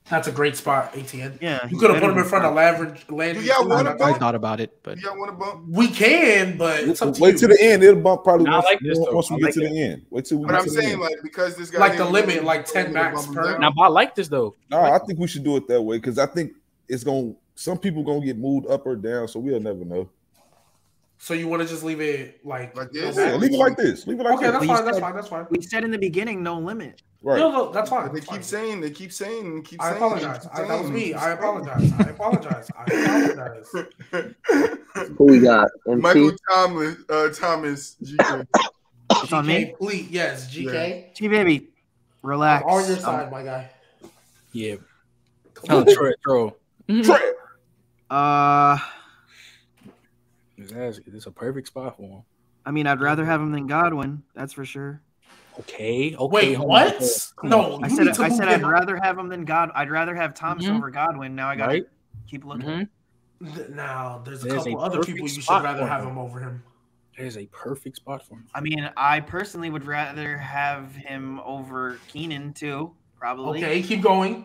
That's a great spot, ATN. Yeah, you could have put him in front of Landry. I thought about it, but y'all want to bump? We can, but it's up to wait till the end. It'll bump probably once we get to the end. Wait till we. But I'm saying like because this guy like the limit, like 10 backs per. Now, but I like this though. No, I think we should do it that way because I think it's gonna. Some people gonna get moved up or down, so we'll never know. So you want to just leave it like this? Yeah, leave it like this. Leave it like this. Okay, that's fine. We said in the beginning, no limit. Right. No, that's fine. They keep saying. I apologize. That was me. I apologize. Who we got? MC? Michael Thomas. GK. It's on me. Please, yes, GK. Gbaby, relax. I'm on your side, my guy. Yeah. Troy. It's a perfect spot for him. I mean, I'd rather have him than Godwin. That's for sure. Okay. Wait, what? No, I said I'd rather have him than God. I'd rather have Thomas over Godwin. Now I gotta keep looking. Now there's a couple other people you should rather have him over him. There's a perfect spot for him. I mean, I personally would rather have him over Keenan too. Probably. Okay, keep going.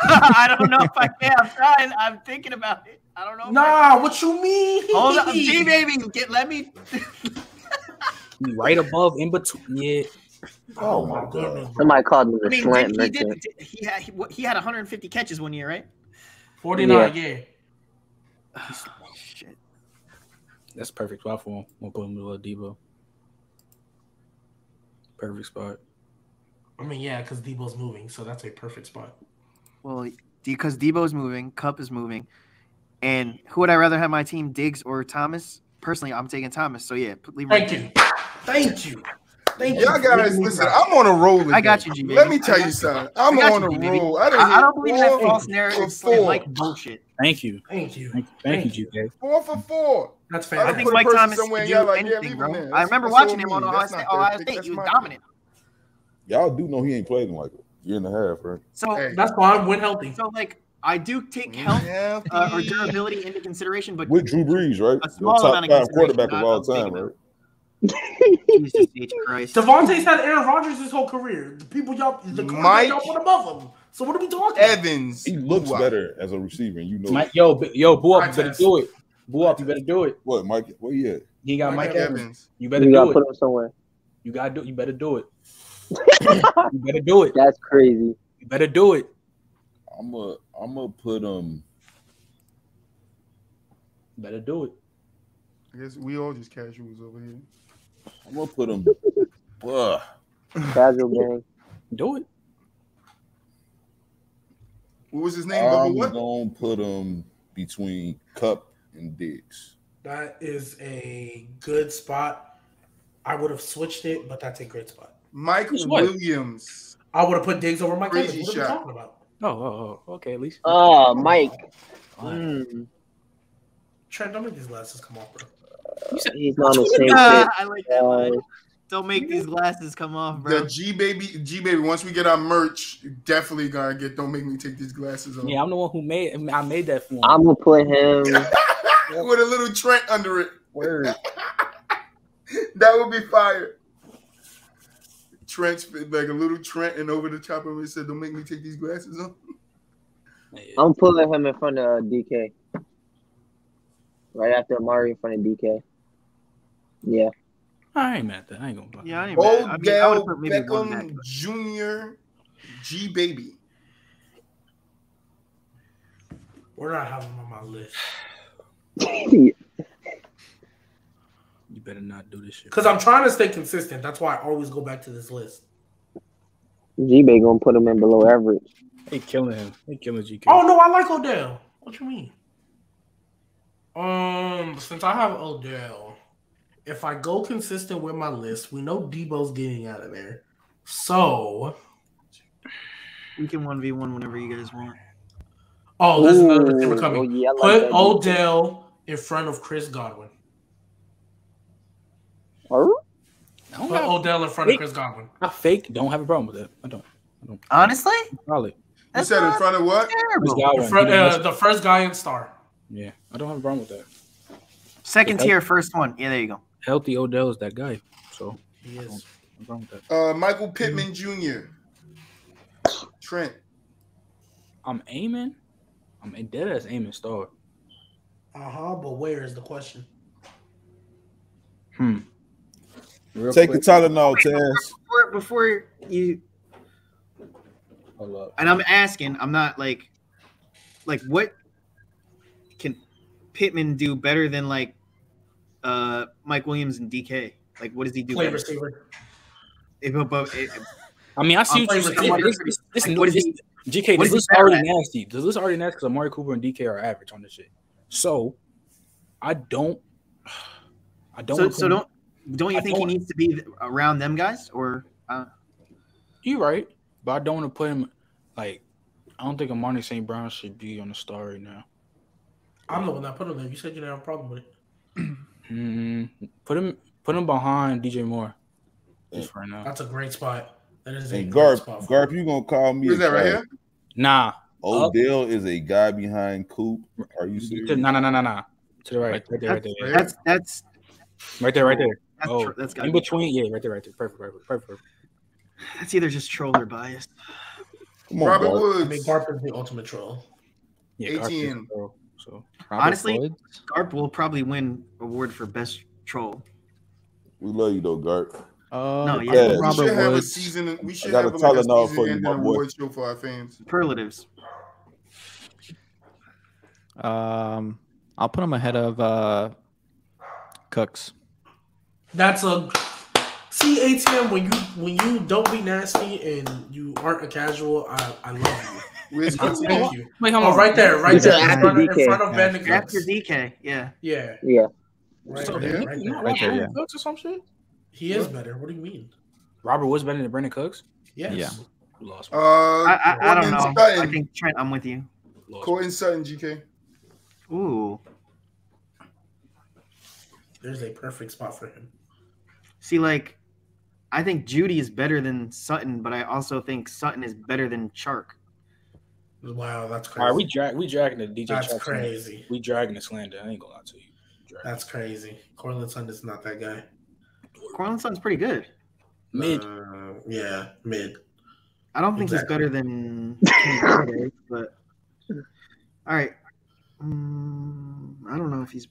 I don't know if I can. I'm trying. I'm thinking about it. I don't know. What you mean? Hold on, Gbaby. Let me. Right above, in between. Yeah. Oh my goodness. Somebody called him a slant merchant. He had 150 catches one year, right? 49. Yeah. Shit. That's a perfect spot for him. We'll put him with a Debo. Perfect spot. I mean, yeah, because Debo's moving, so that's a perfect spot. Well, because Debo's moving, Kupp is moving, and who would I rather have my team, Diggs or Thomas? Personally, I'm taking Thomas. So yeah, leave him. Thank you. Y'all guys, listen, I'm on a roll today. I got you, G. Let me tell you something. I'm on a roll. I don't believe in that false narrative like bullshit. Thank you, GK. 4 for 4. That's fair. I think Mike Thomas can do anything, bro. I remember watching him on Ohio State. He was dominant. Y'all do know he ain't played in like a year and a half, right? So that's fine. When healthy. So like I do take health or durability into consideration, but with Drew Brees, right? A small top amount of 5 quarterback of all time, right? Jesus H. Christ. Devontae's had Aaron Rodgers his whole career. The people y'all put above him. So what are we talking? Evans. He looks better as a receiver, and you know. Yo, BooWop, you better do it. BooWop, you better do it. What, Mike? Where you at? He got Mike Evans. You better do it. Put him somewhere. You better do it. You better do it. That's crazy. You better do it. I'm gonna put Better do it. I guess we all just casuals over here. I'm gonna put him. Casual gang. Do it. What was his name? I'm gonna put him between Kupp and Diggs. That is a good spot. I would have switched it, but that's a great spot. Mike Williams. I would have put Diggs over Mike Evans. What are we talking about? Oh, okay, at least. Mike. Trent, don't make these glasses come off, bro. He's not on the same I like that line. Don't make these glasses come off, bro. The Gbaby. Once we get our merch, definitely gotta get. Don't make me take these glasses off. Yeah, I'm the one who made that for him. I'm gonna put him with a little Trent under it. Word. That would be fire. Trent's like a little Trent, and over the top of it said, "Don't make me take these glasses off." I'm putting him in front of DK. Right after Amari in front of DK. Yeah. I ain't mad at that. I ain't gonna lie. Yeah, I ain't mad. I mean, I would Odell have put maybe one back. Beckham Jr. Gbaby. We're not having him on my list. You better not do this shit. Because I'm trying to stay consistent. That's why I always go back to this list. G-Bay gonna put him in below average. They killing him. They killing GK. Oh no, I like Odell. What you mean? Since I have Odell, if I go consistent with my list, we know Debo's getting out of there. So We can 1v1 whenever you guys want. oh, there's another thing coming. Oh, yeah, I like Put that. Odell in front of Chris Godwin. Huh? I don't Put have, Odell in front of Chris Godwin. I fake. Don't have a problem with that. I don't. Honestly, Solid. You said in front of what? Chris terrible. Godwin, The first guy in star. yeah, I don't have a problem with that. Second tier, first one. Yeah, there you go. Healthy Odell is that guy. So He is. no problem with that. Michael Pittman Jr. Trent. I'm aiming. I'm dead ass aiming star. But where is the question? Real Take the quick. Tylenol, Taz. Before you, Hold up. and I'm asking, I'm not like what can Pittman do better than like Mike Williams and DK? Like, what does he do? Play better? receiver. I mean, I see what you're saying. Like, what is he? GK, what this is he list better already at? nasty. This list already nasty because Amari Cooper and DK are average on this shit. So I don't. Don't you think he needs to be around them guys or? You're right, but I don't want to put him like. I don't think Amari St. Brown should be on the star right now. I'm the one that put him there. You said you didn't have a problem with it. Put him behind DJ Moore. Just right now. That's a great spot. That is a And great Garp, spot. Garp, you gonna call me? Who's that right here? Nah. Odell is a guy behind Coop. Are you serious? Nah. To the right there. That's Right there. That's gotta In be between, yeah, right there. Perfect. That's either just troll or biased. Come on, Robert Garp. Woods. I mean, Garp is the ultimate troll. Yeah, ATN. So Honestly, Woods? Garp will probably win award for best troll. We love you though, Garp. No, yeah. Yeah. We Robert should have a Woods. season. We should got have a like a Tylenol for you, season my ending boy. award show for our fans. Superlatives. I'll put him ahead of Cooks. That's a ATM when you don't be nasty and you aren't a casual. I love Where's you. Cooks? Thank you. Wait, hold Oh, on. right there, He said in after front of DK. Brandon Cooks. After DK, yeah. Yeah, Yeah. right So there, Nick, right you there. not Right there, Brandon yeah. Cooks or some shit? He is better. What do you mean? Robert Woods better than Brandon Cooks? Yes. Yeah. You lost me. I don't know. Courtland I Sutton. think Trent, I'm with you. Lost me. Courtland Sutton, GK. Ooh. There's a perfect spot for him. See, like, I think Judy is better than Sutton, but I also think Sutton is better than Chark. Wow, that's All crazy. right, we dragging the DJ That's Chark slander. crazy. We dragging the slander. I ain't gonna lie to you. That's crazy. Courtland Sutton is not that guy. Courtland Sutton's pretty good. Mid. Yeah, mid. I don't think Exactly. he's better than Kenny Galladay, but all right. I don't know if he's.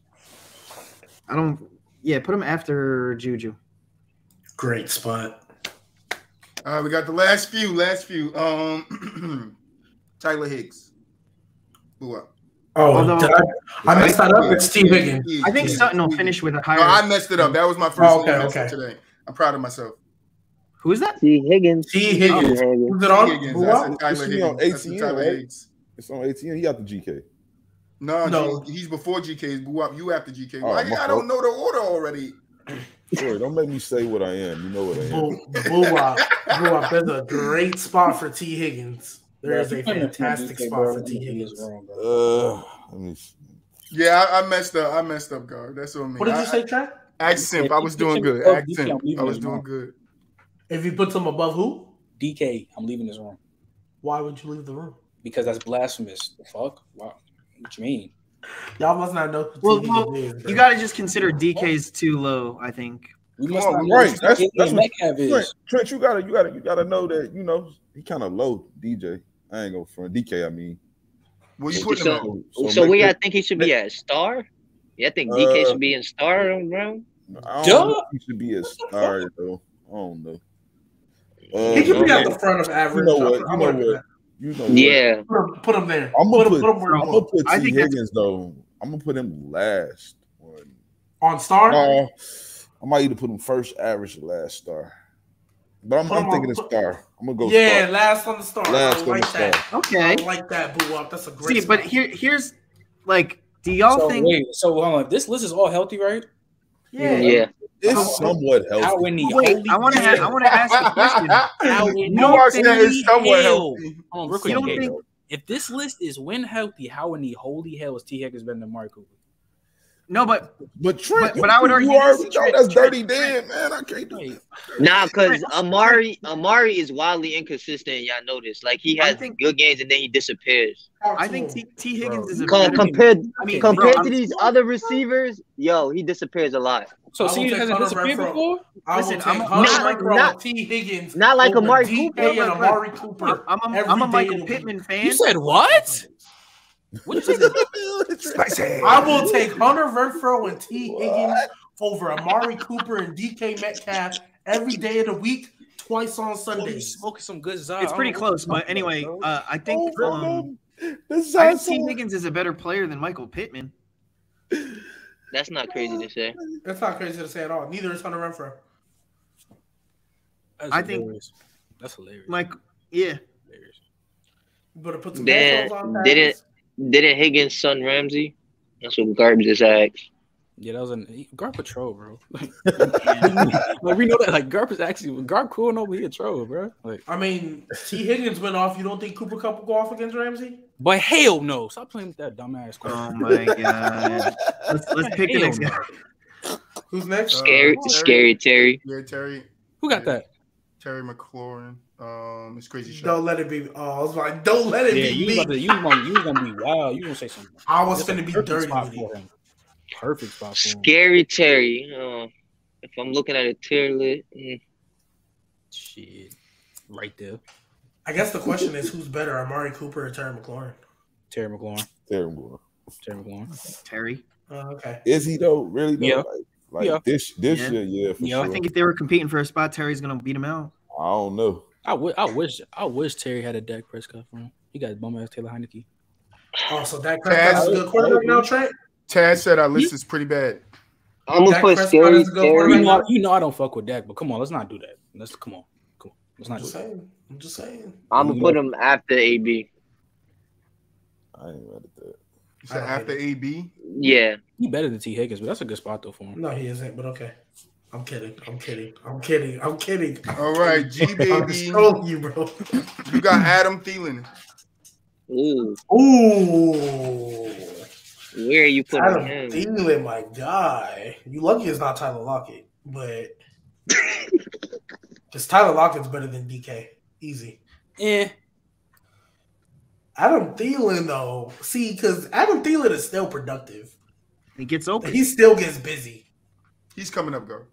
I don't. Yeah, put him after Juju. Great spot. All right, we got the last few. Tyler Higgs. BooWop. Oh, Although- I messed that up. It's T. Higgins. I think Sutton will finish with a higher. No, I messed it up. That was my first Oh, okay, name okay. today. I'm proud of myself. Who is that? T. Higgins. T. Higgins. T. Higgins. Who's it on? Higgins. BooWop? That's Tyler Isn't he on Higgins. That's ATN, Tyler right? Higgs. It's on ATN. He got the GK. No, he's before GK. BooWop, you after GK. Oh, Why my I fault. don't know the order already. Sorry, don't make me say what I am. You know what I am. BooWop. There's a great spot for T. Higgins. There is a You can't fantastic DK, spot bro. for T. You Higgins. this wrong, bro. Let me see. Yeah, I messed up, guard. That's on me. What did you say, Trent? Accent. I was doing good. DK, I'm Accent. leaving I was this doing room. good. If he puts him above who? DK, I'm leaving this room Why would you leave the room? because that's blasphemous. The fuck? Wow. What you mean? Y'all must not know who T. Well, Higgins is. you got to just consider DK's too low. I think. We Come must on, not we know right. who That's what Metcalf is. Trent, you gotta know that, he kind of low, DJ. I ain't gonna front DK, I mean. Where you putting him at? So where I think he should be at? Star? Yeah, I think DK should be in Star, bro. I don't know if he should be a star though. I don't know. He could be at the front of average. You know what? Yeah. Put him there. I'm gonna put T. Higgins though. I'm gonna put him last on star. I might either put him first, average, or last star. But I'm thinking of star. I'm gonna go. Yeah, star. last on the star. Last I like on the that. star. Okay. I like that, BooWop. That's a great. See, but here's like, do y'all think? Wait, so hold on. This list is all healthy, right? Yeah. It's somewhat healthy. I want to ask a question. You are saying it's somewhat healthy. Hold on, real quick. If this list is when healthy, how in the holy hell is T. Higgins better than Amari Cooper? No, but Trent, but I would argue that's dirty Dan, man. I can't do it. Nah, because Amari is wildly inconsistent. Y'all notice, like he has good games and then he disappears. I think T. Higgins is compared to these other receivers. Yo, he disappears a lot. So T hasn't disappeared before. Listen, not T. Higgins, not like Amari Cooper. And Amari Cooper. I'm a Michael Pittman fan. You said what? What you say? I will take Hunter Renfrow and T. Higgins over Amari Cooper and DK Metcalf every day of the week, twice on Sundays. Smoking some good Zod. It's pretty close, but anyway, I think T. Higgins is a better player than Michael Pittman. That's not crazy to say. That's not crazy to say at all. Neither is Hunter Renfrow. I think that's hilarious. Like, yeah. You better put some Didn't Higgins' son Ramsey? That's what Garbage just asked. Yeah, that was Garb a troll, bro. Like we know that. Like Garb is actually cool over here, troll, bro. Like I mean, T. Higgins went off. You don't think Cooper Kupp will go off against Ramsey? But hell no! Stop playing with that dumbass question. Oh my god! let's pick the next guy. Who's next? Scary Terry. Yeah, Terry. Who got that? Terry McLaurin. It's crazy shot. Don't let it be. Oh, I was like, don't let it be me. You was gonna be wild. You gonna say something? I was gonna be dirty with him. Perfect spot for him. Scary Terry. If I'm looking at a tier list, shit, right there. I guess the question is, who's better, Amari Cooper or Terry McLaurin? Terry McLaurin. Terry. Okay. Is he though? Really? Though? Yeah. This year, yeah. For sure. I think if they were competing for a spot, Terry's gonna beat him out. I don't know. I wish Terry had a Dak Prescott for him. He got bum ass Taylor Heineke. Oh, so Dak Prescott's a good quarterback now, Trent? Taz said our list is pretty bad. I'm gonna put Scary Terry. You know I don't fuck with Dak, but come on, let's not do that. Let's not do that. I'm just saying. I'm gonna put him after AB. I ain't mad at that. You said after AB? Yeah. He better than T. Higgins, but that's a good spot though for him. No, he isn't, but okay. I'm kidding. All right, Gbaby. I'm just trolling you, bro. You got Adam Thielen. Ooh. Where are you putting Adam him? Thielen, my guy. You lucky it's not Tyler Lockett, but because Tyler Lockett's better than DK. Easy. Adam Thielen, though. See, because Adam Thielen is still productive. He gets open. He still gets busy. He's coming up, girl.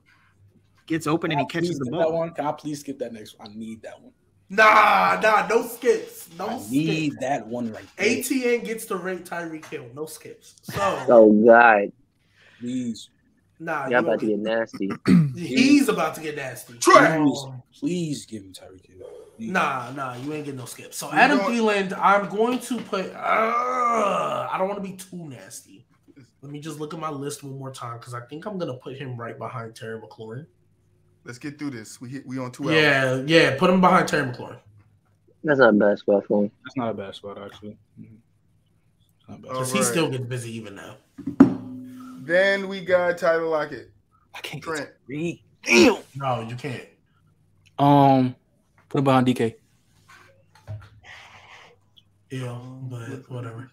Gets open and he catches the ball. Can I please skip that next one? I need that one. Nah, no skips. Need that one right there. ATN gets to rate Tyreek Hill. No skips. So, oh, God. Please. Nah, y'all about to get nasty. He's about to get nasty. Please give me Tyreek Hill. Nah, you ain't getting no skips. So, Adam Thielen, I'm going to put. I don't want to be too nasty. Let me just look at my list one more time because I think I'm gonna put him right behind Terry McLaurin. Let's get through this. We on 2 hours. Yeah. Put him behind Terry McLaurin. That's not a bad spot for him. That's not a bad spot, actually. Because he still gets busy even now. Then we got Tyler Lockett. I can't Trent. Damn. No, you can't. Put him behind DK. Yeah, but whatever.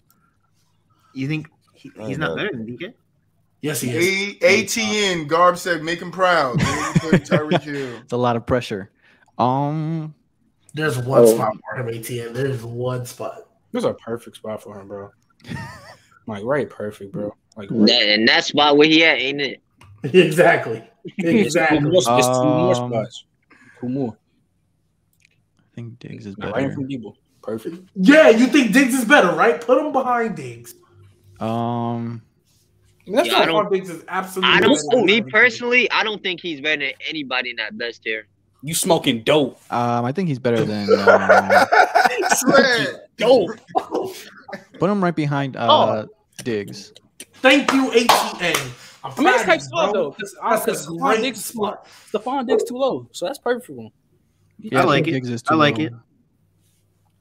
You think he's not better than DK? Yes, he is. ATN, Garb said, make him proud. Tyreek Hill. It's a lot of pressure. There's one spot for him, ATN. There's one spot. There's a perfect spot for him, bro. Like, perfect, bro. Like, and that spot where he at, ain't it? Exactly. It's two more spots. 2 more. I think Diggs is better. Right from Debo. Perfect. Yeah, you think Diggs is better, right? Put him behind Diggs. That's Yeah, Diggs is absolutely. Me personally, I don't think he's better than anybody in that best tier. You smoking dope. I think he's better than Dope. put him right behind Diggs. Thank you, ATN. I mean, it's kind of slow though, because Stephon Diggs too low, so that's perfect for him. Yeah, I like it. I like it.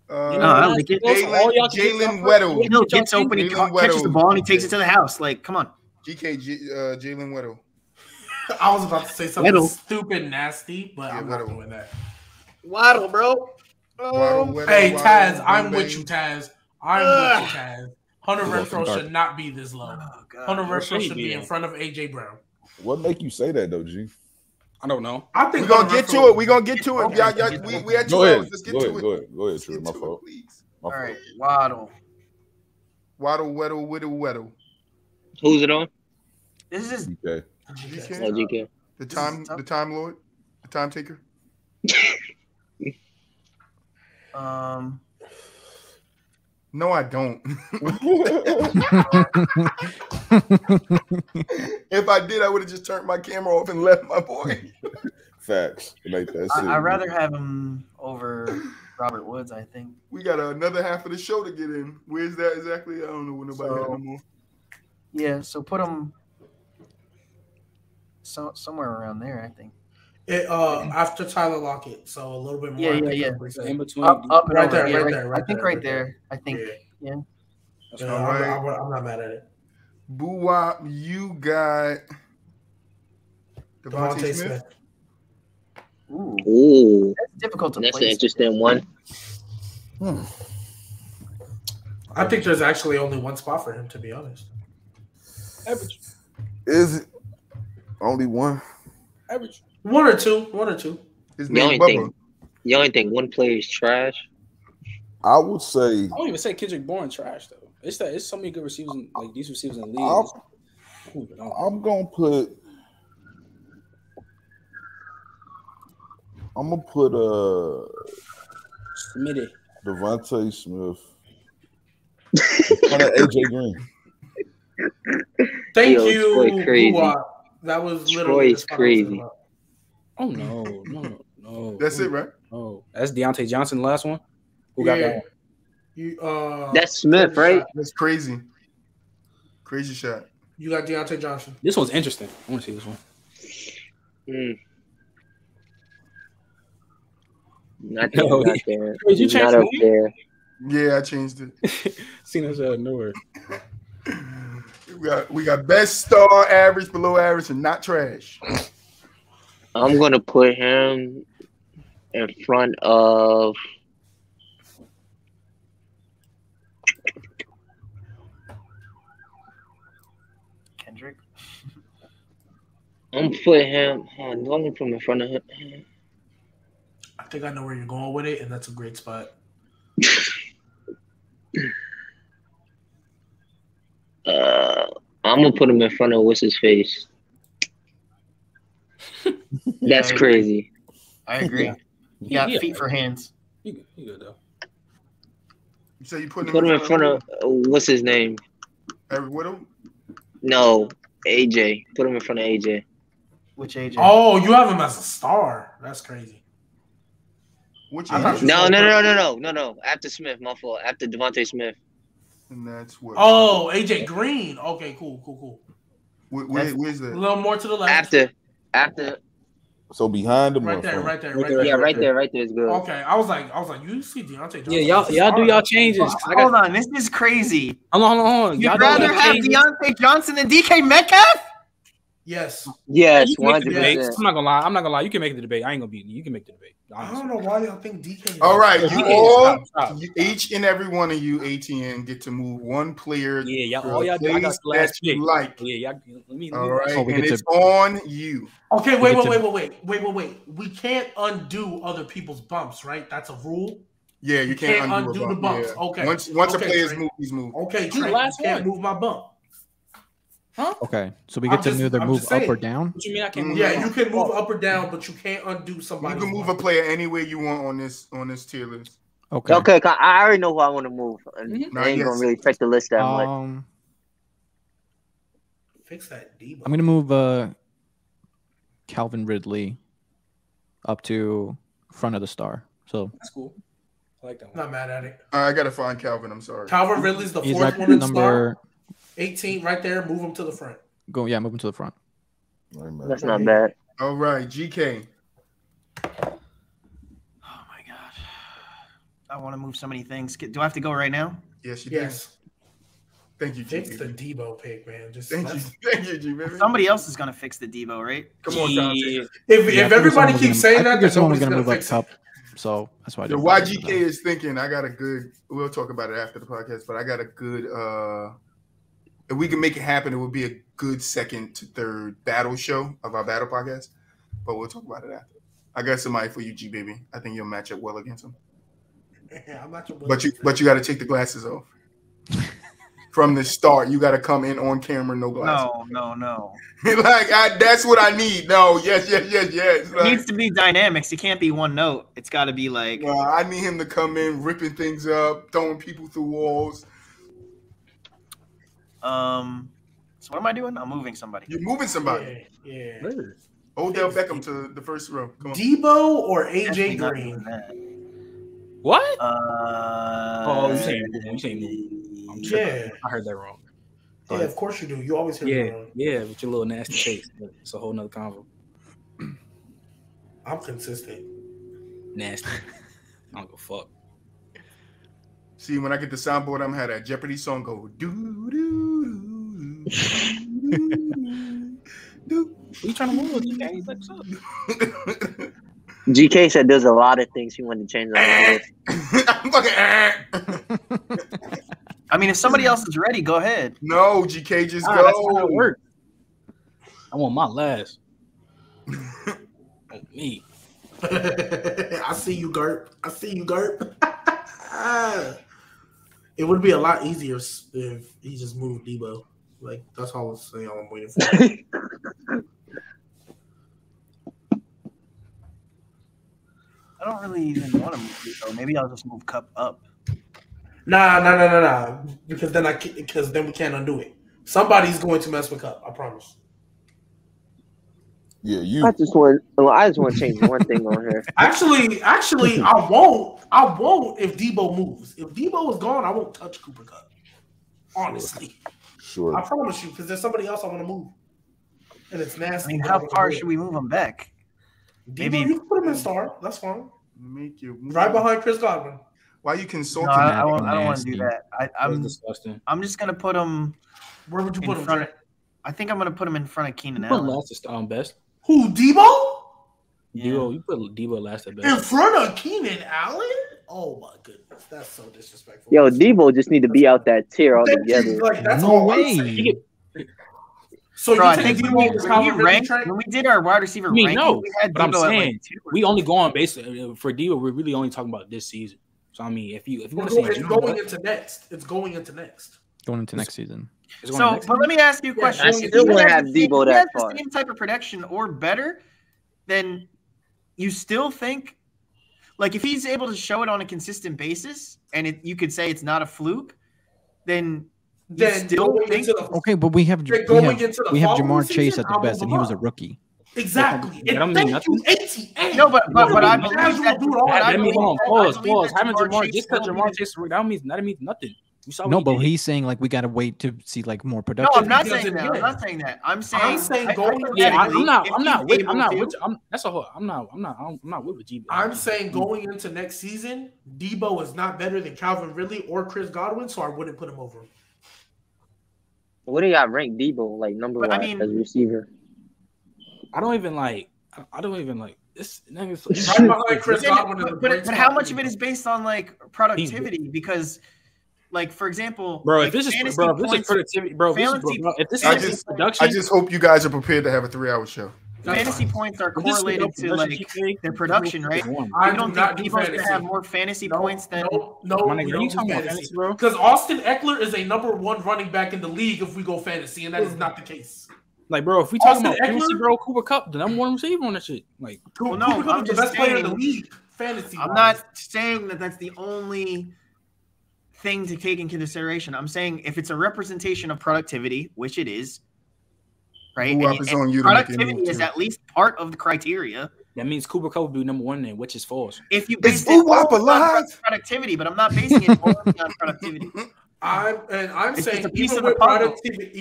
I like it. Jalen Weddle. He gets open, he catches the ball, and he takes it to the house. Like, come on. Jalen Weddle. I was about to say something stupid, nasty, but I'm not doing that. Waddle, bro. Hey, Taz, I'm with you, Taz. I'm with you, Taz. Hunter Renfrow should not be this low. Hunter Renfrow should be in front of AJ Brown. What make you say that though, G? I don't know. I think we're gonna get to it. We're gonna get to it. We had 2 hours. Let's get to it. Go ahead, Trey. My fault. Please. All right, Waddle. Weddle. Who's it on? This is GK. GK. The time lord, the time taker. No, I don't. If I did, I would have just turned my camera off and left my boy. Facts. Like that. I'd rather have him over Robert Woods, I think. We got another half of the show to get in. Where's that exactly? I don't know when nobody had no more. Yeah, so put him somewhere around there, I think. After Tyler Lockett, so a little bit more. Yeah. In between, up and right there. I think right there. I think. Yeah. I'm not mad at it. BooWop, you got Devontae Smith. Ooh. That's difficult to That's place. an interesting one. I think there's actually only one spot for him, to be honest. Average. Is it only one? Average. One or two. His You name only think one player is trash? I would say. I don't even say Kendrick Bourne trash though. It's so many good receivers, like these receivers in the league. I'm gonna put Smitty. Devontae Smith in front of AJ Green. Thank Yo, you, Troy crazy. BooWop. That was literally Troy's crazy. Oh no. That's it, right? Oh, that's Deontay Johnson, the last one. Who got that one? That's Smith, right? That's crazy. Crazy shot. You got Deontay Johnson. This one's interesting. I want to see this one. Not there. Did you change not up the there. Yeah, I changed it. Seen us out of nowhere. We got best, star, average, below average, and not trash. I'm gonna put him in front of Kendrick. I'm gonna put him. Do I'm gonna put him in front of him. I think I know where you're going with it, and that's a great spot. I'm gonna put him in front of what's his face. That's crazy. I agree. You got feet for hands. You good though. You say you put him in front of what's his name? Every Widow? No, AJ. Put him in front of AJ. Which AJ? Oh, you have him as a star. That's crazy. Which No. After Smith, my fault. After Devontae Smith. And that's what. Oh, AJ Green. Okay, cool. Where's that? A little more to the left. After. So behind him, right there. Yeah, right there is good. Okay, I was like, you see Deontay Johnson. Yeah, y'all do y'all changes. Hold on, this is crazy. Hold on. You'd rather have Deontay Johnson than DK Metcalf? Yes. 100%. I'm not gonna lie. You can make the debate. I ain't gonna beat you. You can make the debate. I don't know why y'all think DK. All right, stop. Each and every one of you, ATN, get to move one player. Yeah, all y'all do. I got the last pick. Like, yeah, let me. All right, and it's on you. Okay, wait. We can't undo other people's bumps, right? That's a rule. Yeah, you can't undo the bumps. Yeah. Okay. Once a player's moved, he's moved. Okay, Trey, you can't move my bump. Huh? Okay, so we get to either move up or down. What you mean I can't move? Yeah, you can move up or down, but you can't undo somebody. You can move a player any way you want on this tier list. Okay. Okay, I already know who I want to move. I ain't gonna really affect the list that much. Fix that Debo. I'm gonna move Calvin Ridley up to front of the star. So that's cool. I like that one. Not mad at it. I gotta find Calvin. I'm sorry. Calvin Ridley's the fourth one in star. 18 right there. Move him to the front. Move him to the front. That's not bad. All right, GK. I want to move so many things. Do I have to go right now? Yes, you do. Thank you, G. Fix the Debo pick, man. Thank you, G. Baby. Somebody else is gonna fix the Debo, right? Come on, Dante. If everybody keeps saying that, then someone's gonna move fix up top. So that's why. The YGK is thinking. I got a good. We'll talk about it after the podcast, but I got a good. If we can make it happen, it would be a good second to third battle show of our battle podcast. But we'll talk about it after. I got somebody for you, G baby. I think you'll match up well against him. Yeah, I'm not your but you got to take the glasses off. From the start, you got to come in on camera, no glasses. No. That's what I need. No, yes. It needs to be dynamics. It can't be one note. It's got to be like. I need him to come in, ripping things up, throwing people through walls. So what am I doing? I'm moving somebody. You're moving somebody. Yeah. Odell Beckham to the first row. Come on. Debo or AJ Green? What? You saying move. Yeah. I heard that wrong. Yeah, of course you do. You always hear that wrong. Yeah, with your little nasty face. It's a whole nother convo. I'm consistent. Nasty. I don't give a fuck. See, when I get the soundboard, I'm gonna have that Jeopardy song go doo doo doo. What you trying to move? GK? What's up? GK said there's a lot of things he wanted to change on the list. I'm fucking. I mean, if somebody else is ready, go ahead. No, GK, just go. That's how it works. I want my last. Me. I see you, Gert. It would be a lot easier if he just moved Debo. Like, that's all I'm saying. I'm waiting for. I don't really even want to move Debo. Maybe I'll just move Cup up. Nah. Because then we can't undo it. Somebody's going to mess with Cup. I promise. Yeah, you. I just want to change one thing on here. Actually, I won't. If Debo moves. If Debo is gone, I won't touch Cooper Cup. Honestly, sure. I promise you, because there's somebody else I want to move, and it's nasty. I mean, how far should we move him back? Maybe you can put him in star. That's fine. Make you right behind Chris Godwin. Why you consulting? No, I don't want to do that. I'm disgusting. I'm just gonna put him. Where would you put him? I think I'm gonna put him in front of Keenan Allen. Allen. Last is best. Who, Debo? Yeah. You put Debo last at best. In front of Keenan Allen? Oh my goodness, that's so disrespectful. Yo, Debo just need to be out that tier altogether. That's no way. So bro, you I think when we did our wide receiver ranking, we had but Debo I'm saying we only going based for Debo. We're really only talking about this season. So I mean, if you want to say it's going into next. It's going into next. Going into next season. So, but let me ask you a question. I still want to have Debo that far. The same type of production or better, then you still think, like, if he's able to show it on a consistent basis, and you could say it's not a fluke, then still think okay, but we have Jamar Chase at the best, and he was a rookie. Exactly. I don't mean nothing. No, but I believe Pause. Having Jamar just because Jamar Chase that means nothing. But he's saying like we gotta wait to see like more production. No, I'm not saying that. I'm saying going. I'm not with GB. I'm saying going into next season, Debo is not better than Calvin Ridley or Chris Godwin, so I wouldn't put him over him. What do y'all rank Debo like number one as a receiver? I don't even like this. Right behind Chris Godwin. But how much of it is based on like productivity? Because, like, for example, bro, like, if this is productivity, bro, if this is production, I just hope you guys are prepared to have a 3-hour show. Fantasy points are correlated to like their production, right? I don't think Debo's gonna have more fantasy points than fantasy, bro. Because Austin Eckler is a #1 running back in the league if we go fantasy, and that is not the case. Like, bro, if we talking about fantasy, bro, Cooper Kupp, the #1 receiver on that shit. Like, Cooper Kupp is the best player in the league. fantasy. I'm not saying that that's the only thing to take in consideration. I'm saying if it's a representation of productivity, which it is, right? BooWop is on you to make it productivity move is too. at least part of the criteria. That means Cooper Cup would be number one then, which is false. If you Is base it BooWop only on alive? productivity, but I'm not basing it only on productivity. I'm It's saying just a piece even of the with puzzle. productivity,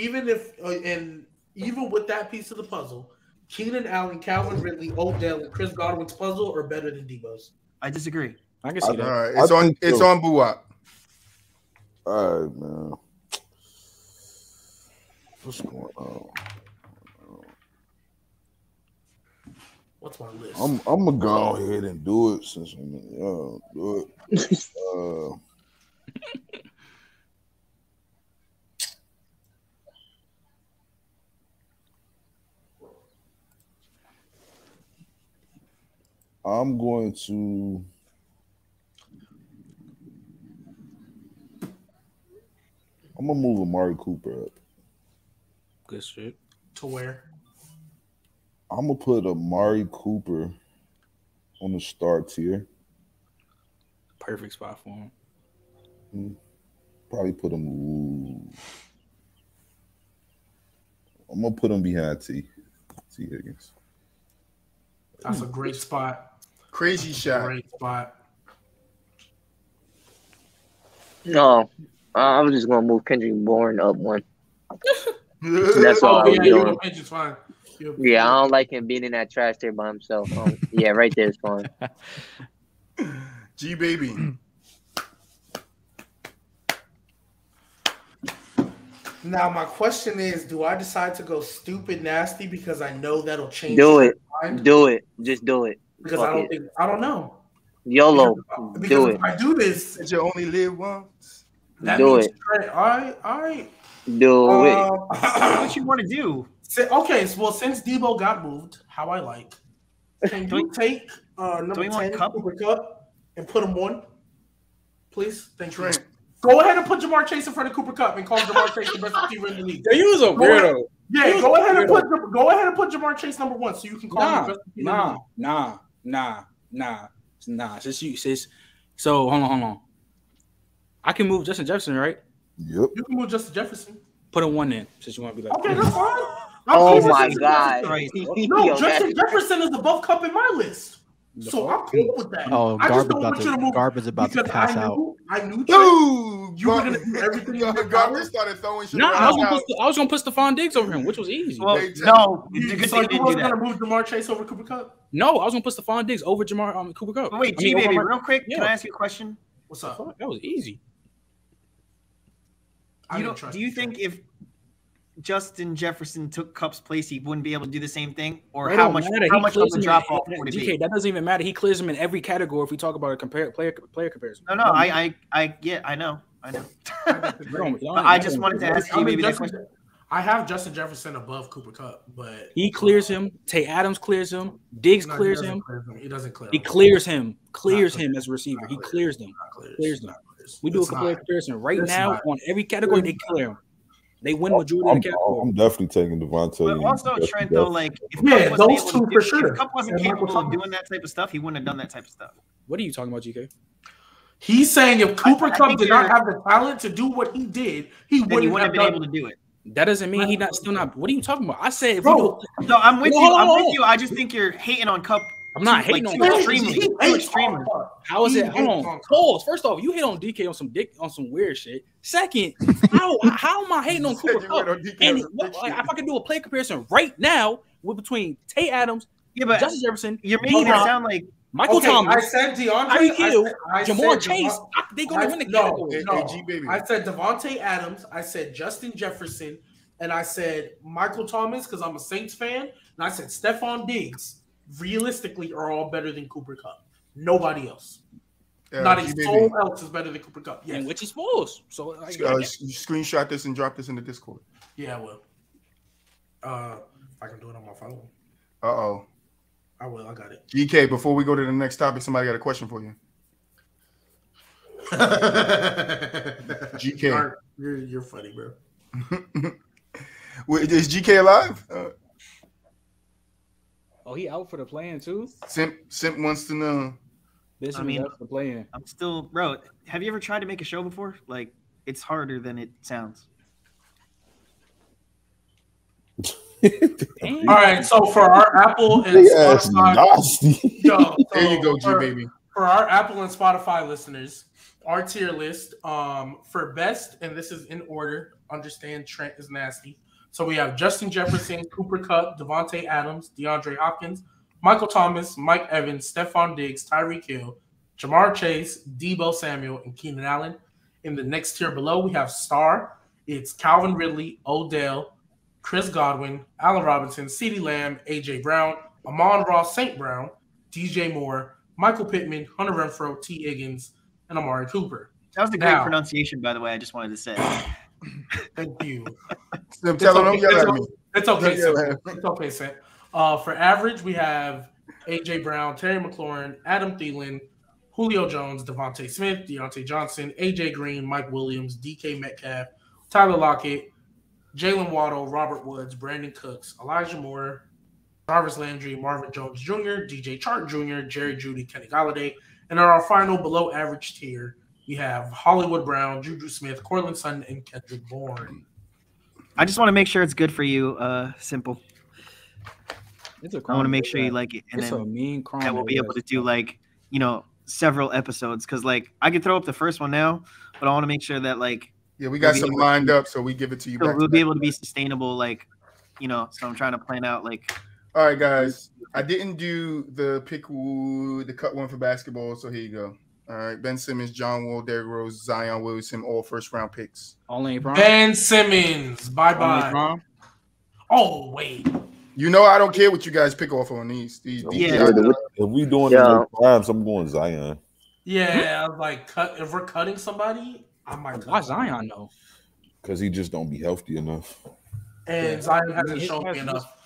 even with that piece of the puzzle, Keenan Allen, Calvin Ridley, Odell, and Chris Godwin's puzzle are better than Debo's. I disagree. I can see All that. right, it's on BooWop. All right, man. What's going on? What's my list? I'm gonna go ahead and do it since I'm do it. I'm gonna move Amari Cooper up. Good shit. To where? I'm gonna put Amari Cooper on the start tier. Perfect spot for him. Probably put him. I'm gonna put him behind T Higgins. That's a great spot. Crazy shot. Great spot. No, I was just gonna move Kendrick Bourne up one. That's all I was doing. It's fine. Yeah, I don't like him being in that trash there by himself. Yeah, right there is fine. Gbaby. Now my question is, do I decide to go stupid nasty because I know that'll change? Do it. my mind? Do it. Just do it. Because Fuck I don't know. YOLO. Because Do it. if I do this, Did you only live once? that Do means it. all right. Do it. What you want to do? Okay, well, since Debo got moved, how I like, can you take number 10 Cooper Cup and put him on, please? Thank you. Go ahead and put Jamar Chase in front of Cooper Cup and call Jamar Chase the best receiver in the league. Yeah, you was a weirdo. Yeah, go ahead and put Jamar Chase number one so you can call him the best receiver in the league. So hold on. I can move Justin Jefferson, right? Yep. You can move Justin Jefferson. Put him one in since you want to be like. Okay, that's fine. Oh my God. No, Justin Jefferson is above Cup in my list. So I'm cool with that. Oh, I just don't want you to move. Garbage about to pass out. I knew Dude, you were going to do everything in your power. Garbage started throwing shit No, around. I was gonna put Stephon Diggs over him, which was easy. Well, no, You good so thing you you didn't do wasn't that. going to move Jamar Chase over Cooper Cup? No, I was gonna put Stephon Diggs over Cooper Cup. But wait, I mean, Gbaby, over real quick, yeah. can I ask you a question? What's up? That was easy. Do you think if Justin Jefferson took Cup's place, he wouldn't be able to do the same thing? Or how much of a drop off would it be? That doesn't even matter. He clears him in every category if we talk about a player comparison. No, I know. I just wanted to ask you maybe that question. I have Justin Jefferson above Cooper Cup, but he clears him. Tay Adams clears him. Diggs clears him. He doesn't clear him. He clears him. Clears him as a receiver. He clears them. Clears them. We do a player comparison right now on every category. They clear him. They win majority of the category. I'm definitely taking Devontae. But also, Trent, though, like, yeah, those two for sure. If Cup wasn't capable of doing that type of stuff, he wouldn't have done that type of stuff. What are you talking about, GK? He's saying if Cooper Cup did not have the talent to do what he did, he wouldn't have been able to do it. That doesn't mean he's still not. What are you talking about? I said, if no, I'm with you. I'm with you. I just think you're hating on Cup. I'm not hating on Cup. Extremely. How is it? Hold on. Pause. First off, you hate on DK on some weird shit. Second, how am I hating on Cooper Cup? And if I can do a play comparison right now between Tay Adams, Justin Jefferson, you're making it sound like Michael Thomas. I said DeAndre. Tyreek Hill, Jamar Chase. They gonna win the category. No. I said Devontae Adams. I said Justin Jefferson, and I said Michael Thomas because I'm a Saints fan, and I said Stephon Diggs. Realistically, are all better than Cooper Cup. Nobody else. Not a soul else is better than Cooper Cup. Yes. And which is false. So screenshot this and drop this in the Discord. Yeah, I will. If I can do it on my phone. Uh-oh. I will. I got it. GK, before we go to the next topic, somebody got a question for you. GK. You're funny, bro. Wait, is GK alive? Oh, he out for the plan too? Simp wants to know. I mean, I'm still, bro. Have you ever tried to make a show before? Like, it's harder than it sounds. All right, so for our Apple and Spotify, there you go, Gbaby. For our Apple and Spotify listeners, our tier list for best, and this is in order. Understand Trent is nasty. So we have Justin Jefferson, Cooper Kupp, Devontae Adams, DeAndre Hopkins, Michael Thomas, Mike Evans, Stephon Diggs, Tyreek Hill, Jamar Chase, Deebo Samuel, and Keenan Allen. In the next tier below, we have star. It's Calvin Ridley, Odell, Chris Godwin, Allen Robinson, CeeDee Lamb, A.J. Brown, Amon-Ra St. Brown, DJ Moore, Michael Pittman, Hunter Renfrow, T. Higgins, and Amari Cooper. That was a great pronunciation, by the way. I just wanted to say. Thank you. It's okay, It's okay, Sam. For average, we have A.J. Brown, Terry McLaurin, Adam Thielen, Julio Jones, Devontae Smith, Deontay Johnson, A.J. Green, Mike Williams, DK Metcalf, Tyler Lockett, Jalen Waddle, Robert Woods, Brandon Cooks, Elijah Moore, Jarvis Landry, Marvin Jones Jr., DJ Chark Jr., Jerry Jeudy, Kenny Golladay. And in our final below average tier, we have Hollywood Brown, Juju Smith, Cortland Sutton, and Kendrick Bourne. I just want to make sure it's good for you, Simple. It's a I want to make sure you like it. And it's then a mean crime. I will be able to do, like, you know, several episodes. Because, like, I could throw up the first one now, but I want to make sure that, like, yeah, we got some lined up, so we give it to you. So we'll be able to be sustainable, like, you know. So I'm trying to plan out, like. All right, guys. I didn't do the cut one for basketball, so here you go. All right, Ben Simmons, John Wall, Derrick Rose, Zion Williamson, all first-round picks. Only Ben Simmons, bye-bye. Oh, wait. You know I don't care what you guys pick off on these. If we doing the times, I'm going Zion. Yeah, like if we're cutting somebody, I might. Why Zion though? Because he just don't be healthy enough. And Zion hasn't shown me enough.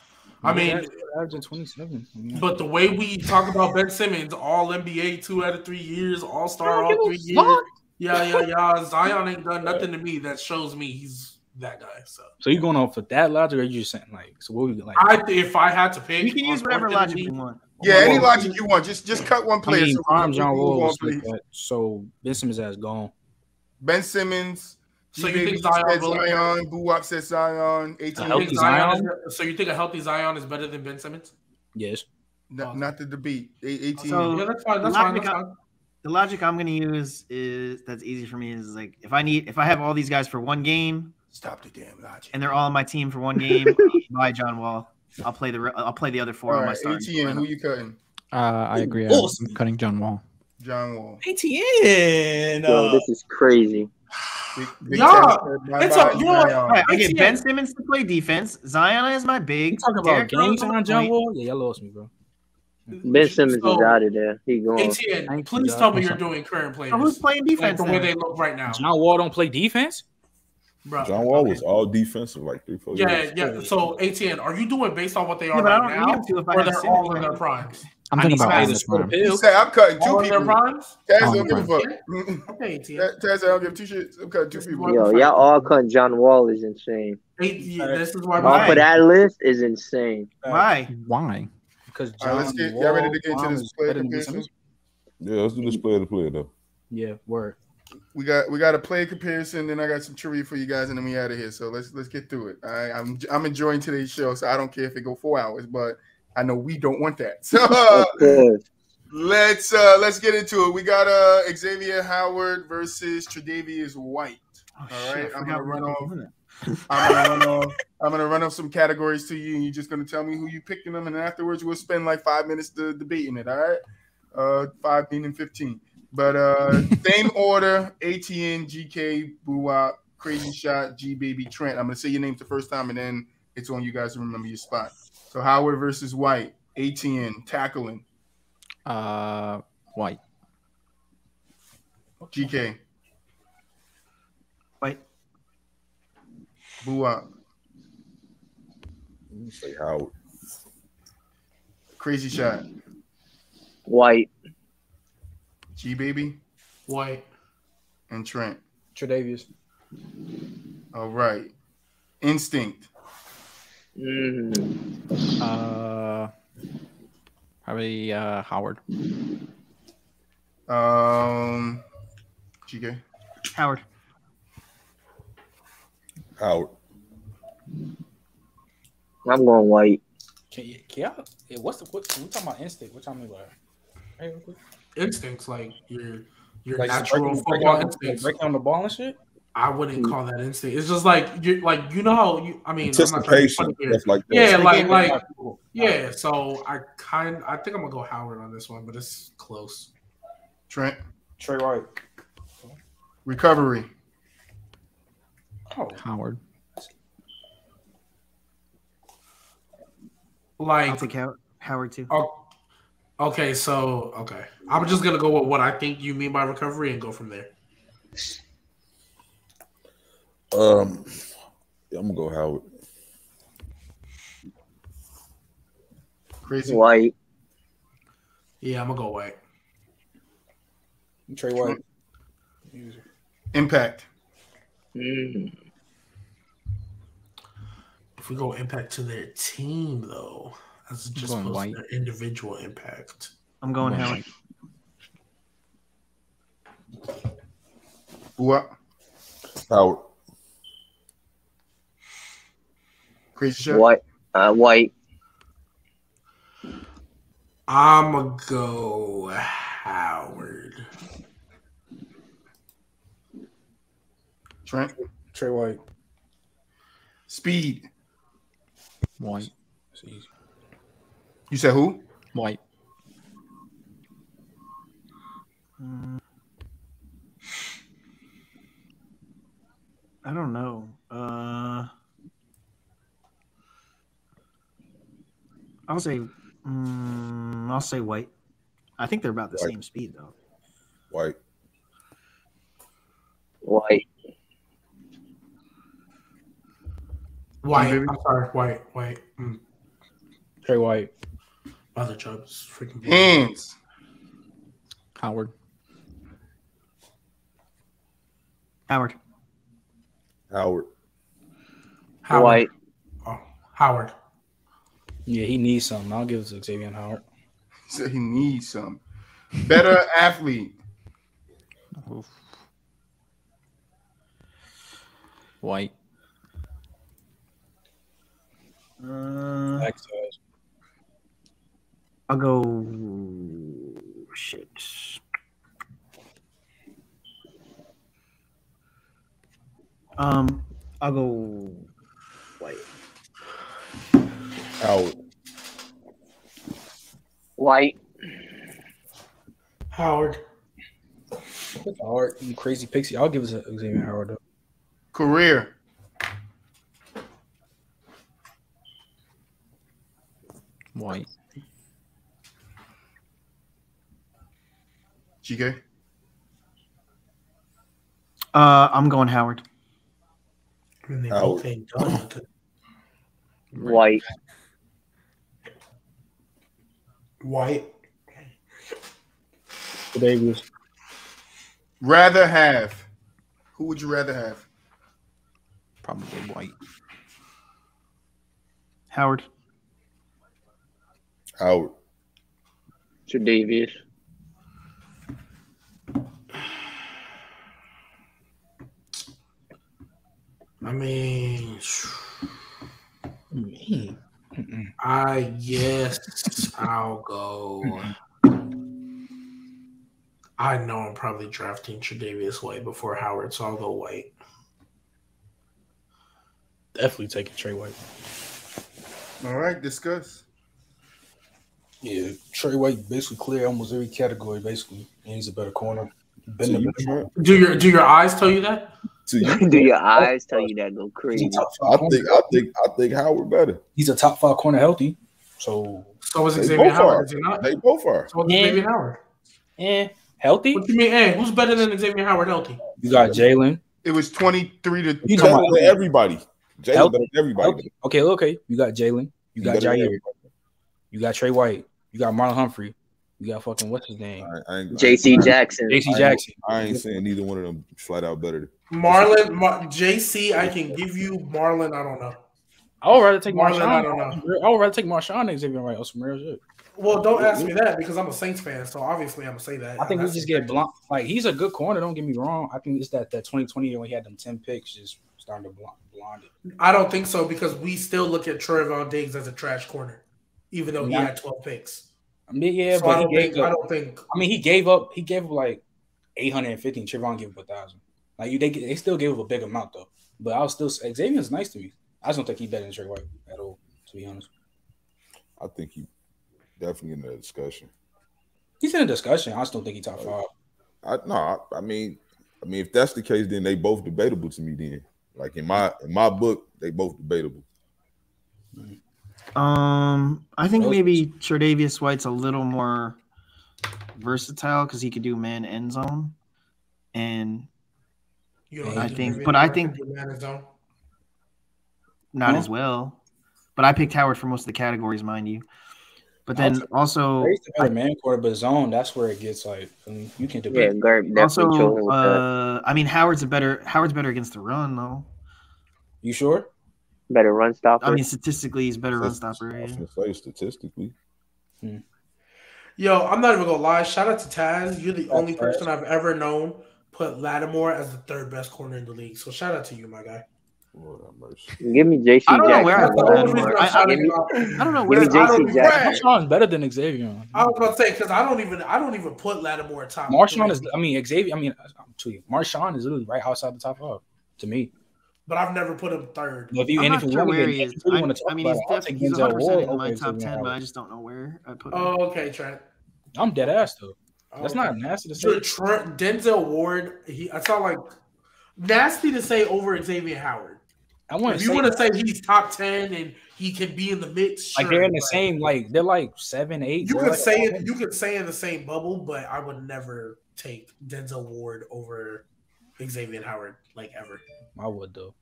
I mean, averaging 27. But the way we talk about Ben Simmons, all NBA 2 out of 3 years, All Star all 3 years. Yeah. Zion ain't done nothing to me that shows me he's that guy. So you going off of that logic, or are you just saying like? So what we like? If I had to pick, you can use whatever logic you want. Yeah, any logic you want. Just cut one player. I mean, John Wall so Ben Simmons has gone. Ben Simmons. So you think Zion? BooWop says Zion. So you think a healthy Zion is better than Ben Simmons? Yes. Not the debate. 18. So, yeah, that's fine. That's fine. The logic I'm going to use is that's easy for me. Is like if I have all these guys for one game. Stop the damn logic. And they're all on my team for one game. By John Wall. I'll play the other four on my starting. ATN, who you cutting? I agree. I'm cutting John Wall. John Wall. ATN. Yo, this is crazy. I get Ben Simmons to play defense. Zion is my big. You talking about games on John Wall? Yeah, y'all lost me, bro. Ben Simmons is out of there. He going. ATN, please tell me you're doing current players. Who's playing defense? Like the way they look right now. John Wall don't play defense? Bro, John Wall was all defensive like 3-4 years. Yeah. So ATN, are you doing based on what they are right now, or they're all in their primes? I'm talking about the prime. You say I'm cutting two people. Primes? Taz don't give a fuck. Okay, ATN. Taz, I don't give two shits. I'm cutting two people. Yo, y'all all cutting John Wall is insane. This is why. Off of that list is insane. Why? Because let's get y'all ready to get into this player comparison. Yeah, let's do this player to player though. Yeah, word. We got a player comparison, then I got some trivia for you guys, and then we out of here. So let's get through it. I'm enjoying today's show, so I don't care if it go 4 hours, but I know we don't want that. So let's get into it. We got Xavier Howard versus Tre'Davious White. All right, I'm gonna run off some categories to you, and you're just gonna tell me who you picked in them, and afterwards we'll spend like 5 minutes debating it. All right, 5 meaning 15. But same order: ATN, GK, BooWop, Crazy Shot, Gbaby, Trent. I'm gonna say your names the first time, and then it's on you guys to remember your spot. So Howard versus White. ATN tackling. White. GK. White. BooWop. Say Howard. Crazy Shot. White. Gbaby. White. And Trent. Tre'Davious. All right. Instinct. Probably Howard. GK. Howard. Howard. I'm going White. What's we talking about instinct? What y'all mean by that? Instincts, like your like natural football instincts. Breaking on the ball and shit. I wouldn't call that instinct. It's just like you know how you. I mean, anticipation, stuff like that. Yeah, yeah. So I think I'm gonna go Howard on this one, but it's close. Trent. Trey White. Recovery. Oh, Howard. Like I'll take Howard too. Oh, okay. I'm just gonna go with what I think you mean by recovery and go from there. I'm gonna go Howard. Crazy. White. Yeah, I'm gonna go White. Trey White. Impact. If we go impact to their team, though, as just opposed to their individual impact. I'm going Howard. BooWop. Howard. Crazy Shot. White. White. I'm gonna go Howard. Trent. Trey White. Speed. White. You said who? White. I don't know. I'll say White. I think they're about the same speed though. White. White. I'm sorry. White. Trey White. Other Chubbs. Freaking hands. Howard. Howard. White. Oh, Howard. Yeah, he needs something. I'll give it to Xavier and Howard. He said he needs some. Better athlete. Oof. White. I'll go shit. I'll go White. Howard. White. Howard. Howard. You crazy pixie. I'll give it to Xavier Howard though. Career. White. GK. I'm going Howard. And they both ain't done. White. White. Tre'Davious. Rather have. Who would you rather have? Probably White. Howard. Tre'Davious. I mean, I guess I'll go. I know I'm probably drafting Tre'Davious White before Howard, so I'll go White. Definitely taking Trey White. All right, discuss. Yeah, Trey White basically cleared almost every category, basically, and he's a better corner. Do your eyes tell you that? Do your eyes tell you that? Go crazy. I think Howard better. He's a top 5 corner healthy. So is Xavier Howard, is he not? They both are. So is Xavier Howard. Healthy? What do you mean? Who's better than Xavier Howard healthy? You got Jalen. It was 23 to. He's better than everybody. Jalen better than everybody. Okay. You got Jalen. You got Jair. You got Trey White. You got Marlon Humphrey. You got fucking what's his name? JC Jackson. I ain't saying neither one of them flat out better. JC, I can give you. Marlon, I don't know. I would rather take Marshawn. I don't know. I would rather take Marshawn than Xavier White or some real shit. Well, don't ask me that because I'm a Saints fan, so obviously I'm gonna say that. I think we just get blind. Like he's a good corner. Don't get me wrong. I think it's that 2020 year when he had them 10 picks, just starting to blind it. I don't think so because we still look at Trevon Diggs as a trash corner, even though he had 12 picks. I mean, yeah, so but I don't think. I mean, he gave up like 850, and Trevon gave up 1,000. Like they still gave up a big amount though. But I was still Xavier's nice to me. I just don't think he's better than Trey White at all, to be honest. I think he definitely in the discussion. He's in a discussion. I just don't think he's top 5. I mean, if that's the case, then they both debatable to me. Then, like in my book, they both debatable. I think maybe Tre'Davious White's a little more versatile because he could do man end zone, and I think not as well. But I picked Howard for most of the categories, mind you. But then also, man quarter, but zone, that's where it gets like you can debate. Yeah, Gert also, I mean, Howard's better against the run though. You sure? Better run stopper. I mean, statistically, he's better run stopper. I was gonna say statistically. Yo, I'm not even gonna lie. Shout out to Taz. You're the only person I've ever known put Lattimore as the 3rd best corner in the league. So shout out to you, my guy. Lord have mercy. Give me JC. I don't know where I don't know where JC Jackson. Marshawn's better than Xavier. I was about to say because I don't even put Lattimore top. Marshawn is. I mean Xavier. I mean, I'm telling you, Marshawn is literally right outside the top 5 to me. But I've never put him 3rd. Well, I'm not sure where he is. I mean, he's definitely 100% in my top 10, but I just don't know where I put him. Oh, okay, Trent. I'm dead ass though. That's not nasty to say. Denzel Ward. I saw like nasty to say over Xavier Howard. If you want to say he's top 10 and he can be in the mix, like they're in the same, like they're like 7, 8. You could say it. You could say in the same bubble, but I would never take Denzel Ward over Xavier Howard, like ever. I would though.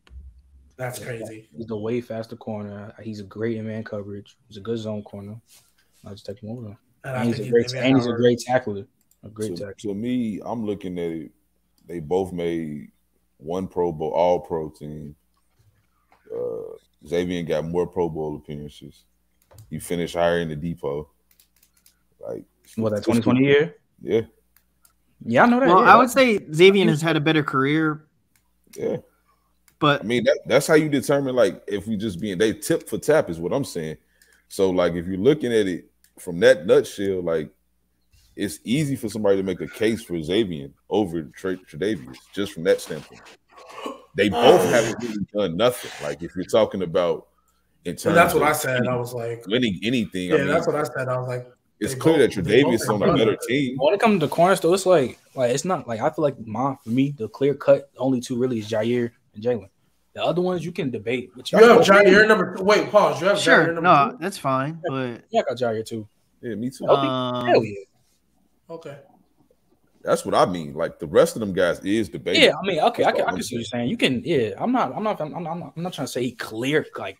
That's crazy. He's a way faster corner. He's a great in man coverage. He's a good zone corner. I just take him over. And he's a great tackler. A great tackler. To me, I'm looking at it. They both made one Pro Bowl, all pro team. Xavier got more Pro Bowl appearances. He finished higher in the depot. Like what, that 2020 year? Yeah. Yeah, I know that. Well, I would say Xavier has had a better career. Yeah. But I mean that's how you determine like if we just being they tip for tap is what I'm saying. So like if you're looking at it from that nutshell, like it's easy for somebody to make a case for Xavier over Tre'Davious just from that standpoint. They both haven't really done nothing. Like if you're talking about in terms, that's what I said. I was like winning anything. Yeah, I mean, that's what I said. I was like, it's clear that Tre'Davious on a better team. When it comes to corners, though, it's like it's not like I feel like for me the clear cut only 2 really is Jair and Jalen. The other ones you can debate. You have Jair number 2. Wait, pause. You have Jair number 2? That's fine. But yeah, I got Jair too. Yeah, me too. Hell yeah. Okay. That's what I mean. Like the rest of them guys is debatable. Yeah, I mean, okay, I can see what you're saying. You can, yeah. I'm not trying to say he cleared like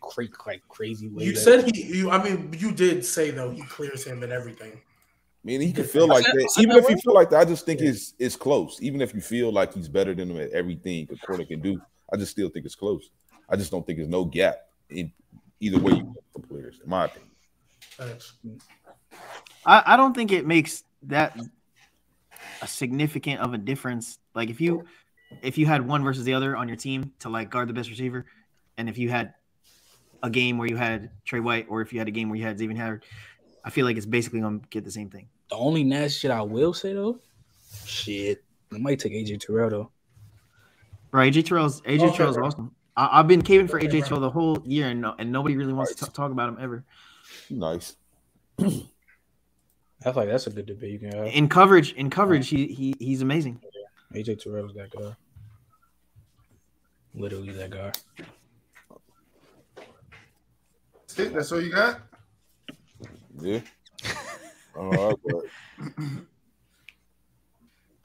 crazy way. You said you did say though he clears him and everything. I mean, he can feel like that. Even if you feel like that, I just think it's close. Even if you feel like he's better than him at everything a corner can do, I just still think it's close. I just don't think there's no gap in either way you look for players, in my opinion. Thanks. I don't think it makes that a significant of a difference. Like if you had one versus the other on your team to like guard the best receiver, and if you had a game where you had Trey White, or if you had a game where you had Xavier Howard, I feel like it's basically gonna get the same thing. The only nasty shit I will say though, I might take AJ Terrell though. Right, AJ Terrell's awesome. I've been caving for AJ Terrell the whole year, and nobody really wants to talk about him ever. Nice. I feel like that's a good debate you can have. In coverage, he's amazing. Yeah. AJ Terrell's that guy. Literally that guy. That's it. That's all you got? Yeah. All right.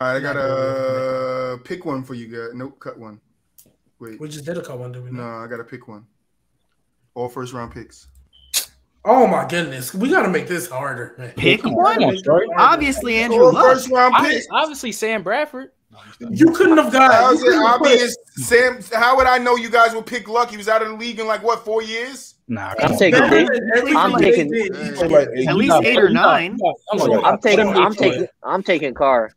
All right, I got to pick one for you guys. Nope, cut one. Wait. We just did a cut one, did we? No, I got to pick one. All first round picks. Oh my goodness, we got to make this harder. Man. Pick one. Obviously, Andrew Luck. First round picks. Obviously, Sam Bradford. You couldn't have got obvious. Sam, how would I know you guys would pick Luck? He was out of the league in like what, 4 years? Nah, I'm taking At least 8 or 9. I'm taking Carr.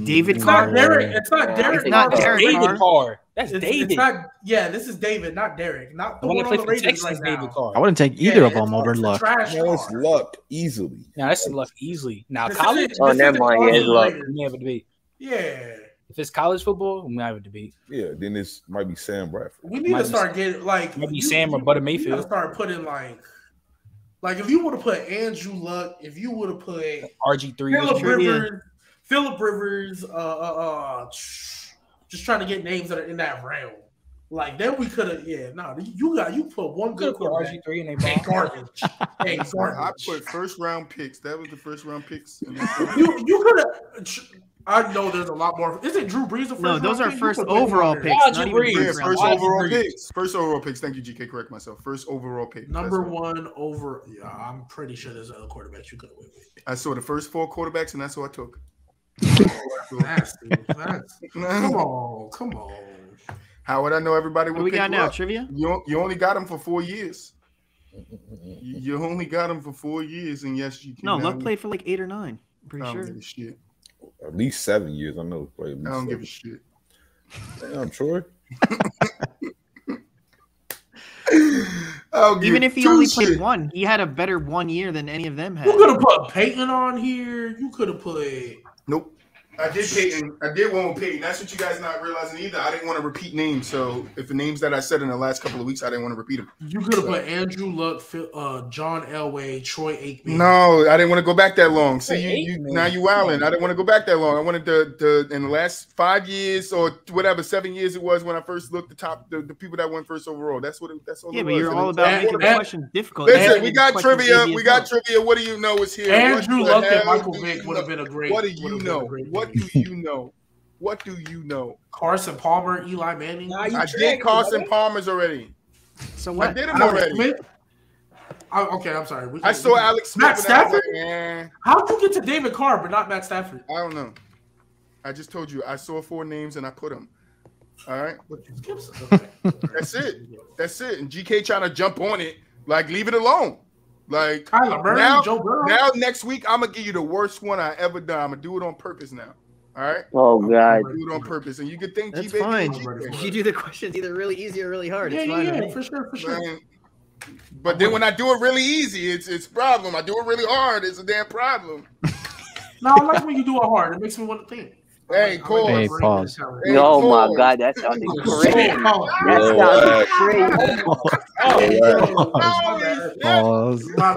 David Carr. Carr. Derek. It's not Derek. It's not Derek David Carr. That's It's David. not. Yeah, this is David, not Derek. Not the one on the Raiders right now. David Carr. I wouldn't take either of them over Luck. No, it's Luck easily. Now that's Luck easily. Now college. Oh, never mind. Yeah, it's Luck. We have a debate. Yeah. If it's college football, we have a debate. Yeah, then this might be Sam Bradford. We need to start getting like maybe Sam or Butter Mayfield. We start putting like if you would have put Andrew Luck, if you would have put RG3, Phillip Rivers, just trying to get names that are in that realm. Like then we could have, you put one good RG3 and they garbage. I put first round picks. That was the first round picks. You could have. I know there's a lot more. Isn't Drew Brees the first? No, those are pick? first overall picks. First overall picks. First overall picks. Thank you, GK. Correct myself. First overall pick. Number one over. Yeah, I'm pretty sure there's other quarterbacks you could have went with. I saw the first 4 quarterbacks, and that's who I took. Come on. How would I know everybody? What we got now? Trivia? You only got them for 4 years. You only got them for 4 years, and yes, you can. No, Luck played for like 8 or 9. I'm pretty sure. I don't give a shit. At least 7 years. I know. I don't give a shit. Damn, Troy. Even if he only played 1, he had a better 1 year than any of them had. You could have put Peyton on here. You could have put. Nope. I did Peyton. I did one with Peyton. That's what you guys not realizing either. I didn't want to repeat names. So if the names that I said in the last couple of weeks, I didn't want to repeat them. You could have put Andrew Luck, John Elway, Troy Aikman. No, I didn't want to go back that long. See, now you wilding. I didn't want to go back that long. I wanted the in the last 5 years or whatever 7 years it was when I first looked the people that went first overall. That's all. Yeah, but you're all about making the question difficult. Listen, we got trivia. We got trivia. What do you know is here? Andrew Luck and Michael Vick would have been a great. What do you know? What do you know? What do you know? Carson Palmer, Eli Manning. I did Carson Palmer's already. So what? I did him already. Okay, I'm sorry. I saw Alex Smith. Matt Stafford? How'd you get to David Carr but not Matt Stafford? I don't know. I just told you. I saw 4 names and I put them. All right. That's it. That's it. And GK trying to jump on it. Like, leave it alone. Like, Kyler Murray, Joe Burrow. Now next week, I'm going to give you the worst one I ever done. I'm going to do it on purpose now. All right. Oh God. Do it on purpose, and you can think that's fine. You do the questions either really easy or really hard. It's fine. Yeah, for sure. Man. But then when I do it really easy, it's a problem. I do it really hard, it's a damn problem. No, I like when you do it hard. It makes me want to think. Hey, cool. Hey, pause. Hey, oh my God, that sounded crazy. That sounded crazy. Pause. My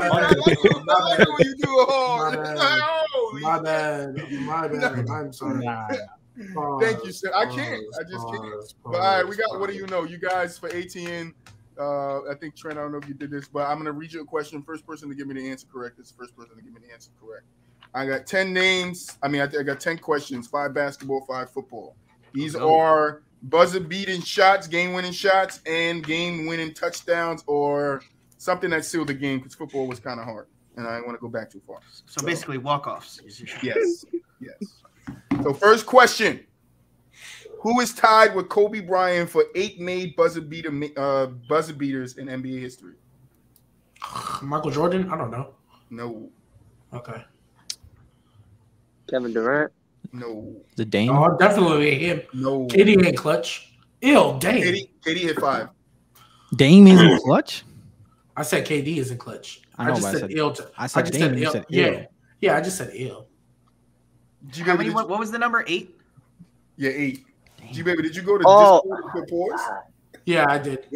bad. I'm sorry. Thank you, sir. I can't. I just can't. But all right, we got. What do you know? You guys for ATN. I think Trent. I don't know if you did this, but I'm gonna read you a question. First person to give me the answer correct is the first person to give me the answer correct. I got 10 names. I got 10 questions. 5 basketball, 5 football. These are buzzer-beating shots, game-winning shots, and game-winning touchdowns, or something that sealed the game because football was kind of hard, and I didn't want to go back too far. So basically, walk-offs. Yes. So first question: who is tied with Kobe Bryant for 8 made buzzer beaters in NBA history? Michael Jordan? I don't know. No. Okay. Kevin Durant? No. The Dame? Oh, definitely him. No. KD ain't clutch. Ew, Dame. KD hit 5. Dame isn't clutch? I said KD isn't clutch. I just said ill. I said Dame. You said ill. Yeah, I just said ill. How many? What was the number? 8? Yeah, 8. Gbaby, did you go to Discord and put pause? Yeah, I did.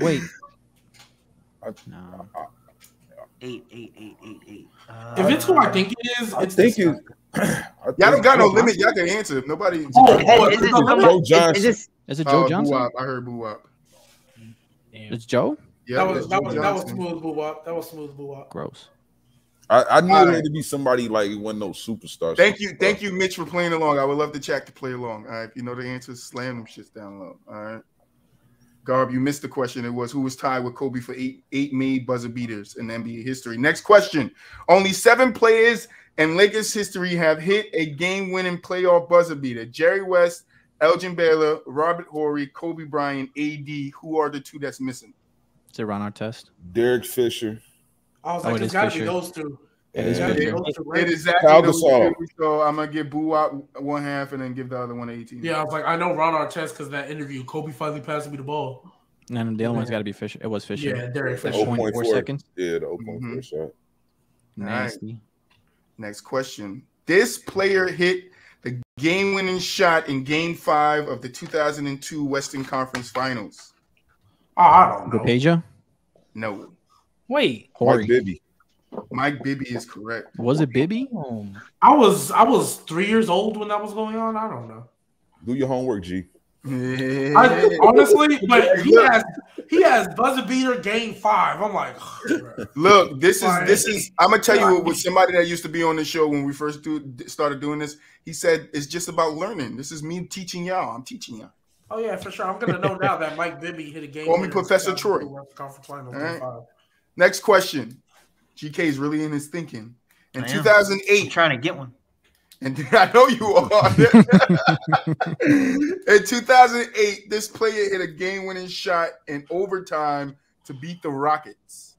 Wait. No. 8. If it's who I think it is, it's this guy. Y'all don't got no limit. Y'all can answer. Nobody. Is it Joe Johnson? Is it Joe Johnson? BooWop. I heard BooWop. It's Joe? Yeah, that was smooth BooWop. Gross. I knew it had to be somebody like one of those superstars. Thank you, Mitch, for playing along. I would love the chat to play along. All right, if you know the answers, slam them shits down low. All right. Garb, you missed the question. It was who was tied with Kobe for 8 made buzzer beaters in NBA history. Next question. Only 7 players in Lakers history have hit a game-winning playoff buzzer beater. Jerry West, Elgin Baylor, Robert Horry, Kobe Bryant, AD. Who are the two that's missing? Is it Ron Artest? Derek Fisher. I was like, it's got to be those two. It is exactly those two. So I'm gonna give BooWop one half and then give the other one 18. Yeah, I was like, I know Ron Artest because that interview, Kobe finally passed me the ball. And the other one's got to be Fisher. It was Fisher. Yeah, Derek Fisher. 0.4 seconds. Yeah, the 0.4 shot. Nasty. Right. Next question. This player hit the game-winning shot in Game 5 of the 2002 Western Conference Finals. I don't know. Peja? No. Wait. Mike Bibby. Mike Bibby is correct. Was it Bibby? I was 3 years old when that was going on. I don't know. Do your homework, G. Honestly, but he has buzzer beater Game 5. I'm like, look, this is. I'm gonna tell you with somebody that used to be on the show when we first started doing this. He said it's just about learning. This is me teaching y'all. I'm teaching y'all. Oh yeah, for sure. I'm gonna know now that Mike Bibby hit a game. Call me Professor Troy. Right. Next question. GK is really in his thinking. In 2008, I'm trying to get one. And I know you are. In 2008, this player hit a game-winning shot in overtime to beat the Rockets.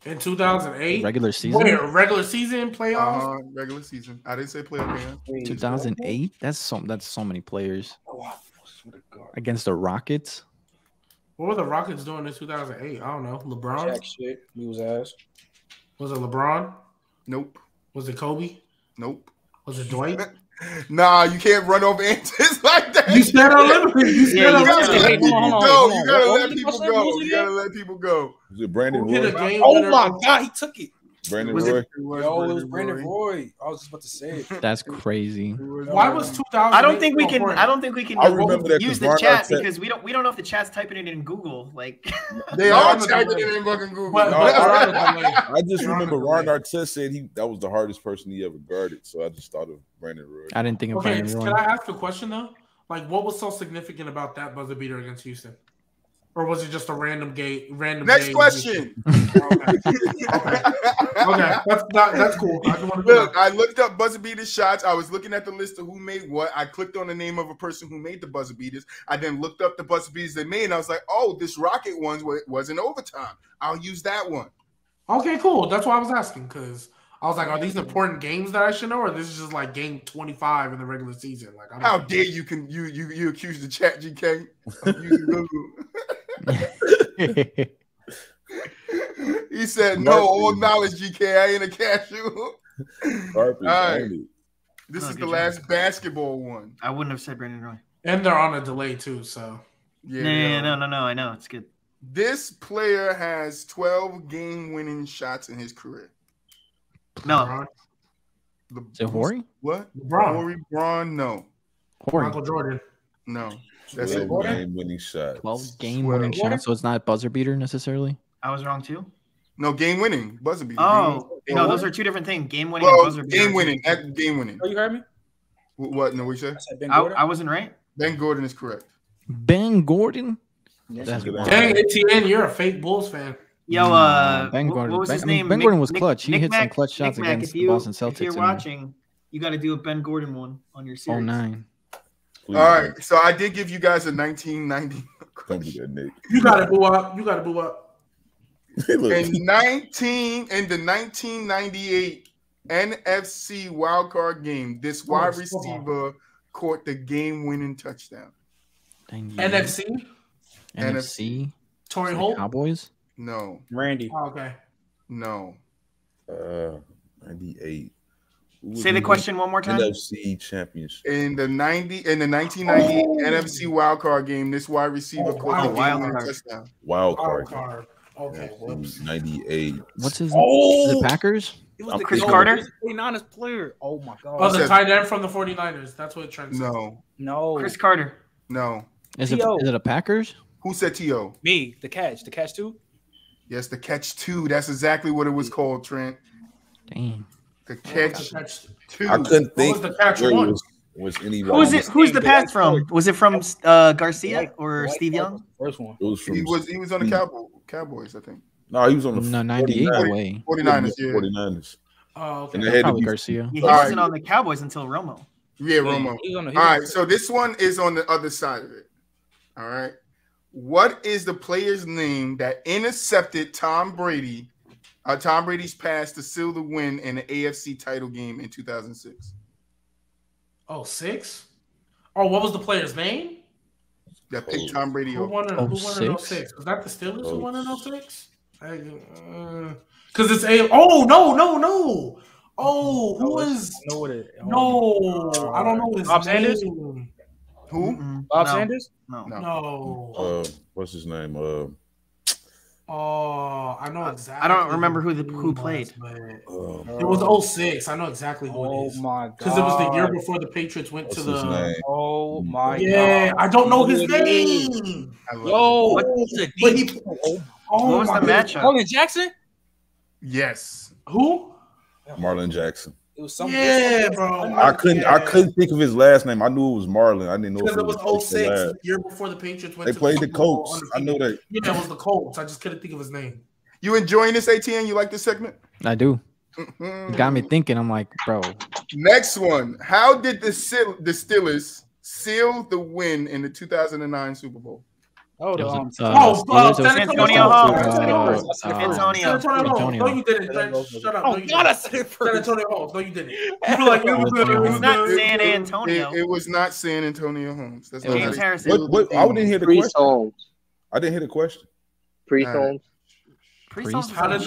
In 2008, regular season. Where regular season playoffs? Regular season. I didn't say playoff. 2008. That's so many players against the Rockets. What were the Rockets doing in 2008? I don't know. LeBron. Jack shit. He was ass. Was it LeBron? Nope. Was it Kobe? Nope. Was it Dwight? Nah, you can't run off answers like that. You said unlimited. You gotta let people go. You gotta let people go. You gotta let people go. Was it Brandon Roy? Oh my God, he took it. Brandon Roy. It was Brandon Roy. I was just about to say it. That's crazy. Why was 2000? I don't think we can. I remember that use the chat because we don't know if the chat's typing it in Google. Like they are typing it in fucking Google. I just remember Ron Artest said that was the hardest person he ever guarded. So I just thought of Brandon Roy. I didn't think of Brandon Roy. Can I ask a question though? Like, what was so significant about that buzzer beater against Houston? Or was it just a random game? Next question. Okay, that's cool. Look, I looked up buzzer beater shots. I was looking at the list of who made what. I clicked on the name of a person who made the buzzer beaters. I then looked up the buzzer beaters they made, and I was like, "Oh, this Rocket one was in overtime. I'll use that one." Okay, cool. That's why I was asking because I was like, "Are these important games that I should know, or this is just like game 25 in the regular season?" Like, how dare you accuse the chat, GK? Of using Google. He said, "No, all knowledge, GK. I ain't a cashew." All right. This is the last basketball one. I wouldn't have said Brandon Roy. And they're on a delay too, so yeah. No. I know it's good. This player has 12 game-winning shots in his career. No. Is it Horry? What? LeBron. Horry, Braun? No. Horry. Michael Jordan. No. That's it. Game-winning shot. 12 game-winning shots, so it's not buzzer beater necessarily. I was wrong too. No, game-winning buzzer beater. Oh, no, those are two different things. Game-winning and buzzer beater. Game-winning. Game-winning. Oh, you heard me? What? No, what you said? I wasn't right. Ben Gordon is correct. Ben Gordon? That's good. Dang, ATN, you're a fake Bulls fan. Yo, Ben Gordon. What was his name? Ben Gordon was clutch. He hit some Mac, clutch shots Nick against the Boston Celtics. If you're watching, you got to do a Ben Gordon one on your series. 09. All right, so I did give you guys a 1990. Don't do that, Nick. You got to boo up. You got to boo up. In the 1998 NFC wildcard game, this wide receiver caught the game-winning touchdown. NFC? Torrey Holt? Cowboys? No. Randy. Oh, okay. No. 98. Say the question one more time. NFC championship. In the 1998 NFC wildcard game, this wide receiver caught the game-winning touchdown. Wildcard. Okay. 98. What's his name? The Packers? It was the Chris Carter? 49ers player. Oh my God. Oh, the tight end from the 49ers. That's what Trent said. No. Chris Carter. No. Is it a Packers? Who said T.O.? Me. The catch. The catch too? Yes, the catch two. That's exactly what it was called, Trent. Dang. The catch two. I couldn't think the catch one? Was anybody. Who's the pass from? Was it from Garcia or Steve Young? First one. It was from He was on the Cowboys, I think. No, he was on the 98 away. 49ers, yeah. 49ers. Oh, okay. And they had Probably to be Garcia. Yeah, he wasn't on the Cowboys until Romo. Yeah, Romo. All right, so this one is on the other side of it. All right. What is the player's name that intercepted Tom Brady's pass to seal the win in the AFC title game in 2006? Oh, 6? Oh, what was the player's name? That picked Tom Brady. Who won in 06? Was that the Steelers who won in 06? Because it's a. Oh, no. Oh, who is? No, I don't know his Bob name. Sanders? Who? Bob Sanders? No. What's his name? Oh, I know exactly. I don't remember who played. It was 06. I know exactly who it is. Oh my god! Because it was the year before the Patriots went to the. Name? Oh my god! Yeah, I don't know his name. Yo, what was the matchup? Marlon Jackson? Yes. Who? Marlon Jackson. It was something. Yeah, bro. I couldn't think of his last name. I knew it was Marlon. I didn't know because if it was 06, the year before the Patriots went. They played the Colts. I know that. Yeah, it was the Colts. I just couldn't think of his name. You enjoying this, ATN? You like this segment? I do. It got me thinking. I'm like, bro. Next one. How did the Steelers seal the win in the 2009 Super Bowl? San Antonio. No, you didn't. Shut up. Oh, God, I said it first. San Antonio Holmes. No, you didn't. You were like, it was not San Antonio. It was not San Antonio Holmes. That's James Harrison. What? I didn't hear the question. I didn't hear the question. Priest-Holmes. How did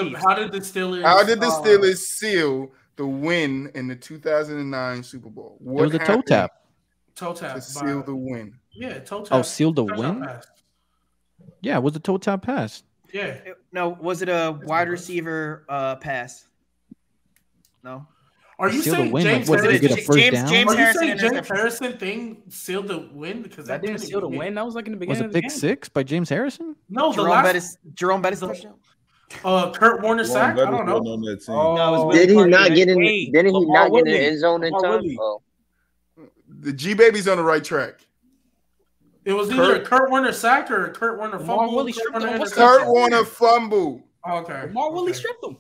the Steelers seal the win in the 2009 Super Bowl? It was a toe tap. Toe tap to seal the win. Yeah, toe tap. Oh, seal the win? Yeah, it was a toe tap pass. Yeah. No, was it a wide receiver pass? No. Are you saying James Harrison thing sealed the win? Because that didn't seal the win. That was like in the beginning. Was it pick 6 by James Harrison? No, Jerome Bettis touchdown. Kurt Warner sack. I don't know. Did he not get in? Didn't he not get in the end zone in time? The Gbaby's on the right track. It was either Kurt Warner sack or Kurt Warner fumble. Kurt Warner fumble. Okay. Mark Willie stripped him.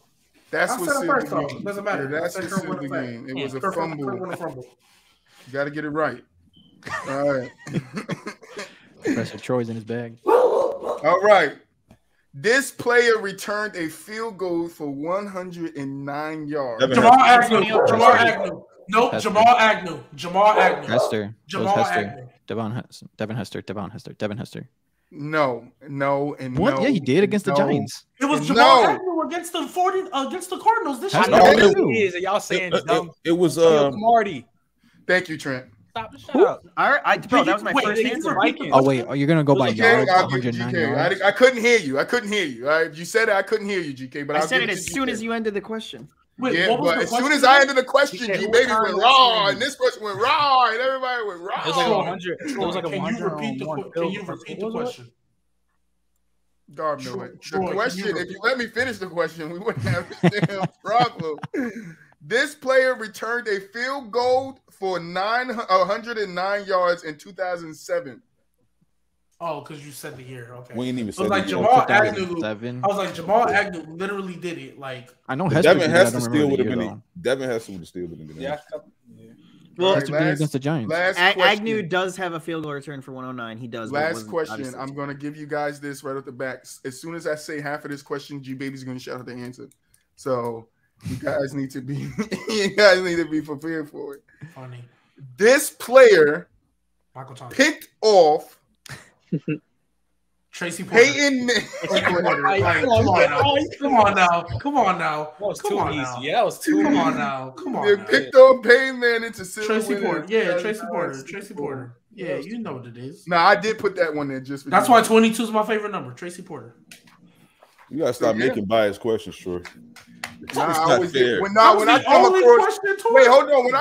That's what sealed the game. Doesn't matter. Yeah, that's what sealed the game. It was a fumble. You got to get it right. All right. Professor Troy's in his bag. All right. This player returned a field goal for 109 yards. Jamal Agnew. Nope, Jamal Agnew. Hester. Jamal Agnew. Devin Hester. No. What? Yeah, he did against the Giants. It was Jamal Agnew against the Cardinals this year. I know who it is, and y'all saying it was Marty. Thank you, Trent. Shut up. All right, bro, that was my first answer. Oh wait, you're gonna go by yards? 109 yards. I couldn't hear you. All right, you said it. I couldn't hear you, GK. But I said it as soon as you ended the question. Wait, yeah, but as soon as I ended the question, Gbaby went raw, and this person went raw, and everybody went raw. It was like 100. It was like a 100. Can you repeat the question? God, no way. The question, if you let me finish the question, we wouldn't have this damn problem. This player returned a field goal for 109 yards in 2007. Oh, because you said the year. Okay. We ain't even said like Jamal Agnew. I was like, Jamal Agnew literally did it. Like, I know Devin Hester still would have been. Devin Hester would have still been. Yeah. Well, against the Giants. Agnew does have a field goal return for 109. He does. Last question. I'm going to give you guys this right off the back. As soon as I say half of this question, Gbaby's going to shout out the answer. So you guys need to be prepared for it. Funny. This player picked off Tracy Payton. Come on now. That was too easy. Yeah, that was too. Come on now. They picked off Payton Manning to Tracy Porter. Yeah, Tracy Porter. Yeah, you know what it is. No, I did put that one there just for That's why 22 is my favorite number. Tracy Porter. You gotta stop making biased questions, Troy. When I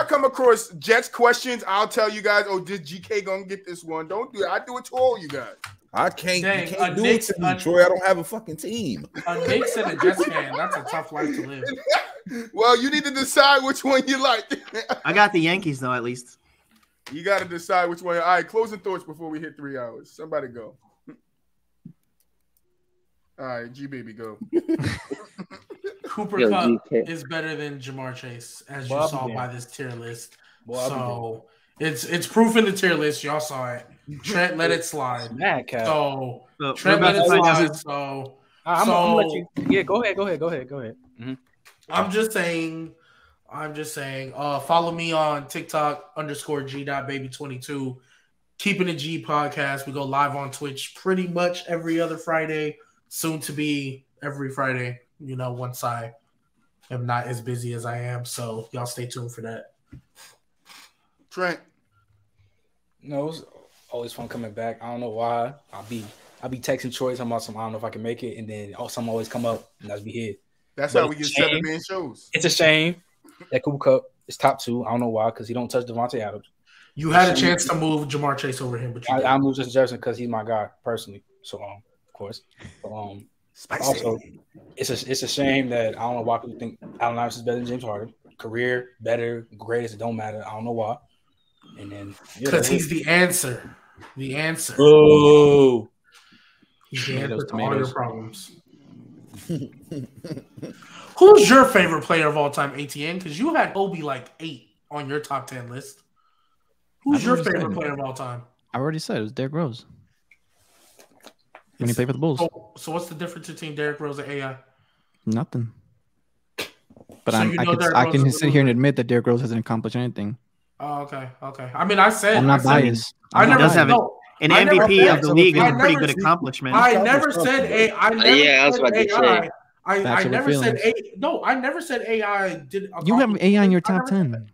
come across Jets questions, I'll tell you guys, this GK gonna get this one. Don't do it. I do it to all you guys. I can't. You can't do it to me, Troy. I don't have a fucking team. A Knicks and a Jets fan. That's a tough life to live. Well, you need to decide which one you like. I got the Yankees though, at least. You got to decide which one. All right, closing thoughts before we hit 3 hours. Somebody go. All right, Gbaby, go. Cooper Kupp is better than Jamar Chase, as you saw by this tier list. So It's proof in the tier list. Y'all saw it. Trent let it slide. So Trent let it slide. So I'm gonna let you. Yeah, go ahead. Mm-hmm. I'm just saying. Follow me on TikTok _G.Baby22. Keeping the G podcast. We go live on Twitch pretty much every other Friday. Soon to be every Friday. You know, once I am not as busy as I am. So y'all stay tuned for that. Trent. No, it's always fun coming back. I don't know why. I'll be texting Troy talking about some. I don't know if I can make it, and then something always come up, and that's be here. That's how we get 7-man shows. It's a shame that Cooper Kupp is top 2. I don't know why, because he don't touch Devontae Adams. You had a chance to move Jamar Chase over him, but I moved Justin Jefferson because he's my guy personally. So of course, but, also it's a shame that I don't know why people think Allen Iverson is better than James Harden. Career better, greatest, it don't matter. I don't know why. And then because he's the answer. The answer. Oh, he's the answer to all your problems. Who's your favorite player of all time, ATN? Because you had Kobe like 8 on your top 10 list. Who's your favorite player of all time? I already said it was Derrick Rose. When he played for the Bulls. So what's the difference between Derrick Rose and AI? Nothing. But so I can sit here and admit that Derrick Rose hasn't accomplished anything. Oh, okay. I mean, I said I'm not biased. I never have an MVP of the league is a pretty good accomplishment. I never said AI. I never said AI. No, I never said AI did. You have AI in your top 10.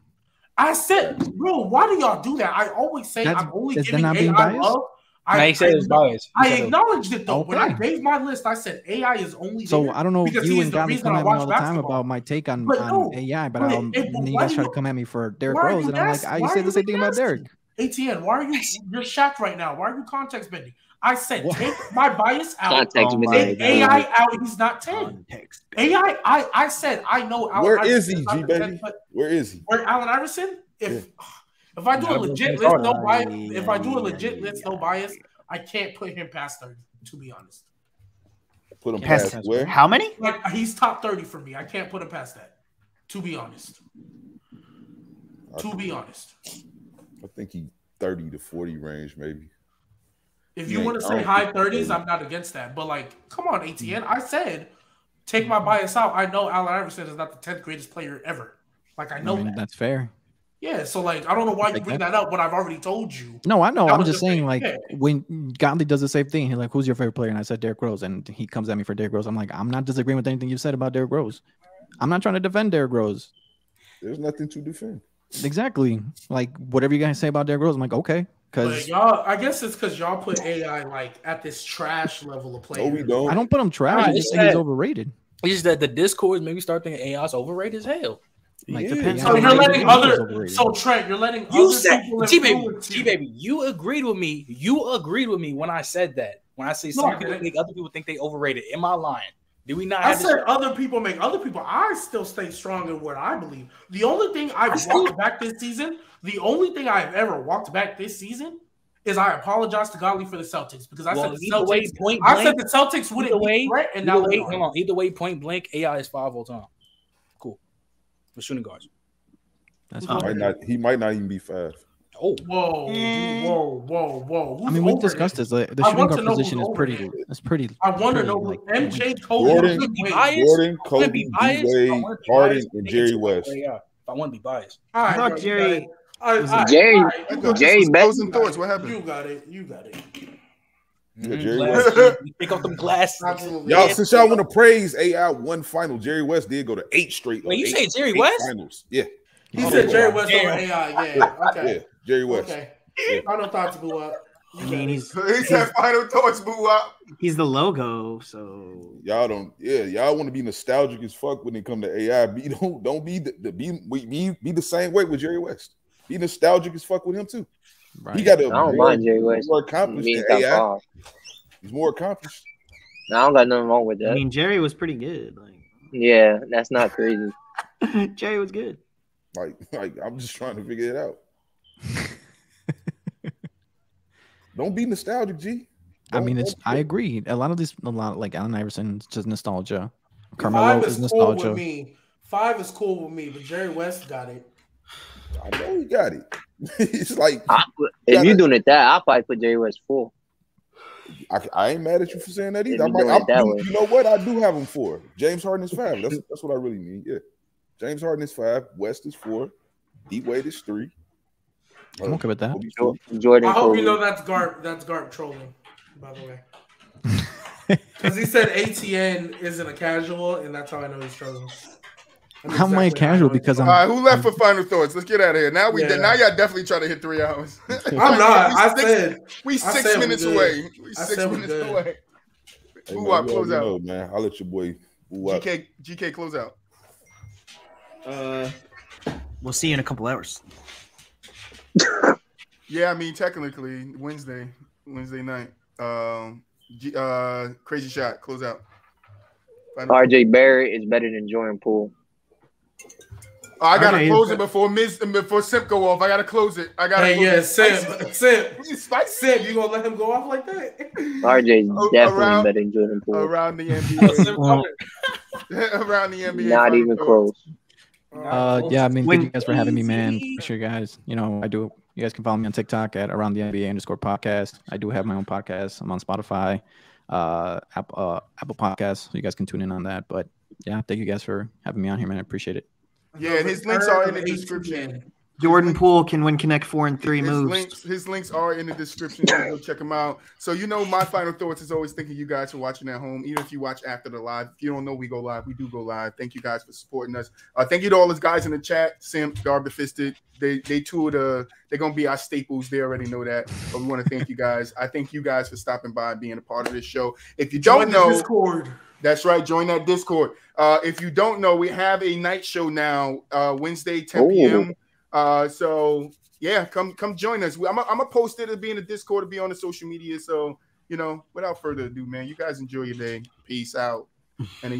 I said, bro, why do y'all do that? I always say I'm only giving AI love. I said it's biased. I acknowledged it though. Okay. When I gave my list, I said AI is only. So I don't know if you and Gbaby come at me all the time about my take on AI, but then you guys try to come at me for Derrick Rose, and I'm like, I say the same thing about Derrick. ATN, why are you're shocked right now? Why are you context bending? I said take my bias out. Take AI out. He's not 10. AI. I said I know. Where is he, Gbaby? Where is he? Where Allen Iverson? If I do a legit list, no bias. If I do a legit list, no bias, I can't put him past 30. To be honest, put him past where? How many? Like he's top 30 for me. I can't put him past that. To be honest. I think he 30 to 40 range, maybe. If you want to say high 30s, I'm not against that. But like, come on, ATN. I said take my bias out. I know Allen Iverson is not the 10th greatest player ever. Like I know that. That's fair. Yeah, so like I don't know why you bring that up, but I've already told you. No, I know. I'm just saying, like when Godly does the same thing, he's like, "Who's your favorite player?" And I said Derrick Rose, and he comes at me for Derrick Rose. I'm like, I'm not disagreeing with anything you said about Derrick Rose. I'm not trying to defend Derrick Rose. There's nothing to defend. Exactly. Like whatever you guys say about Derrick Rose, I'm like, okay. Because y'all, I guess it's because y'all put AI like at this trash level of player. No, we don't. I don't put him trash. I just think he's overrated. It's just that the Discord maybe start thinking AI is overrated as hell. Like, depends. So you're letting other. So Trent, you're letting you said Gbaby. You agreed with me. You agreed with me when I said that. When I say some people make other people think they overrated. Am I lying? Did we not? I said other people make other people. I still stay strong in what I believe. The only thing I've walked back this season, the only thing I've ever walked back this season, is I apologize to Godly for the Celtics because I said the Celtics. I said the Celtics wouldn't be threat, and now either way, point blank, AI is 5 all time. Cool. For shooting guards. That's he might not even be 5. Oh, whoa! I mean, we discussed this. The shooting guard position is pretty. It's pretty. I want to know like MJ, Gordon, Kobe, D-Wade, Harden, and Jerry West. If I want to be biased, I thought Jerry. Jerry, closing thoughts. What happened? You got it. Yeah, Jerry West. Pick up them glasses. Absolutely. Y'all, since y'all want to praise AI one final, Jerry West did go to 8 straight. Wait, you say Jerry West? Finals. Yeah. He said Jerry West over AI. Yeah. Okay. Yeah, Jerry West. Okay. Yeah. Final thoughts, BooWop. I mean, he said final thoughts, BooWop. He's the logo, so y'all don't. Yeah, y'all want to be nostalgic as fuck when it come to AI. Don't be the same way with Jerry West. Be nostalgic as fuck with him too. Right. He got I don't mind Jerry West. More accomplished than AI. He's more accomplished. No, I don't got nothing wrong with that. I mean, Jerry was pretty good. Like, yeah, that's not crazy. Jerry was good. Like I'm just trying to figure it out. Don't be nostalgic, G. I mean, I agree. A lot like Allen Iverson, it's just nostalgia. Carmelo is nostalgia. Cool with me. 5 is cool with me, but Jerry West got it. I know he got it. It's like if you're doing it that, I'll probably put Jerry West 4. I ain't mad at you for saying that either. You know what? I do have him 4. James Harden is 5. That's what I really mean. Yeah, James Harden is 5. West is 4. D-Wade is 3. I'm okay with that. Jordan. I hope you know that's Garp trolling, by the way. Because he said ATN isn't a casual, and that's how I know he's trolling. How am I casual? Because I'm. All right, who left for final thoughts? Let's get out of here. Now now y'all definitely trying to hit 3 hours. I'm not. We 6 minutes away. We 6 minutes away. BooWop, close out. Man, I'll let your boy BooWop. GK, close out. We'll see you in a couple hours. Yeah, I mean technically Wednesday night. Crazy shot, close out. RJ Barrett is better than Jordan Poole. Oh, I gotta close it before Simp go off. I gotta close it. Simp, you gonna let him go off like that? RJ definitely better than Jordan Poole. Around the NBA. Around the NBA. Not even close. Yeah, I mean, thank you guys for having me, man. Appreciate you guys. You know, you guys can follow me on TikTok at Around the NBA _podcast. I do have my own podcast. I'm on Spotify, Apple Podcasts, so you guys can tune in on that. But yeah, thank you guys for having me on here, man. I appreciate it. Yeah, and his links are in the description. Jordan Poole can win Connect 4 and 3 moves. His links are in the description. So go check them out. So my final thoughts is always thanking you guys for watching at home. Even if you watch after the live, if you don't know we go live, we do go live. Thank you guys for supporting us. Thank you to all those guys in the chat. Simp, Garber Fisted. They they're gonna be our staples. They already know that. But we want to thank you guys. I thank you guys for stopping by and being a part of this show. If you don't know, Discord. That's right. Join that Discord. If you don't know, we have a night show now, Wednesday, 10 p.m. So yeah, come join us. I'm gonna post it. It'll be in the Discord. It'll be on the social media. So without further ado, man, you guys enjoy your day. Peace out. And